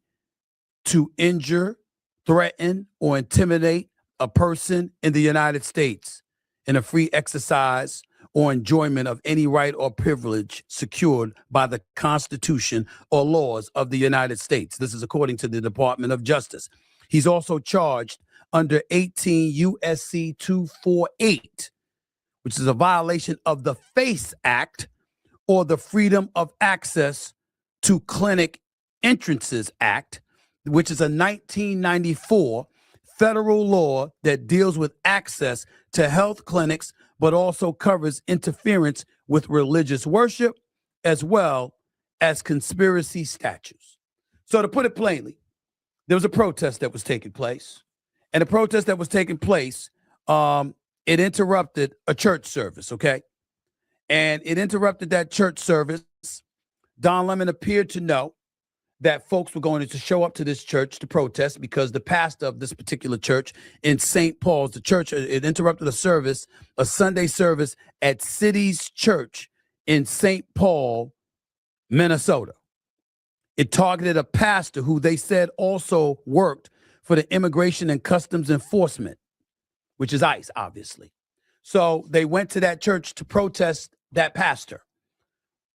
to injure, threaten, or intimidate a person in the United States in a free exercise or enjoyment of any right or privilege secured by the Constitution or laws of the United States. This is according to the Department of Justice. He's also charged under 18 U.S.C. 248, which is a violation of the FACE Act or the Freedom of Access to Clinic Entrances Act, which is a 1994 federal law that deals with access to health clinics, but also covers interference with religious worship as well as conspiracy statutes. So to put it plainly, there was a protest that was taking place, and the protest that was taking place, it interrupted a church service, okay? And it interrupted that church service. Don Lemon appeared to know that folks were going to show up to this church to protest because the pastor of this particular church in St. Paul's, the church, it interrupted a service, a Sunday service at City's Church in St. Paul, Minnesota. It targeted a pastor who they said also worked for the Immigration and Customs Enforcement, which is ICE, obviously. So they went to that church to protest that pastor.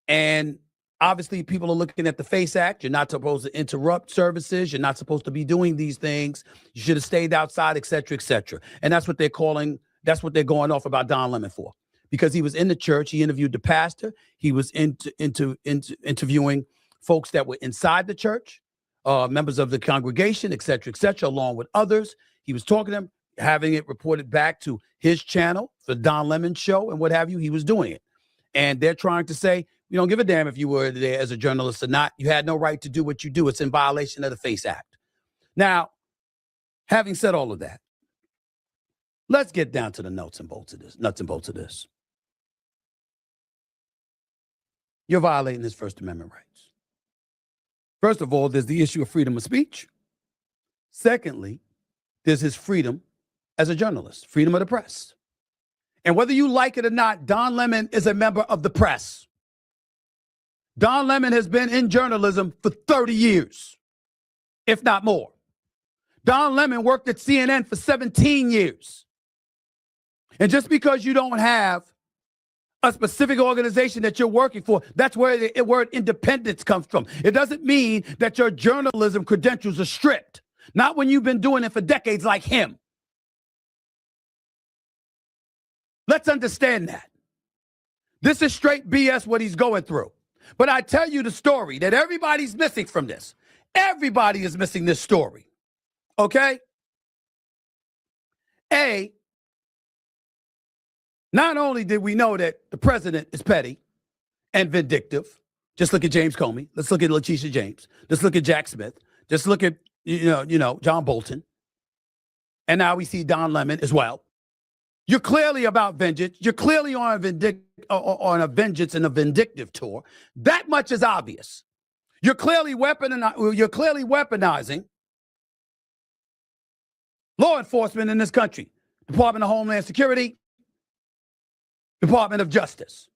And obviously, people are looking at the FACE Act. You're not supposed to interrupt services. You're not supposed to be doing these things. You should have stayed outside, et cetera, et cetera. And that's what they're calling, that's what they're going off about Don Lemon for. Because he was in the church, he interviewed the pastor. He was interviewing folks that were inside the church, members of the congregation, et cetera, along with others. He was talking to them, having it reported back to his channel, the Don Lemon Show, and what have you. He was doing it. And they're trying to say, we don't give a damn if you were there as a journalist or not. You had no right to do what you do. It's in violation of the FACE Act. Now, having said all of that, let's get down to the nuts and bolts of this. You're violating his First Amendment rights. First of all, there's the issue of freedom of speech. Secondly, there's his freedom as a journalist, freedom of the press. And whether you like it or not, Don Lemon is a member of the press. Don Lemon has been in journalism for 30 years, if not more. Don Lemon worked at CNN for 17 years. And just because you don't have a specific organization that you're working for, that's where the word independence comes from. It doesn't mean that your journalism credentials are stripped. Not when you've been doing it for decades like him. Let's understand that. This is straight BS what he's going through. But I tell you the story that everybody's missing from this. Everybody is missing this story. Okay? Not only did we know that the president is petty and vindictive, just look at James Comey. Let's look at Letitia James. Let's look at Jack Smith. Just look at, John Bolton. And now we see Don Lemon as well. You're clearly about vengeance. You're clearly on a vengeance and a vindictive tour. That much is obvious. You're clearly weaponizing law enforcement in this country. Department of Homeland Security, Department of Justice,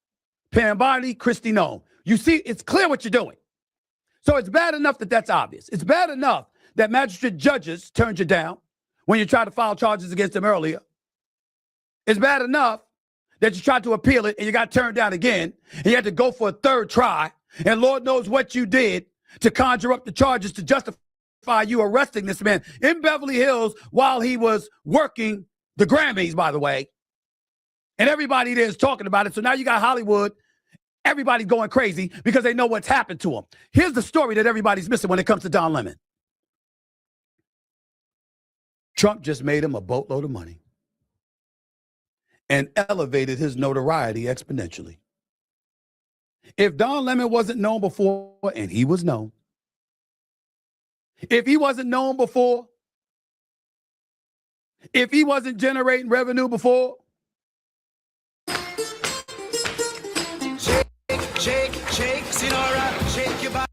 Pam Bondi, Kristi Noem. You see, it's clear what you're doing. So it's bad enough that that's obvious. It's bad enough that magistrate judges turned you down when you tried to file charges against them earlier. It's bad enough that you tried to appeal it and you got turned down again and you had to go for a third try. And Lord knows what you did to conjure up the charges to justify you arresting this man in Beverly Hills while he was working the Grammys, by the way. And everybody there is talking about it. So now you got Hollywood, everybody going crazy because they know what's happened to him. Here's the story that everybody's missing when it comes to Don Lemon. Trump just made him a boatload of money and elevated his notoriety exponentially. If Don Lemon wasn't known before, and he was known, if he wasn't known before, if he wasn't generating revenue before, shake, Sinora, shake your body.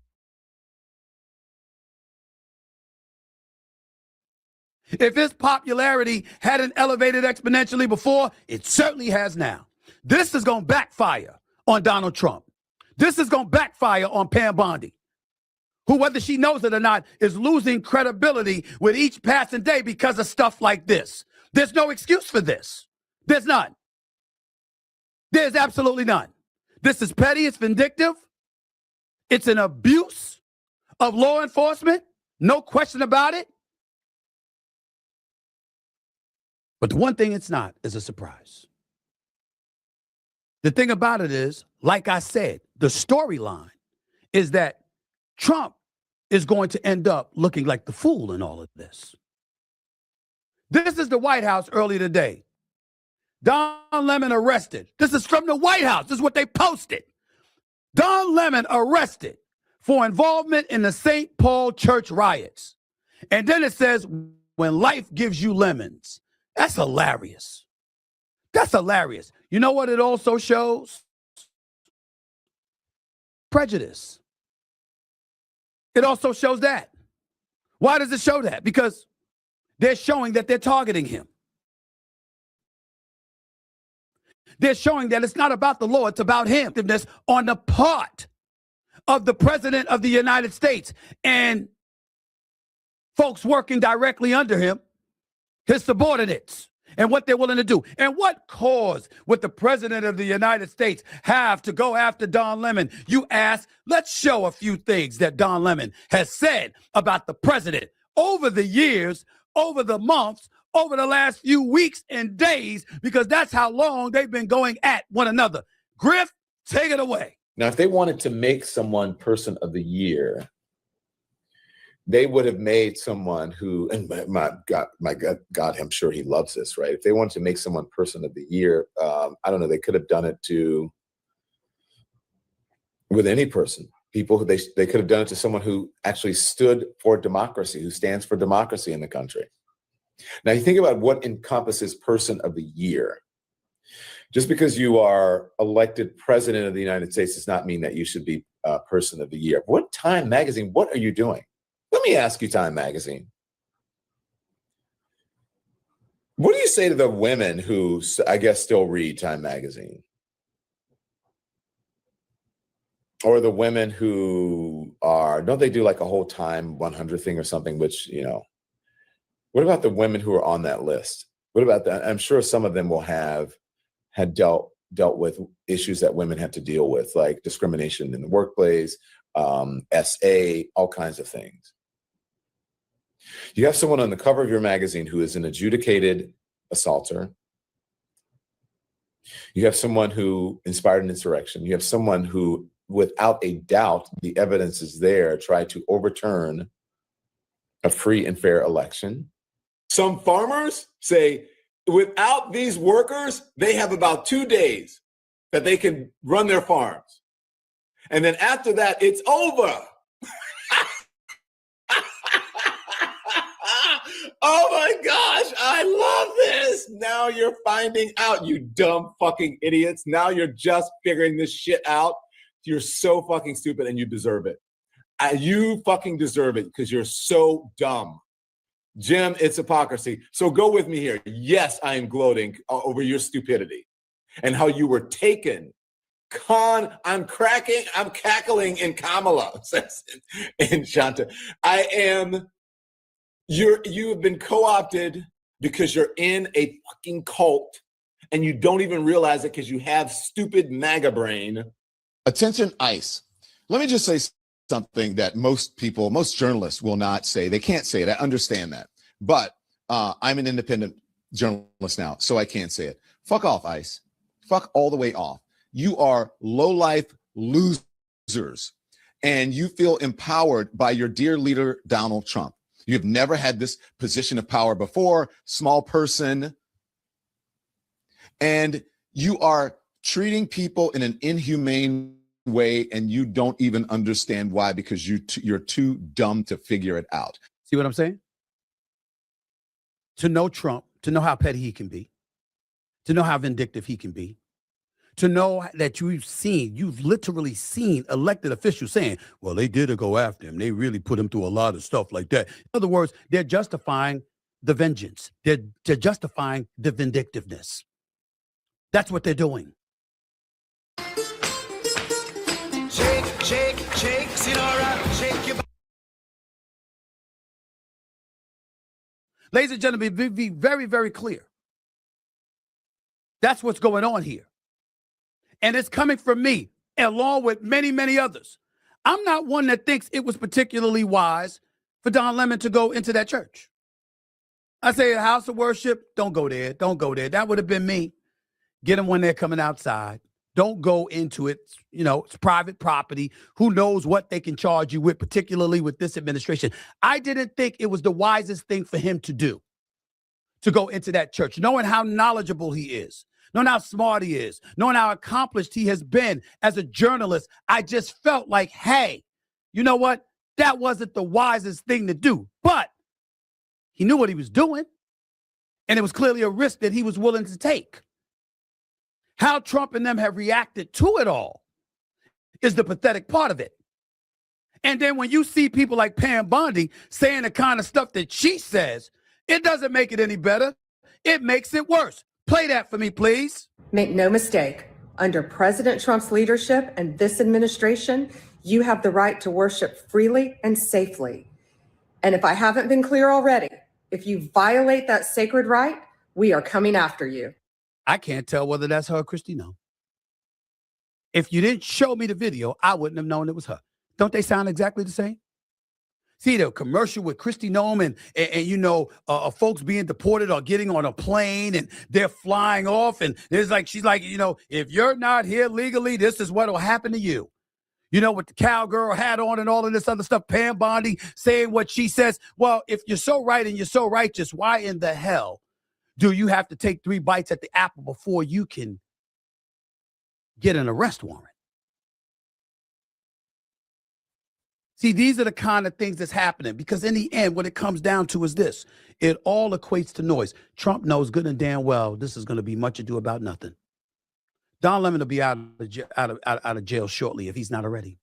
If his popularity hadn't elevated exponentially before, it certainly has now. This is going to backfire on Donald Trump. This is going to backfire on Pam Bondi, who, whether she knows it or not, is losing credibility with each passing day because of stuff like this. There's no excuse for this. There's none. There's absolutely none. This is petty. It's vindictive. It's an abuse of law enforcement. No question about it. But the one thing it's not is a surprise. The thing about it is, like I said, the storyline is that Trump is going to end up looking like the fool in all of this. This is the White House earlier today. Don Lemon arrested. This is from the White House. This is what they posted. Don Lemon arrested for involvement in the St. Paul church riots. And then it says, when life gives you lemons. That's hilarious. That's hilarious. You know what it also shows? Prejudice. It also shows that. Why does it show that? Because they're showing that they're targeting him. They're showing that it's not about the law, it's about him. On the part of the president of the United States and folks working directly under him, his subordinates, and what they're willing to do. And what cause would the president of the United States have to go after Don Lemon? You ask, let's show a few things that Don Lemon has said about the president over the years, over the months, over the last few weeks and days, because that's how long they've been going at one another. Griff, take it away. Now, if they wanted to make someone person of the year, they would have made someone who, and my God, I'm sure he loves this, right? If they wanted to make someone person of the year, I don't know, they could have done it with any person. People who they could have done it to someone who actually stood for democracy, who stands for democracy in the country. Now, you think about what encompasses person of the year. Just because you are elected president of the United States does not mean that you should be person of the year. What Time Magazine, what are you doing? Let me ask you, Time Magazine. What do you say to the women who, I guess, still read Time Magazine? Or the women who don't they do like a whole Time 100 thing or something, which, what about the women who are on that list? What about that? I'm sure some of them will had dealt with issues that women have to deal with, like discrimination in the workplace, SA, all kinds of things. You have someone on the cover of your magazine who is an adjudicated assaulter. You have someone who inspired an insurrection. You have someone who, without a doubt, the evidence is there, tried to overturn a free and fair election. Some farmers say, without these workers, they have about 2 days that they can run their farms. And then after that, it's over. Oh my gosh, I love this. Now you're finding out, you dumb fucking idiots. Now you're just figuring this shit out. You're so fucking stupid and you deserve it. You fucking deserve it because you're so dumb. Jim, it's hypocrisy. So go with me here. Yes, I am gloating over your stupidity and how you were taken. I'm cackling in Kamala, says in Shanta. You have been co-opted because you're in a fucking cult and you don't even realize it because you have stupid MAGA brain. Attention, ICE. Let me just say something that most journalists will not say. They can't say it. I understand that. But I'm an independent journalist now, so I can't say it. Fuck off, ICE. Fuck all the way off. You are low-life losers, and you feel empowered by your dear leader, Donald Trump. You've never had this position of power before, small person, and you are treating people in an inhumane way, and you don't even understand why, because you're too dumb to figure it out. See what I'm saying? To know Trump, to know how petty he can be, to know how vindictive he can be, to know that you've literally seen elected officials saying, well, they did go after him. They really put him through a lot of stuff like that. In other words, they're justifying the vengeance. They're justifying the vindictiveness. That's what they're doing. Shake, Sinora, shake your body. Ladies and gentlemen, be very, very clear. That's what's going on here. and it's coming from me, along with many, many others. I'm not one that thinks it was particularly wise for Don Lemon to go into that church. I say a house of worship, don't go there. Don't go there. That would have been me. Get them when they're coming outside. Don't go into it. You know, it's private property. Who knows what they can charge you with, particularly with this administration. I didn't think it was the wisest thing for him to do, to go into that church, knowing how knowledgeable he is, knowing how smart he is, knowing how accomplished he has been as a journalist. I just felt like, hey, you know what? That wasn't the wisest thing to do. But he knew what he was doing, and it was clearly a risk that he was willing to take. How Trump and them have reacted to it all is the pathetic part of it. And then when you see people like Pam Bondi saying the kind of stuff that she says, it doesn't make it any better. It makes it worse. Play that for me, please. Make no mistake, under President Trump's leadership and this administration, you have the right to worship freely and safely. And if I haven't been clear already, if you violate that sacred right, we are coming after you. I can't tell whether that's her or Kristi Noem. If you didn't show me the video, I wouldn't have known it was her. Don't they sound exactly the same? See the commercial with Kristi Noem and you know, folks being deported or getting on a plane and they're flying off. And there's like, she's like, you know, if you're not here legally, this is what will happen to you. You know, with the cowgirl hat on and all of this other stuff, Pam Bondi saying what she says. Well, if you're so right and you're so righteous, why in the hell do you have to take 3 bites at the apple before you can get an arrest warrant? See, these are the kind of things that's happening because in the end, what it comes down to is this. It all equates to noise. Trump knows good and damn well this is going to be much ado about nothing. Don Lemon will be out of jail shortly if he's not already.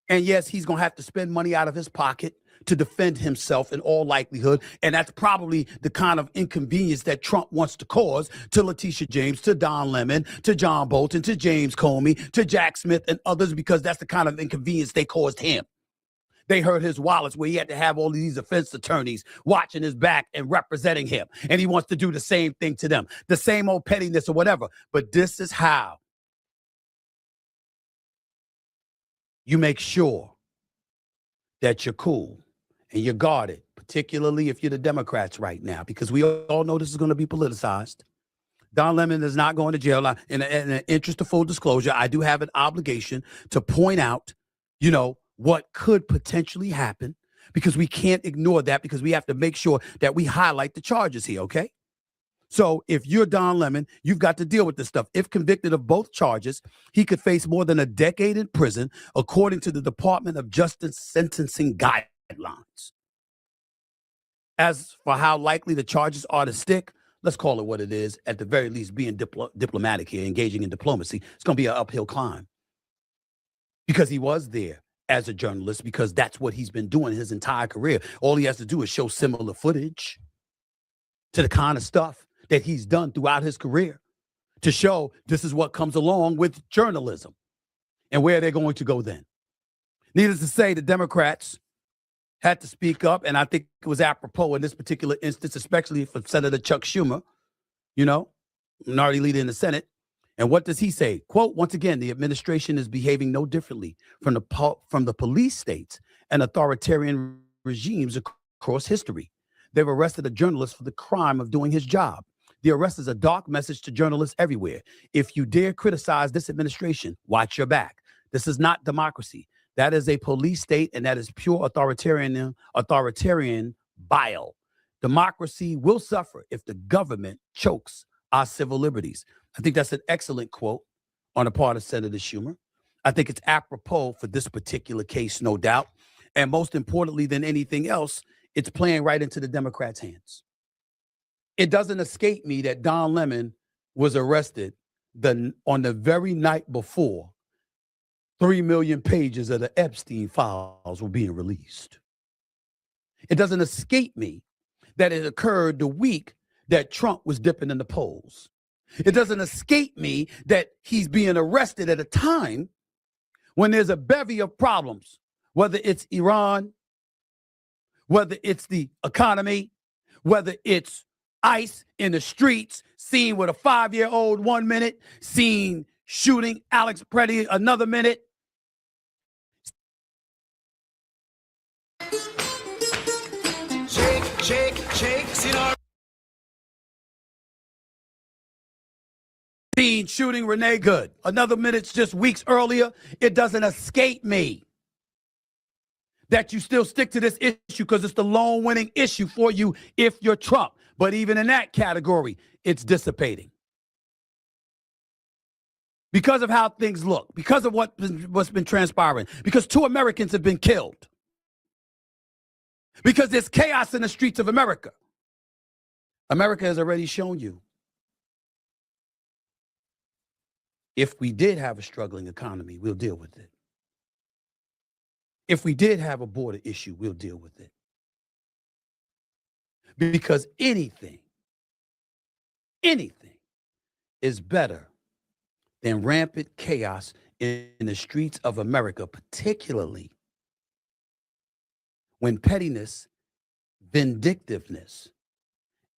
And yes, he's going to have to spend money out of his pocket to defend himself in all likelihood. And that's probably the kind of inconvenience that Trump wants to cause to Letitia James, to Don Lemon, to John Bolton, to James Comey, to Jack Smith and others, because that's the kind of inconvenience they caused him. They hurt his wallets where he had to have all of these defense attorneys watching his back and representing him. And he wants to do the same thing to them, the same old pettiness or whatever. But this is how you make sure that you're cool and you're guarded, particularly if you're the Democrats right now, because we all know this is going to be politicized. Don Lemon is not going to jail. In the interest of full disclosure, I do have an obligation to point out, you know, what could potentially happen, because we can't ignore that, because we have to make sure that we highlight the charges here, okay? So if you're Don Lemon, you've got to deal with this stuff. If convicted of both charges, he could face more than a decade in prison, according to the Department of Justice sentencing guidelines. As for how likely the charges are to stick, let's call it what it is. At the very least, being diplomatic here, engaging in diplomacy, it's going to be an uphill climb, because he was there as a journalist, because that's what he's been doing his entire career. All he has to do is show similar footage to the kind of stuff that he's done throughout his career to show this is what comes along with journalism and where they're going to go then. Needless to say, the Democrats had to speak up, and I think it was apropos in this particular instance, especially for Senator Chuck Schumer, you know, minority leader in the Senate. And what does he say? Quote, once again, the administration is behaving no differently from the police states and authoritarian regimes across history. They've arrested a journalist for the crime of doing his job. The arrest is a dark message to journalists everywhere. If you dare criticize this administration, watch your back. This is not democracy. That is a police state, and that is pure authoritarian bile. Democracy will suffer if the government chokes our civil liberties. I think that's an excellent quote on the part of Senator Schumer. I think it's apropos for this particular case, no doubt. And most importantly than anything else, it's playing right into the Democrats' hands. It doesn't escape me that Don Lemon was arrested on the very night before 3 million pages of the Epstein files were being released. It doesn't escape me that it occurred the week that Trump was dipping in the polls. It doesn't escape me that he's being arrested at a time when there's a bevy of problems, whether it's Iran, whether it's the economy, whether it's ICE in the streets, seen with a 5-year-old 1 minute, seen shooting Alex Preddy another minute. Shake, shake, shake, seen our Seen shooting Renee Good another minute just weeks earlier. It doesn't escape me that you still stick to this issue because it's the lone winning issue for you if you're Trump. But even in that category, it's dissipating. Because of how things look, because of what's been transpiring, because 2 Americans have been killed, because there's chaos in the streets of America. America has already shown you. If we did have a struggling economy, we'll deal with it. If we did have a border issue, we'll deal with it. Because anything is better than rampant chaos in the streets of America, particularly when pettiness, vindictiveness,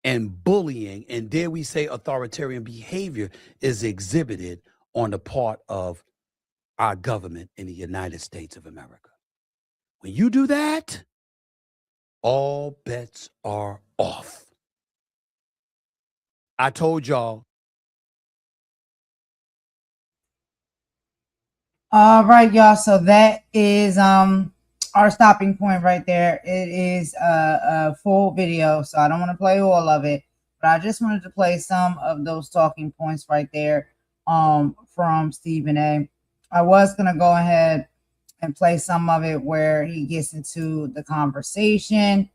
and bullying, and dare we say authoritarian behavior is exhibited on the part of our government in the United States of America. When you do that, all bets are off. I told y'all. All right, y'all. So that is our stopping point right there. It is a full video, so I don't want to play all of it, but I just wanted to play some of those talking points right there from Stephen A. I was gonna go ahead and play some of it where he gets into the conversation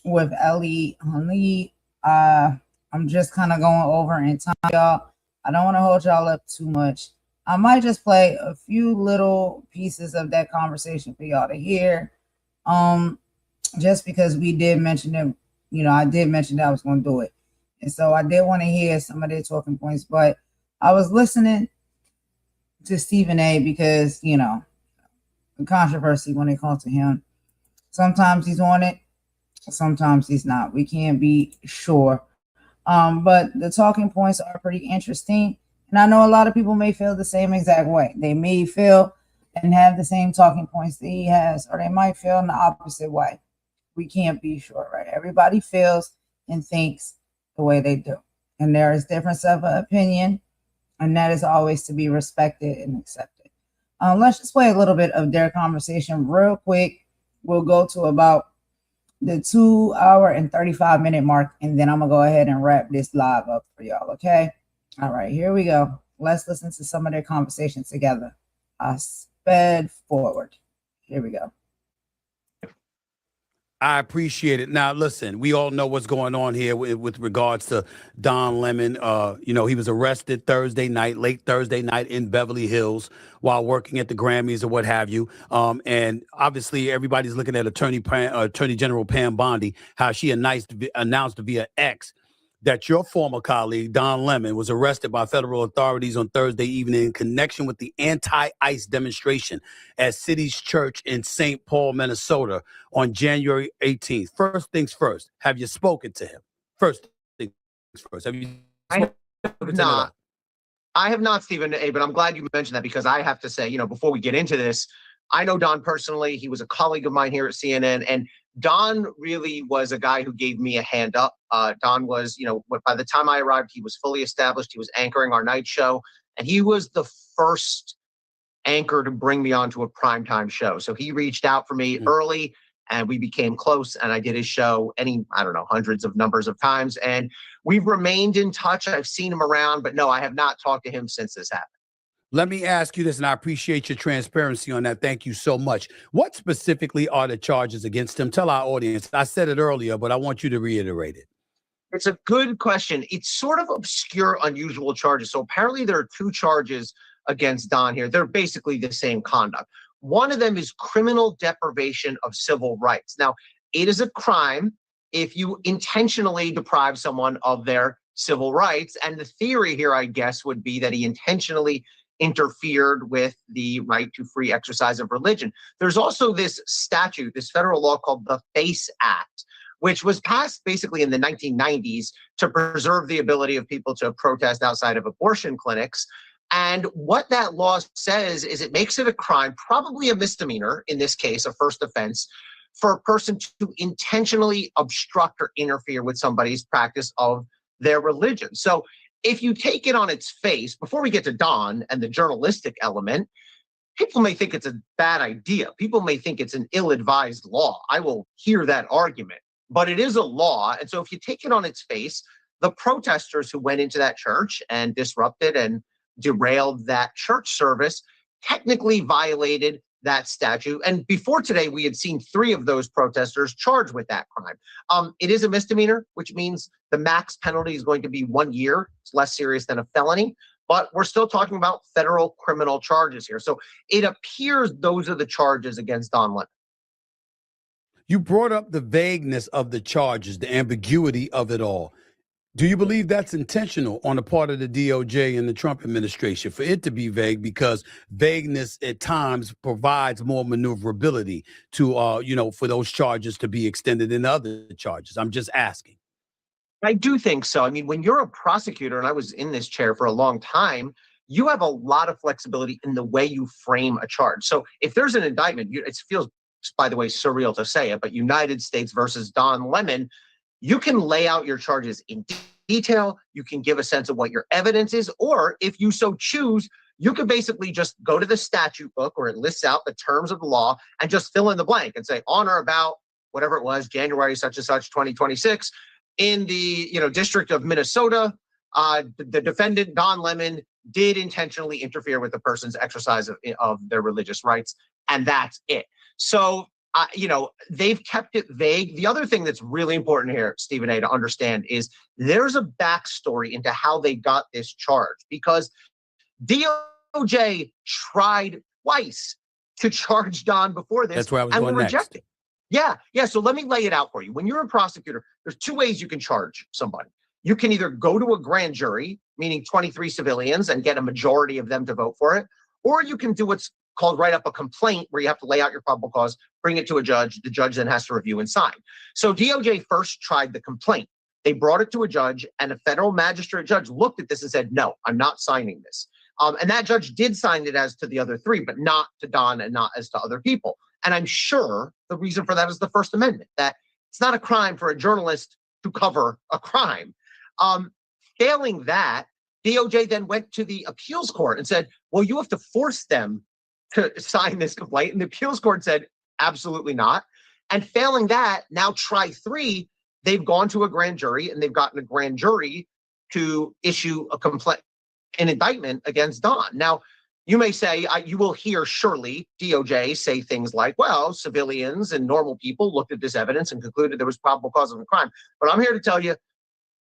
with DL Hughley. I'm just kind of going over in time, y'all. I don't want to hold y'all up too much. I might just play a few little pieces of that conversation for y'all to hear. Just because we did mention it, I did mention that I was going to do it. And so I did want to hear some of their talking points, but I was listening to Stephen A because, the controversy when it comes to him. Sometimes he's on it, sometimes he's not. We can't be sure. But the talking points are pretty interesting. And I know a lot of people may feel the same exact way. They may feel and have the same talking points that he has, or they might feel in the opposite way. We can't be sure, right? Everybody feels and thinks the way they do. And there is difference of opinion, and that is always to be respected and accepted. Let's just play a little bit of their conversation real quick. We'll go to about the 2 hour and 35 minute mark, and then I'm going to go ahead and wrap this live up for y'all, okay? All right, here we go. Let's listen to some of their conversations together. I sped forward. Here we go. I appreciate it. Now, listen, we all know what's going on here with regards to Don Lemon. He was arrested late Thursday night in Beverly Hills while working at the Grammys or what have you. And obviously, everybody's looking at Attorney General Pam Bondi, how she announced via X that your former colleague, Don Lemon, was arrested by federal authorities on Thursday evening in connection with the anti-ICE demonstration at City's Church in St. Paul, Minnesota on January 18th. First things first, have you spoken to him? First things first, have you spoken to him? I have not, Stephen A., but I'm glad you mentioned that because I have to say, before we get into this, I know Don personally. He was a colleague of mine here at CNN, and Don really was a guy who gave me a hand up. Don was, by the time I arrived, he was fully established. He was anchoring our night show, and he was the first anchor to bring me onto a primetime show. So he reached out for me early, and we became close, and I did his show hundreds of numbers of times, and we've remained in touch. I've seen him around, but no, I have not talked to him since this happened. Let me ask you this, and I appreciate your transparency on that. Thank you so much. What specifically are the charges against him? Tell our audience. I said it earlier, but I want you to reiterate it. It's a good question. It's sort of obscure, unusual charges. So apparently there are 2 charges against Don here. They're basically the same conduct. One of them is criminal deprivation of civil rights. Now, it is a crime if you intentionally deprive someone of their civil rights. And the theory here, I guess, would be that he intentionally interfered with the right to free exercise of religion. There's also this statute, this federal law called the FACE Act, which was passed basically in the 1990s to preserve the ability of people to protest outside of abortion clinics. And what that law says is it makes it a crime, probably a misdemeanor, in this case, a first offense, for a person to intentionally obstruct or interfere with somebody's practice of their religion. So if you take it on its face, before we get to Don and the journalistic element, people may think it's a bad idea. People may think it's an ill-advised law. I will hear that argument, but it is a law. And so if you take it on its face, the protesters who went into that church and disrupted and derailed that church service technically violated that statute. And before today, we had seen 3 of those protesters charged with that crime. It is a misdemeanor, which means the max penalty is going to be 1 year. It's less serious than a felony, but we're still talking about federal criminal charges here. So it appears those are the charges against Don Lemon. You brought up the vagueness of the charges, the ambiguity of it all. Do you believe that's intentional on the part of the DOJ and the Trump administration for it to be vague, because vagueness at times provides more maneuverability to, for those charges to be extended into other charges? I'm just asking. I do think so. I mean, when you're a prosecutor, and I was in this chair for a long time, you have a lot of flexibility in the way you frame a charge. So if there's an indictment, it feels, by the way, surreal to say it, but United States versus Don Lemon, you can lay out your charges in detail. You can give a sense of what your evidence is, or if you so choose, you could basically just go to the statute book where it lists out the terms of the law and just fill in the blank and say on or about whatever it was, January such and such, 2026, in the District of Minnesota, the defendant Don Lemon did intentionally interfere with the person's exercise of their religious rights, and that's it. So they've kept it vague. The other thing that's really important here, Stephen A., to understand is there's a backstory into how they got this charge, because DOJ tried twice to charge Don before this. That's where I was and going were next. rejected. Yeah. So let me lay it out for you. When you're a prosecutor, there's 2 ways you can charge somebody. You can either go to a grand jury, meaning 23 civilians, and get a majority of them to vote for it, or you can do what's called write up a complaint, where you have to lay out your probable cause, bring it to a judge. The judge then has to review and sign. So DOJ first tried the complaint. They brought it to a judge, and a federal magistrate judge looked at this and said, no, I'm not signing this. And that judge did sign it as to the other 3, but not to Don and not as to other people. And I'm sure the reason for that is the First Amendment, that it's not a crime for a journalist to cover a crime. Failing that, DOJ then went to the appeals court and said, well, you have to force them to sign this complaint. And the appeals court said, absolutely not. And failing that, now try 3, they've gone to a grand jury, and they've gotten a grand jury to issue a complaint, an indictment against Don. Now, you may say, you will hear surely DOJ say things like, well, civilians and normal people looked at this evidence and concluded there was probable cause of a crime. But I'm here to tell you,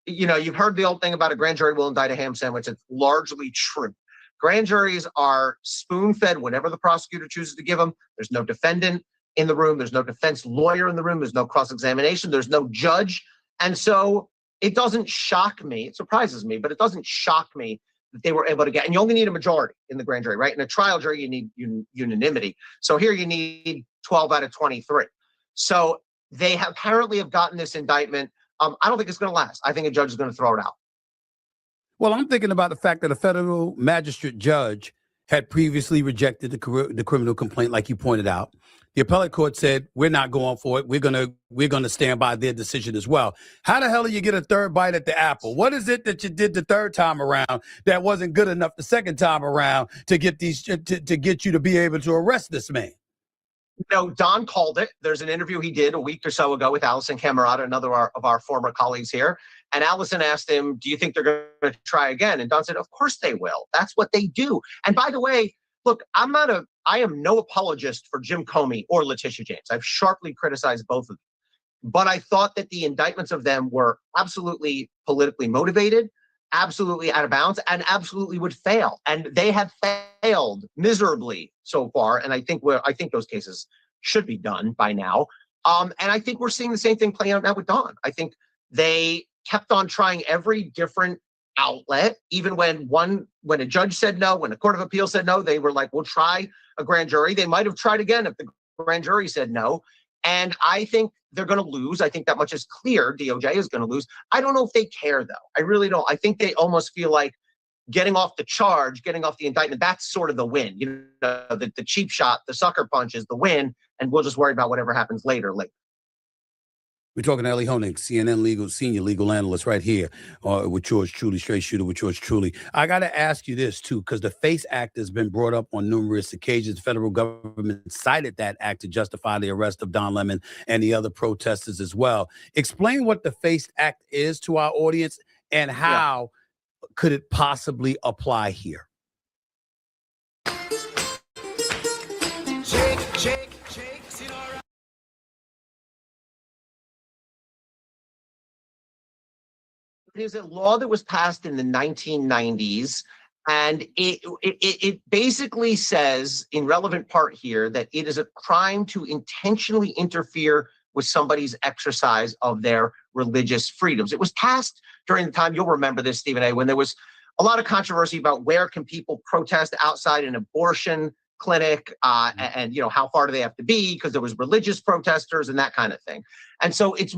you've heard the old thing about a grand jury will indict a ham sandwich. It's largely true. Grand juries are spoon-fed whatever the prosecutor chooses to give them. There's no defendant in the room. There's no defense lawyer in the room. There's no cross-examination. There's no judge. And so it doesn't shock me. It surprises me, but it doesn't shock me that they were able to get, and you only need a majority in the grand jury, right? In a trial jury, you need unanimity. So here you need 12 out of 23. So they apparently have gotten this indictment. I don't think it's going to last. I think a judge is going to throw it out. Well, I'm thinking about the fact that a federal magistrate judge had previously rejected the criminal complaint, like you pointed out. The appellate court said, we're not going for it. We're gonna stand by their decision as well. How the hell do you get a third bite at the apple? What is it that you did the third time around that wasn't good enough the second time around to get to get you to be able to arrest this man? Don called it. There's an interview he did a week or so ago with Allison Camerata, another of our former colleagues here. And Allison asked him, do you think they're going to try again? And Don said, of course they will. That's what they do. And by the way, look, I am no apologist for Jim Comey or Letitia James. I've sharply criticized both of them. But I thought that the indictments of them were absolutely politically motivated, absolutely out of bounds, and absolutely would fail. And they have failed miserably so far. And I think those cases should be done by now. And I think we're seeing the same thing playing out now with Don. I think they kept on trying every different outlet, even when a judge said no, when a court of appeal said no, they were like, we'll try a grand jury. They might have tried again if the grand jury said no. And I think they're going to lose. I think that much is clear. DOJ is going to lose. I don't know if they care, though. I really don't. I think they almost feel like getting off the charge, getting off the indictment, that's sort of the win. You know, the cheap shot, the sucker punch is the win, and we'll just worry about whatever happens later. We're talking to Ellie Honig, CNN senior legal analyst right here with yours truly, straight shooter with yours truly. I got to ask you this, too, because the FACE Act has been brought up on numerous occasions. The federal government cited that act to justify the arrest of Don Lemon and the other protesters as well. Explain what the FACE Act is to our audience and how could it possibly apply here? It is a law that was passed in the 1990s, and it basically says, in relevant part here, that it is a crime to intentionally interfere with somebody's exercise of their religious freedoms. It was passed during the time, you'll remember this, Stephen A., when there was a lot of controversy about where can people protest outside an abortion clinic, and how far do they have to be, because there was religious protesters and that kind of thing. And so it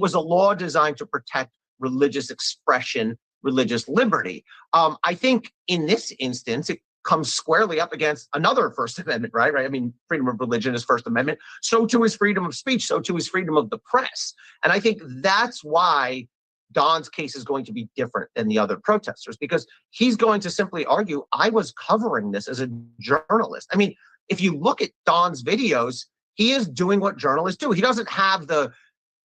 was a law designed to protect religious expression, religious liberty. I think in this instance, it comes squarely up against another First Amendment right. I mean, freedom of religion is First Amendment. So too is freedom of speech. So too is freedom of the press. And I think that's why Don's case is going to be different than the other protesters, because he's going to simply argue, I was covering this as a journalist. I mean, if you look at Don's videos, he is doing what journalists do. He doesn't have the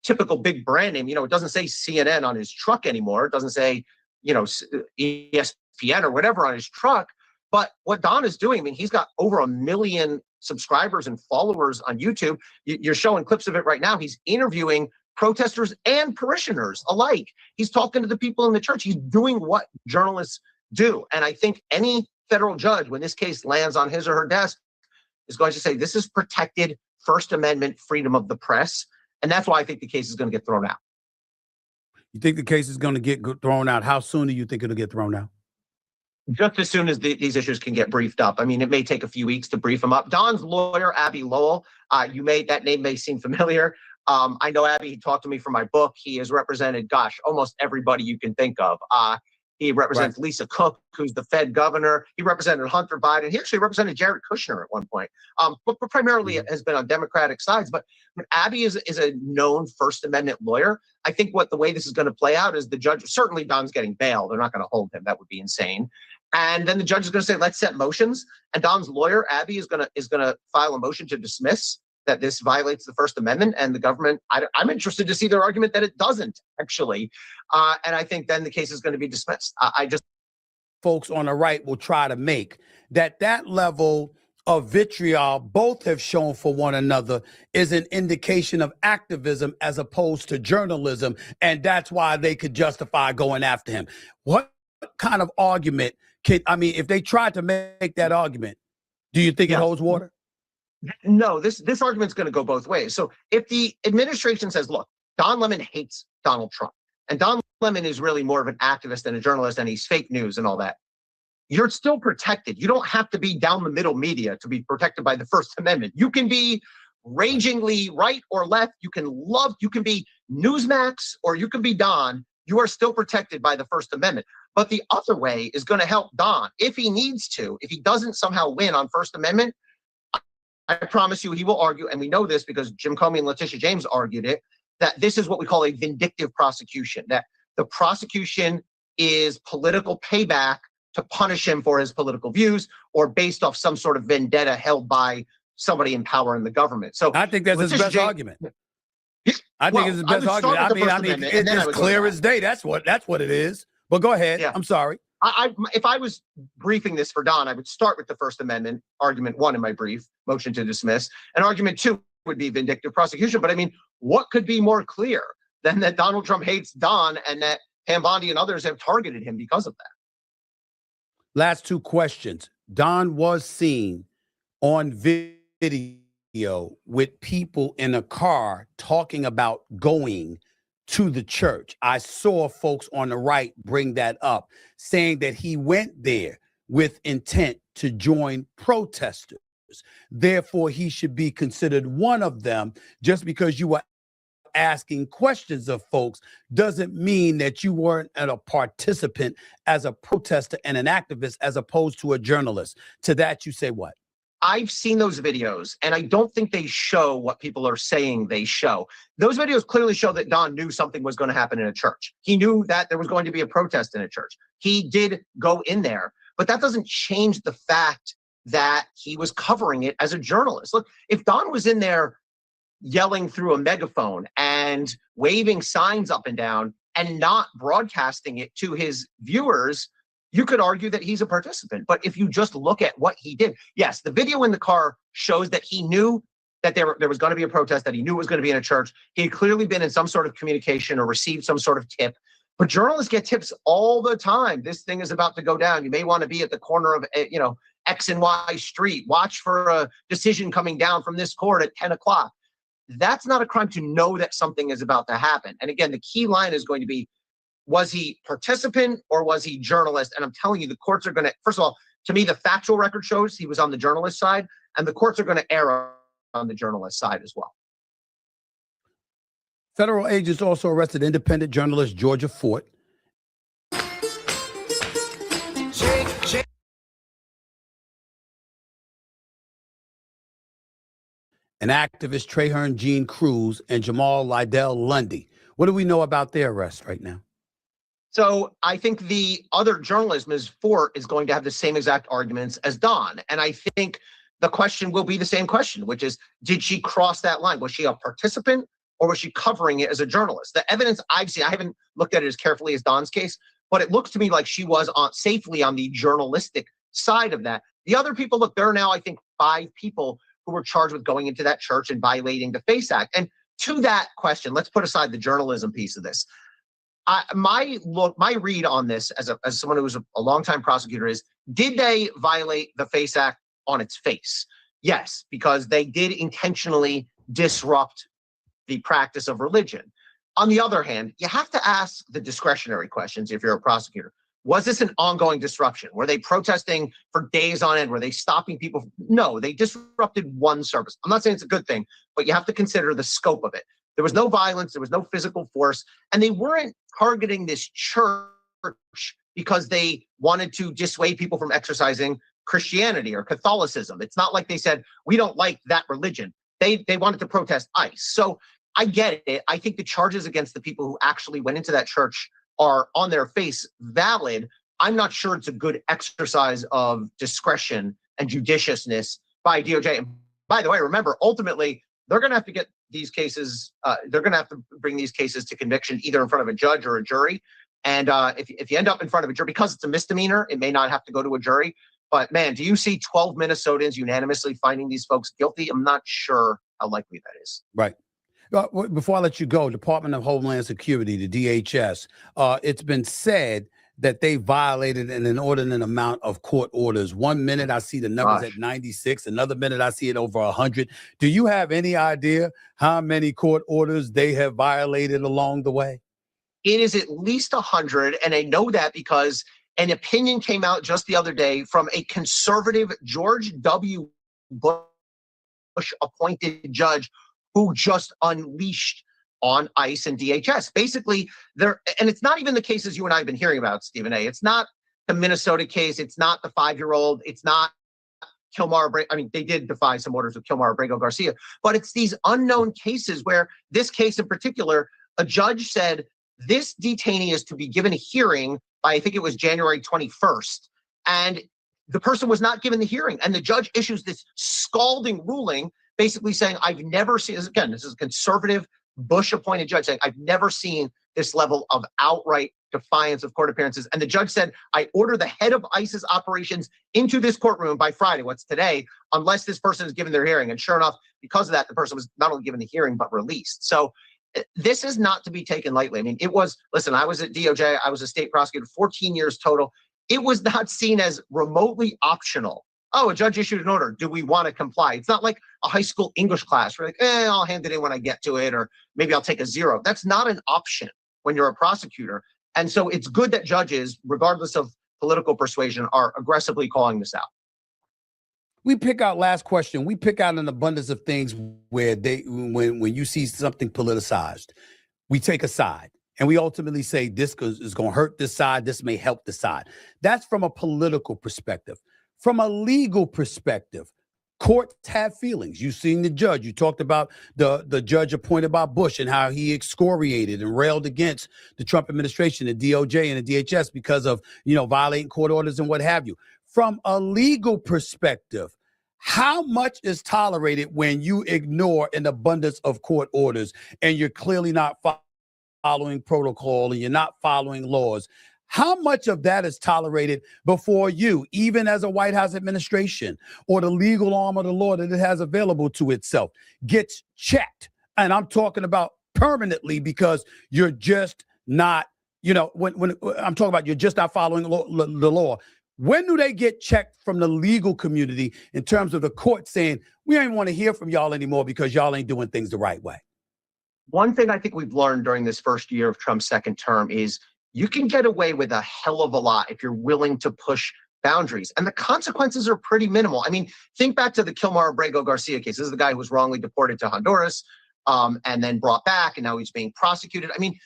typical big brand name. It doesn't say CNN on his truck anymore. It doesn't say, ESPN or whatever on his truck. But what Don is doing, I mean, he's got over 1 million subscribers and followers on YouTube. You're showing clips of it right now. He's interviewing protesters and parishioners alike. He's talking to the people in the church. He's doing what journalists do. And I think any federal judge, when this case lands on his or her desk, is going to say, this is protected First Amendment freedom of the press. And that's why I think the case is going to get thrown out. You think the case is going to get thrown out? How soon do you think it'll get thrown out? Just as soon as these issues can get briefed up. I mean, it may take a few weeks to brief them up. Don's lawyer, Abby Lowell, that name may seem familiar. I know Abby, he talked to me for my book. He has represented, almost everybody you can think of. He represents Lisa Cook, who's the Fed governor. He represented Hunter Biden. He actually represented Jared Kushner at one point, but primarily has been on Democratic sides. But Abby is a known First Amendment lawyer. I think the way this is going to play out is the judge, certainly Don's getting bail. They're not going to hold him. That would be insane. And then the judge is going to say, let's set motions. And Don's lawyer, Abby, is going to file a motion to dismiss that this violates the First Amendment, and the government, I'm interested to see their argument that it doesn't, actually. And I think then the case is going to be dismissed. Folks on the right will try to make that level of vitriol both have shown for one another is an indication of activism as opposed to journalism, and that's why they could justify going after him. What kind of argument if they tried to make that argument, do you think it holds water? No, this argument's going to go both ways. So if the administration says, look, Don Lemon hates Donald Trump, and Don Lemon is really more of an activist than a journalist, and he's fake news and all that, you're still protected. You don't have to be down the middle media to be protected by the First Amendment. You can be ragingly right or left. You can be Newsmax, or you can be Don. You are still protected by the First Amendment. But the other way is going to help Don if he needs to. If he doesn't somehow win on First Amendment, I promise you he will argue, and we know this because Jim Comey and Letitia James argued it, that this is what we call a vindictive prosecution, that the prosecution is political payback to punish him for his political views or based off some sort of vendetta held by somebody in power in the government. So I think that's his best argument. I think it's his best argument. I mean, it's clear as day. That's what it is. But go ahead. Yeah. I'm sorry. If I was briefing this for Don, I would start with the First Amendment, argument 1 in my brief, motion to dismiss, and argument 2 would be vindictive prosecution. But I mean, what could be more clear than that Donald Trump hates Don and that Pam Bondi and others have targeted him because of that? Last 2 questions. Don was seen on video with people in a car talking about going to the church. I saw folks on the right bring that up, saying that he went there with intent to join protesters. Therefore, he should be considered one of them just because you were asking questions of folks doesn't mean that you weren't a participant as a protester and an activist as opposed to a journalist. To that, you say what? I've seen those videos, and I don't think they show what people are saying they show. Those videos clearly show that Don knew something was going to happen in a church. He knew that there was going to be a protest in a church. He did go in there, but that doesn't change the fact that he was covering it as a journalist. Look, if Don was in there yelling through a megaphone and waving signs up and down and not broadcasting it to his viewers, you could argue that he's a participant. But if you just look at what he did, yes, the video in the car shows that he knew that there was going to be a protest, that he knew it was going to be in a church. He had clearly been in some sort of communication or received some sort of tip. But journalists get tips all the time. This thing is about to go down. You may want to be at the corner of, X and Y street. Watch for a decision coming down from this court at 10 o'clock. That's not a crime to know that something is about to happen. And again, the key line is going to be, was he participant or was he journalist? And I'm telling you, the courts are going to, first of all, to me, the factual record shows he was on the journalist side, and the courts are going to err on the journalist side as well. Federal agents also arrested independent journalist Georgia Fort. And activist Traherne Jean Cruz and Jamal Lydell Lundy. What do we know about their arrest right now? So I think the other journalist, Ms. Fort, is going to have the same exact arguments as Don. And I think the question will be the same question, which is, did she cross that line? Was she a participant or was she covering it as a journalist? The evidence I've seen, I haven't looked at it as carefully as Don's case, but it looks to me like she was safely on the journalistic side of that. The other people, look, there are now, I think, 5 people who were charged with going into that church and violating the FACE Act. And to that question, let's put aside the journalism piece of this. My read on this as someone who was a longtime prosecutor is, did they violate the FACE Act on its face? Yes, because they did intentionally disrupt the practice of religion. On the other hand, you have to ask the discretionary questions if you're a prosecutor. Was this an ongoing disruption? Were they protesting for days on end? Were they stopping people? No, they disrupted one service. I'm not saying it's a good thing, but you have to consider the scope of it. There was no violence, there was no physical force, and they weren't targeting this church because they wanted to dissuade people from exercising Christianity or Catholicism. It's not like they said, we don't like that religion. They wanted to protest ICE. So I get it. I think the charges against the people who actually went into that church are on their face valid. I'm not sure it's a good exercise of discretion and judiciousness by DOJ. And by the way, remember, ultimately, they're going to have to get these cases, they're going to have to bring these cases to conviction either in front of a judge or a jury. And if you end up in front of a jury, because it's a misdemeanor, it may not have to go to a jury. But man, do you see 12 Minnesotans unanimously finding these folks guilty? I'm not sure how likely that is. Right. Before I let you go, Department of Homeland Security, the DHS, it's been said that they violated an inordinate amount of court orders. One minute I see the numbers at 96, another minute I see it over 100. Do you have any idea how many court orders they have violated along the way? It is at least 100, and I know that because an opinion came out just the other day from a conservative George W. Bush-appointed judge who just unleashed on ICE and DHS. Basically, and it's not even the cases you and I have been hearing about, Stephen A. It's not the Minnesota case. It's not the 5-year-old. It's not Kilmar. I mean, they did defy some orders with Kilmar Abrego Garcia, but it's these unknown cases where this case in particular, a judge said this detainee is to be given a hearing by, I think it was January 21st. And the person was not given the hearing. And the judge issues this scalding ruling, basically saying, I've never seen this. Again, this is a conservative Bush-appointed judge saying, I've never seen this level of outright defiance of court appearances. And the judge said, I order the head of ICE's operations into this courtroom by Friday, what's today, unless this person is given their hearing. And sure enough, because of that, the person was not only given the hearing, but released. So this is not to be taken lightly. I mean, it was, listen, I was at DOJ, I was a state prosecutor, 14 years total. It was not seen as remotely optional. Oh, a judge issued an order. Do we want to comply? It's not like a high school English class. We're like, I'll hand it in when I get to it, or maybe I'll take a 0. That's not an option when you're a prosecutor. And so it's good that judges, regardless of political persuasion, are aggressively calling this out. We pick out last question. We pick out an abundance of things where when you see something politicized, we take a side and we ultimately say this is going to hurt this side. This may help the side. That's from a political perspective. From a legal perspective, courts have feelings. You've seen the judge. You talked about the judge appointed by Bush and how he excoriated and railed against the Trump administration, the DOJ and the DHS because of, violating court orders and what have you. From a legal perspective, how much is tolerated when you ignore an abundance of court orders and you're clearly not following protocol and you're not following laws? How much of that is tolerated before you, even as a White House administration or the legal arm of the law that it has available to itself, gets checked? And I'm talking about permanently, because you're just not, when I'm talking about you're just not following the law. When do they get checked from the legal community in terms of the court saying, we don't even want to hear from y'all anymore because y'all ain't doing things the right way? One thing I think we've learned during this first year of Trump's second term is you can get away with a hell of a lot if you're willing to push boundaries. And the consequences are pretty minimal. I mean, think back to the Kilmar Abrego Garcia case. This is the guy who was wrongly deported to Honduras and then brought back, and now he's being prosecuted. I mean,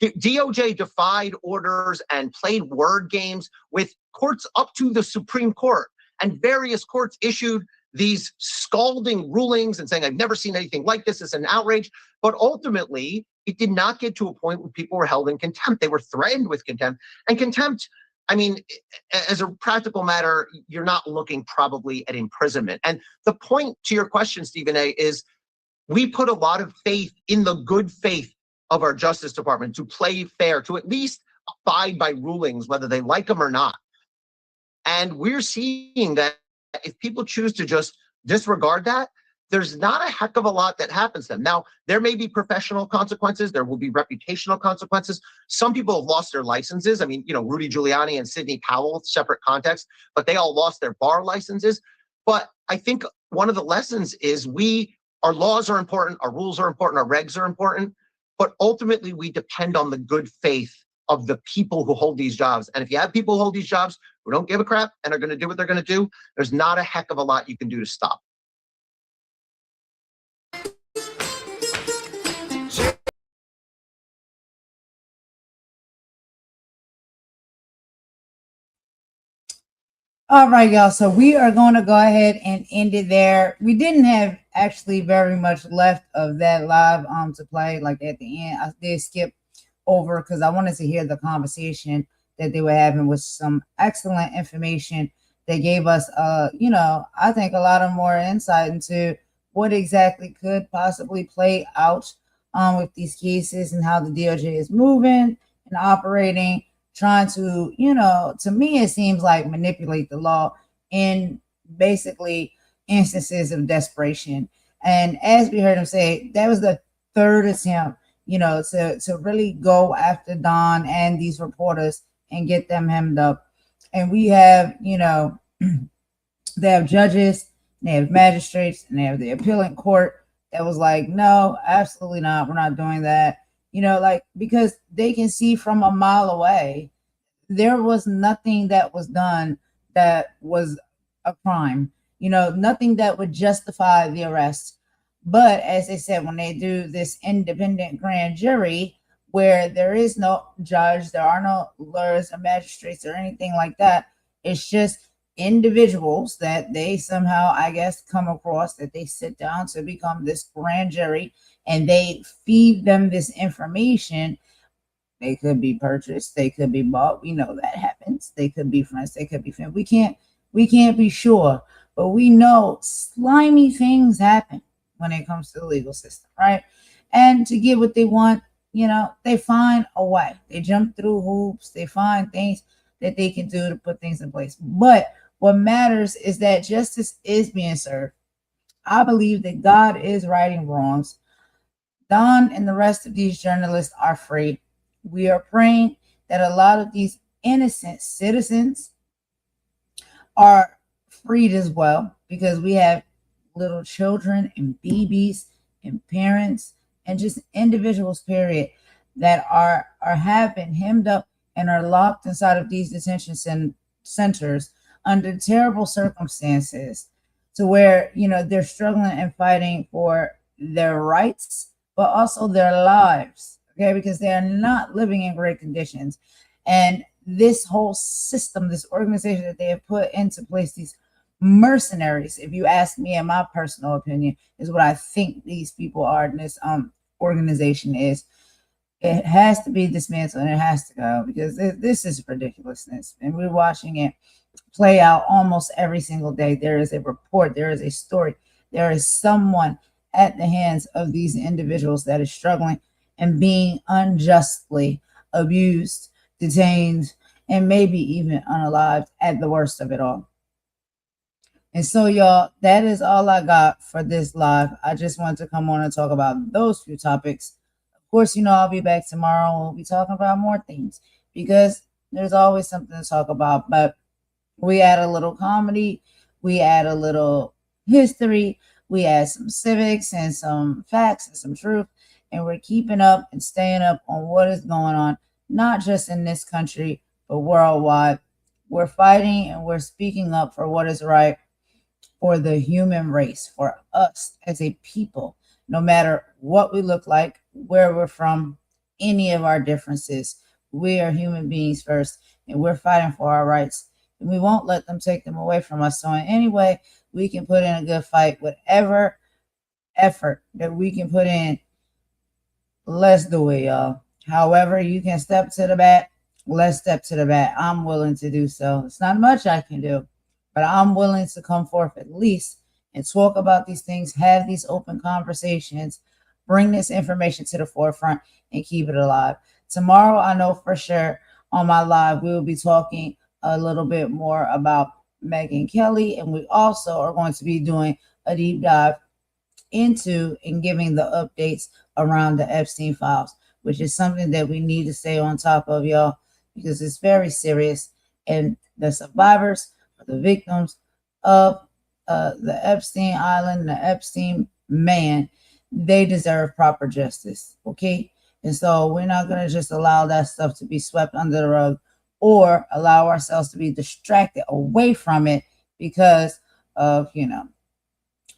DOJ defied orders and played word games with courts up to the Supreme Court, and various courts issued these scalding rulings and saying, I've never seen anything like this. It's an outrage. But ultimately, it did not get to a point where people were held in contempt. They were threatened with contempt. And contempt, I mean, as a practical matter, you're not looking probably at imprisonment. And the point to your question, Stephen A., is we put a lot of faith in the good faith of our Justice Department to play fair, to at least abide by rulings, whether they like them or not. And we're seeing that if people choose to just disregard that, there's not a heck of a lot that happens to them. Now, there may be professional consequences. There will be reputational consequences. Some people have lost their licenses. I mean, Rudy Giuliani and Sidney Powell, separate context, but they all lost their bar licenses. But I think one of the lessons is our laws are important, our rules are important, our regs are important, but ultimately we depend on the good faith of the people who hold these jobs. And if you have people who hold these jobs who don't give a crap and are going to do what they're going to do, there's not a heck of a lot you can do to stop. All right, y'all. So we are going to go ahead and end it there. We didn't have actually very much left of that live to play. Like at the end, I did skip over because I wanted to hear the conversation that they were having with some excellent information. They gave us, I think a lot of more insight into what exactly could possibly play out with these cases and how the DOJ is moving and operating, trying to, to me, it seems like manipulate the law in basically instances of desperation. And as we heard him say, that was the third attempt, to really go after Don and these reporters and get them hemmed up. And we have, they have judges, they have magistrates, and they have the appellate court that was like, no, absolutely not. We're not doing that. Because they can see from a mile away, there was nothing that was done that was a crime, nothing that would justify the arrest. But as they said, when they do this independent grand jury where there is no judge, there are no lawyers or magistrates or anything like that, it's just individuals that they somehow, I guess, come across, that they sit down to become this grand jury, and they feed them this information. They could be purchased, they could be bought. We know that happens. They could be friends, they could be family. We can't be sure, but we know slimy things happen when it comes to the legal system, right? And to get what they want, they find a way. They jump through hoops. They find things that they can do to put things in place. But what matters is that justice is being served. I believe that God is righting wrongs. Don and the rest of these journalists are free. We are praying that a lot of these innocent citizens are freed as well, because we have little children and babies and parents and just individuals, period, that have been hemmed up and are locked inside of these detention centers under terrible circumstances, to where, you know, they're struggling and fighting for their rights, but also their lives, okay, because they're not living in great conditions. And this whole system, this organization that they have put into place, these mercenaries, if you ask me, in my personal opinion, is what I think these people are, and this organization is. It has to be dismantled and it has to go, because this is ridiculousness, and we're watching it play out almost every single day. There is a report, there is a story, there is someone at the hands of these individuals that is struggling and being unjustly abused, detained, and maybe even unalived at the worst of it all. And so, y'all, that is all I got for this live. I just wanted to come on and talk about those few topics. Of course, you know, I'll be back tomorrow and we'll be talking about more things, because there's always something to talk about. But we add a little comedy, we add a little history, we add some civics and some facts and some truth, and we're keeping up and staying up on what is going on, not just in this country, but worldwide. We're fighting and we're speaking up for what is right for the human race, for us as a people, no matter what we look like, where we're from, any of our differences. We are human beings first, and we're fighting for our rights, and we won't let them take them away from us. So in any way we can put in a good fight, whatever effort that we can put in, let's do it, y'all. However you can step to the bat, let's step to the bat. I'm willing to do so. It's not much I can do, but I'm willing to come forth at least and talk about these things, have these open conversations, bring this information to the forefront, and keep it alive. Tomorrow, I know for sure on my live, we will be talking a little bit more about Megyn Kelly, and we also are going to be doing a deep dive into and giving the updates around the Epstein files, which is something that we need to stay on top of, y'all, because it's very serious. And the survivors, the victims of the Epstein Island, the Epstein man, they deserve proper justice, okay? And so we're not going to just allow that stuff to be swept under the rug or allow ourselves to be distracted away from it because of, you know,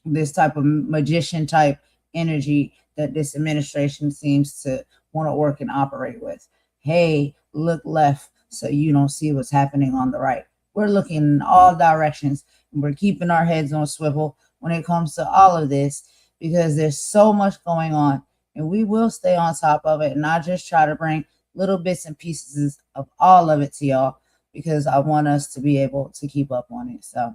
this type of magician type energy that this administration seems to want to work and operate with. Hey, look left so you don't see what's happening on the right. We're looking in all directions, and we're keeping our heads on a swivel when it comes to all of this, because there's so much going on, and we will stay on top of it and not just try to bring little bits and pieces of all of it to y'all, because I want us to be able to keep up on it. So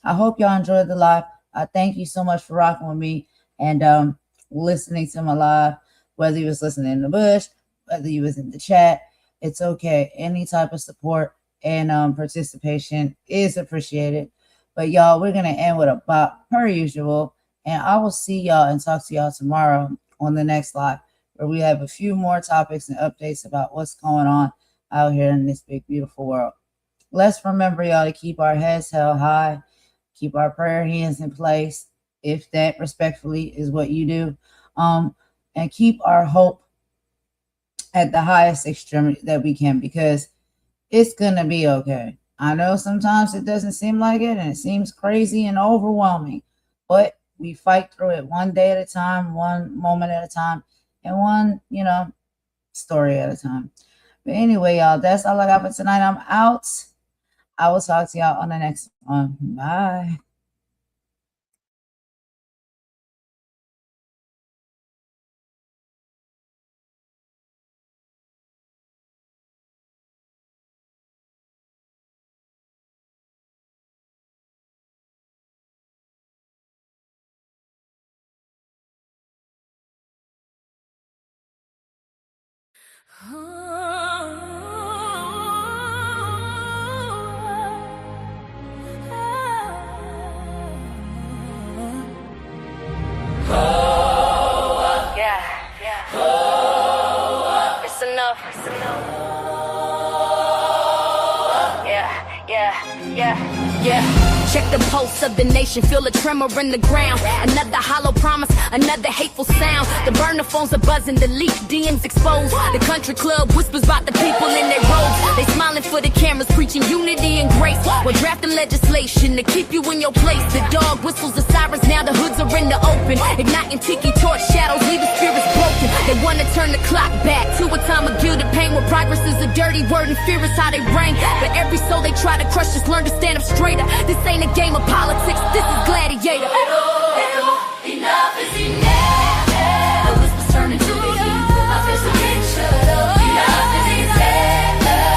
I hope y'all enjoyed the live. I thank you so much for rocking with me and listening to my live, whether you was listening in the bush, whether you was in the chat. It's okay. Any type of support and participation is appreciated. But y'all, we're going to end with a bop per usual. And I will see y'all and talk to y'all tomorrow on the next live, where we have a few more topics and updates about what's going on out here in this big, beautiful world. Let's remember, y'all, to keep our heads held high, keep our prayer hands in place, if that respectfully is what you do, and keep our hope at the highest extremity that we can, because it's going to be okay. I know sometimes it doesn't seem like it, and it seems crazy and overwhelming, but we fight through it one day at a time, one moment at a time, and one, you know, story at a time. But anyway, y'all, that's all I got for tonight. I'm out. I will talk to y'all on the next one. Bye. It's enough. Check the pulse of the nation, feel a tremor in the ground. Another hollow promise, another hateful sound. The burner phones are buzzing, the leak DMs exposed. The country club whispers about the people in their robes. They smiling. for the cameras, preaching unity and grace. We're drafting legislation to keep you in your place. The dog whistles, the sirens, now the hoods are in the open. Igniting tiki torch shadows, leaving spirits broken. They want to turn the clock back to a time of guilt and pain, where progress is a dirty word and fear is how they reign. But every soul they try to crush just learn to stand up straighter. This ain't a game of politics, this is gladiator. Enough is enough. The whispers turn into the heat. My fist is getting shut up. Enough is enough.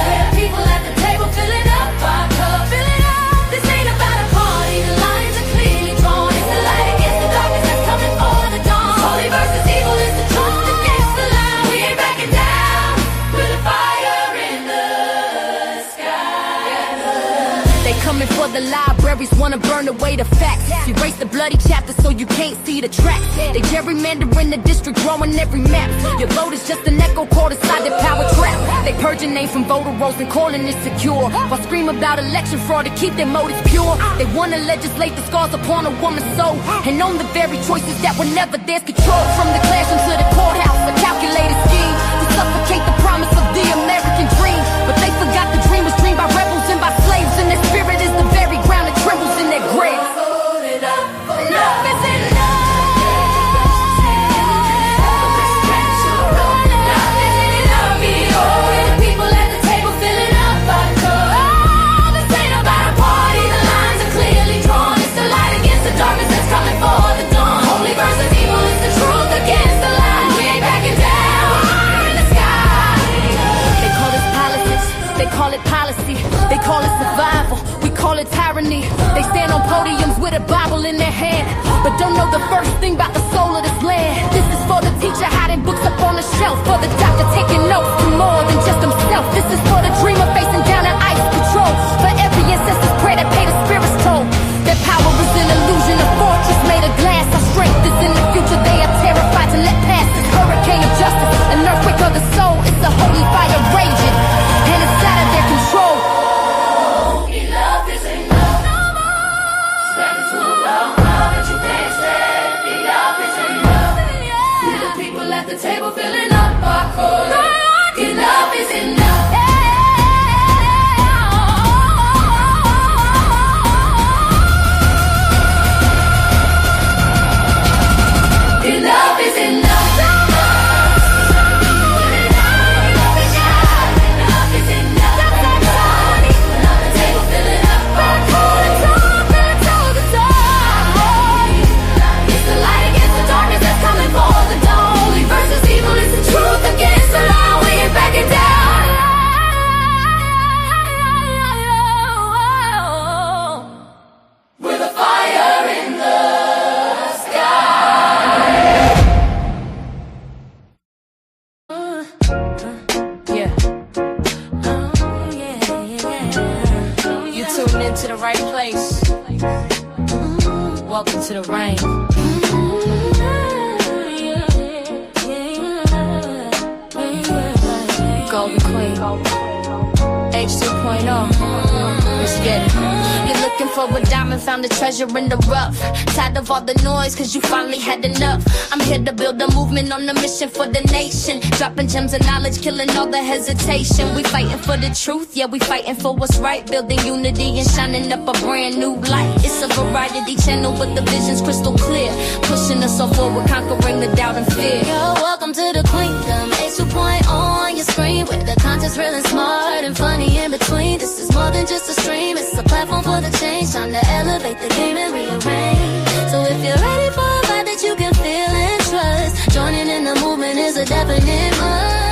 Where the people at the table filling up our cup. Filling up. This ain't about a party. The lines are clearly drawn. It's the light against the darkness that's coming for the dawn. Holy versus evil is the truth against the lie. We ain't backing down. With a fire in the sky. They coming for the libraries, wanna burn away the facts. Erase the bloody chapter so you can't see the tracks. They gerrymandering the district, drawing every map. Your vote is just an echo caught inside the power trap. They purging names from voter rolls and calling it secure, while scream about election fraud to keep their motives pure. They wanna legislate the scars upon a woman's soul, and own the very choices that were never theirs. Control from the classroom to the courthouse, a calculated scheme to suffocate the promise of the American dream. But they forgot the dream was dreamed by rebels and by slaves, and their spirit is the very ground that trembles in their graves. Enough is enough. People at the table filling up our cup. Oh, this ain't about a party. The lines are clearly drawn. It's the light against the darkness that's coming for the dawn. Holy versus evil is the truth against the lie. We ain't backing down. Fire in the sky. They call this politics. They call it policy. They call it survival. We call it tyranny. They stand on podiums with a Bible in their hand, but don't know the first thing about the soul of this land. This is for the teacher hiding books up on the shelf, for the doctor taking notes to more than just himself. This is for the dreamer facing down an ice patrol, for every ancestor's prayer that paid a spirit's toll. Their power is an illusion, a fortress made of glass. Our strength is in the future. They are terrified to let pass this hurricane of justice, an earthquake of the soul. It's a holy fire raging, and it's out of their control. Enough is enough. Stand too long, but you can't stand. Enough is enough. The people at the table filling up our cup. Enough is enough. Enough is enough. To the right place. Welcome to the rain. Golden Queen. H2.0. Let's get it. You're looking for a diamond, found a treasure in the rough. Tired of all the noise, cause you finally had enough. I'm here to build a movement on a mission for the nation. Dropping gems of knowledge, killing all the hesitation. We fighting for the truth, yeah, we fighting for what's right. Building unity and shining up a brand new light. It's a variety channel, but the vision's crystal clear. Pushing us all forward, conquering the doubt and fear. Yo, welcome to the Queendom. H2.0 on your screen, where the content's real and smart and funny in between. This is more than just a stream, it's a platform for the change. Time to elevate the game and rearrange. So if you're ready for a vibe that you can feel and trust, joining in the movement is a definite must.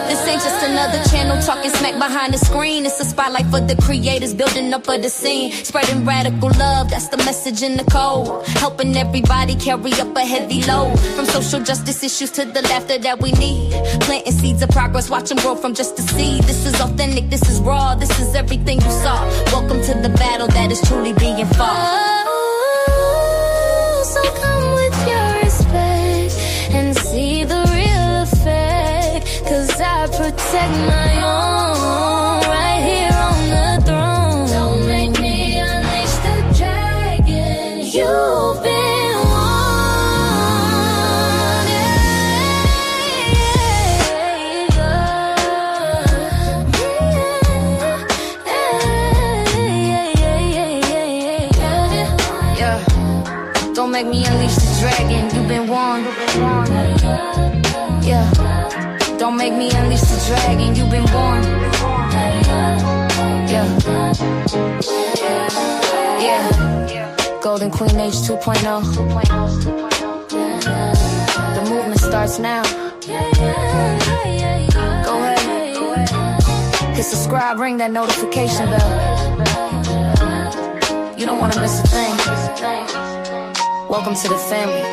This ain't just another channel talking smack behind the screen. It's a spotlight for the creators building up of the scene, spreading radical love, that's the message in the code. Helping everybody carry up a heavy load, from social justice issues to the laughter that we need. Planting seeds of progress, watch them grow from just a seed. This is authentic, this is raw, this is everything you saw. Welcome to the battle that is truly being fought. Oh, so come with your respect and see the real effect, cause I protect my own right here on the throne. Don't make me unleash the dragon. You've been warned. unleash the dragon. You've been warned. Yeah. Don't make me unleash the dragon. You've been warned. Yeah. Yeah. Golden Queen Age 2.0. The movement starts now. Go ahead. Hit subscribe, ring that notification bell. You don't want to miss a thing. Welcome to the family.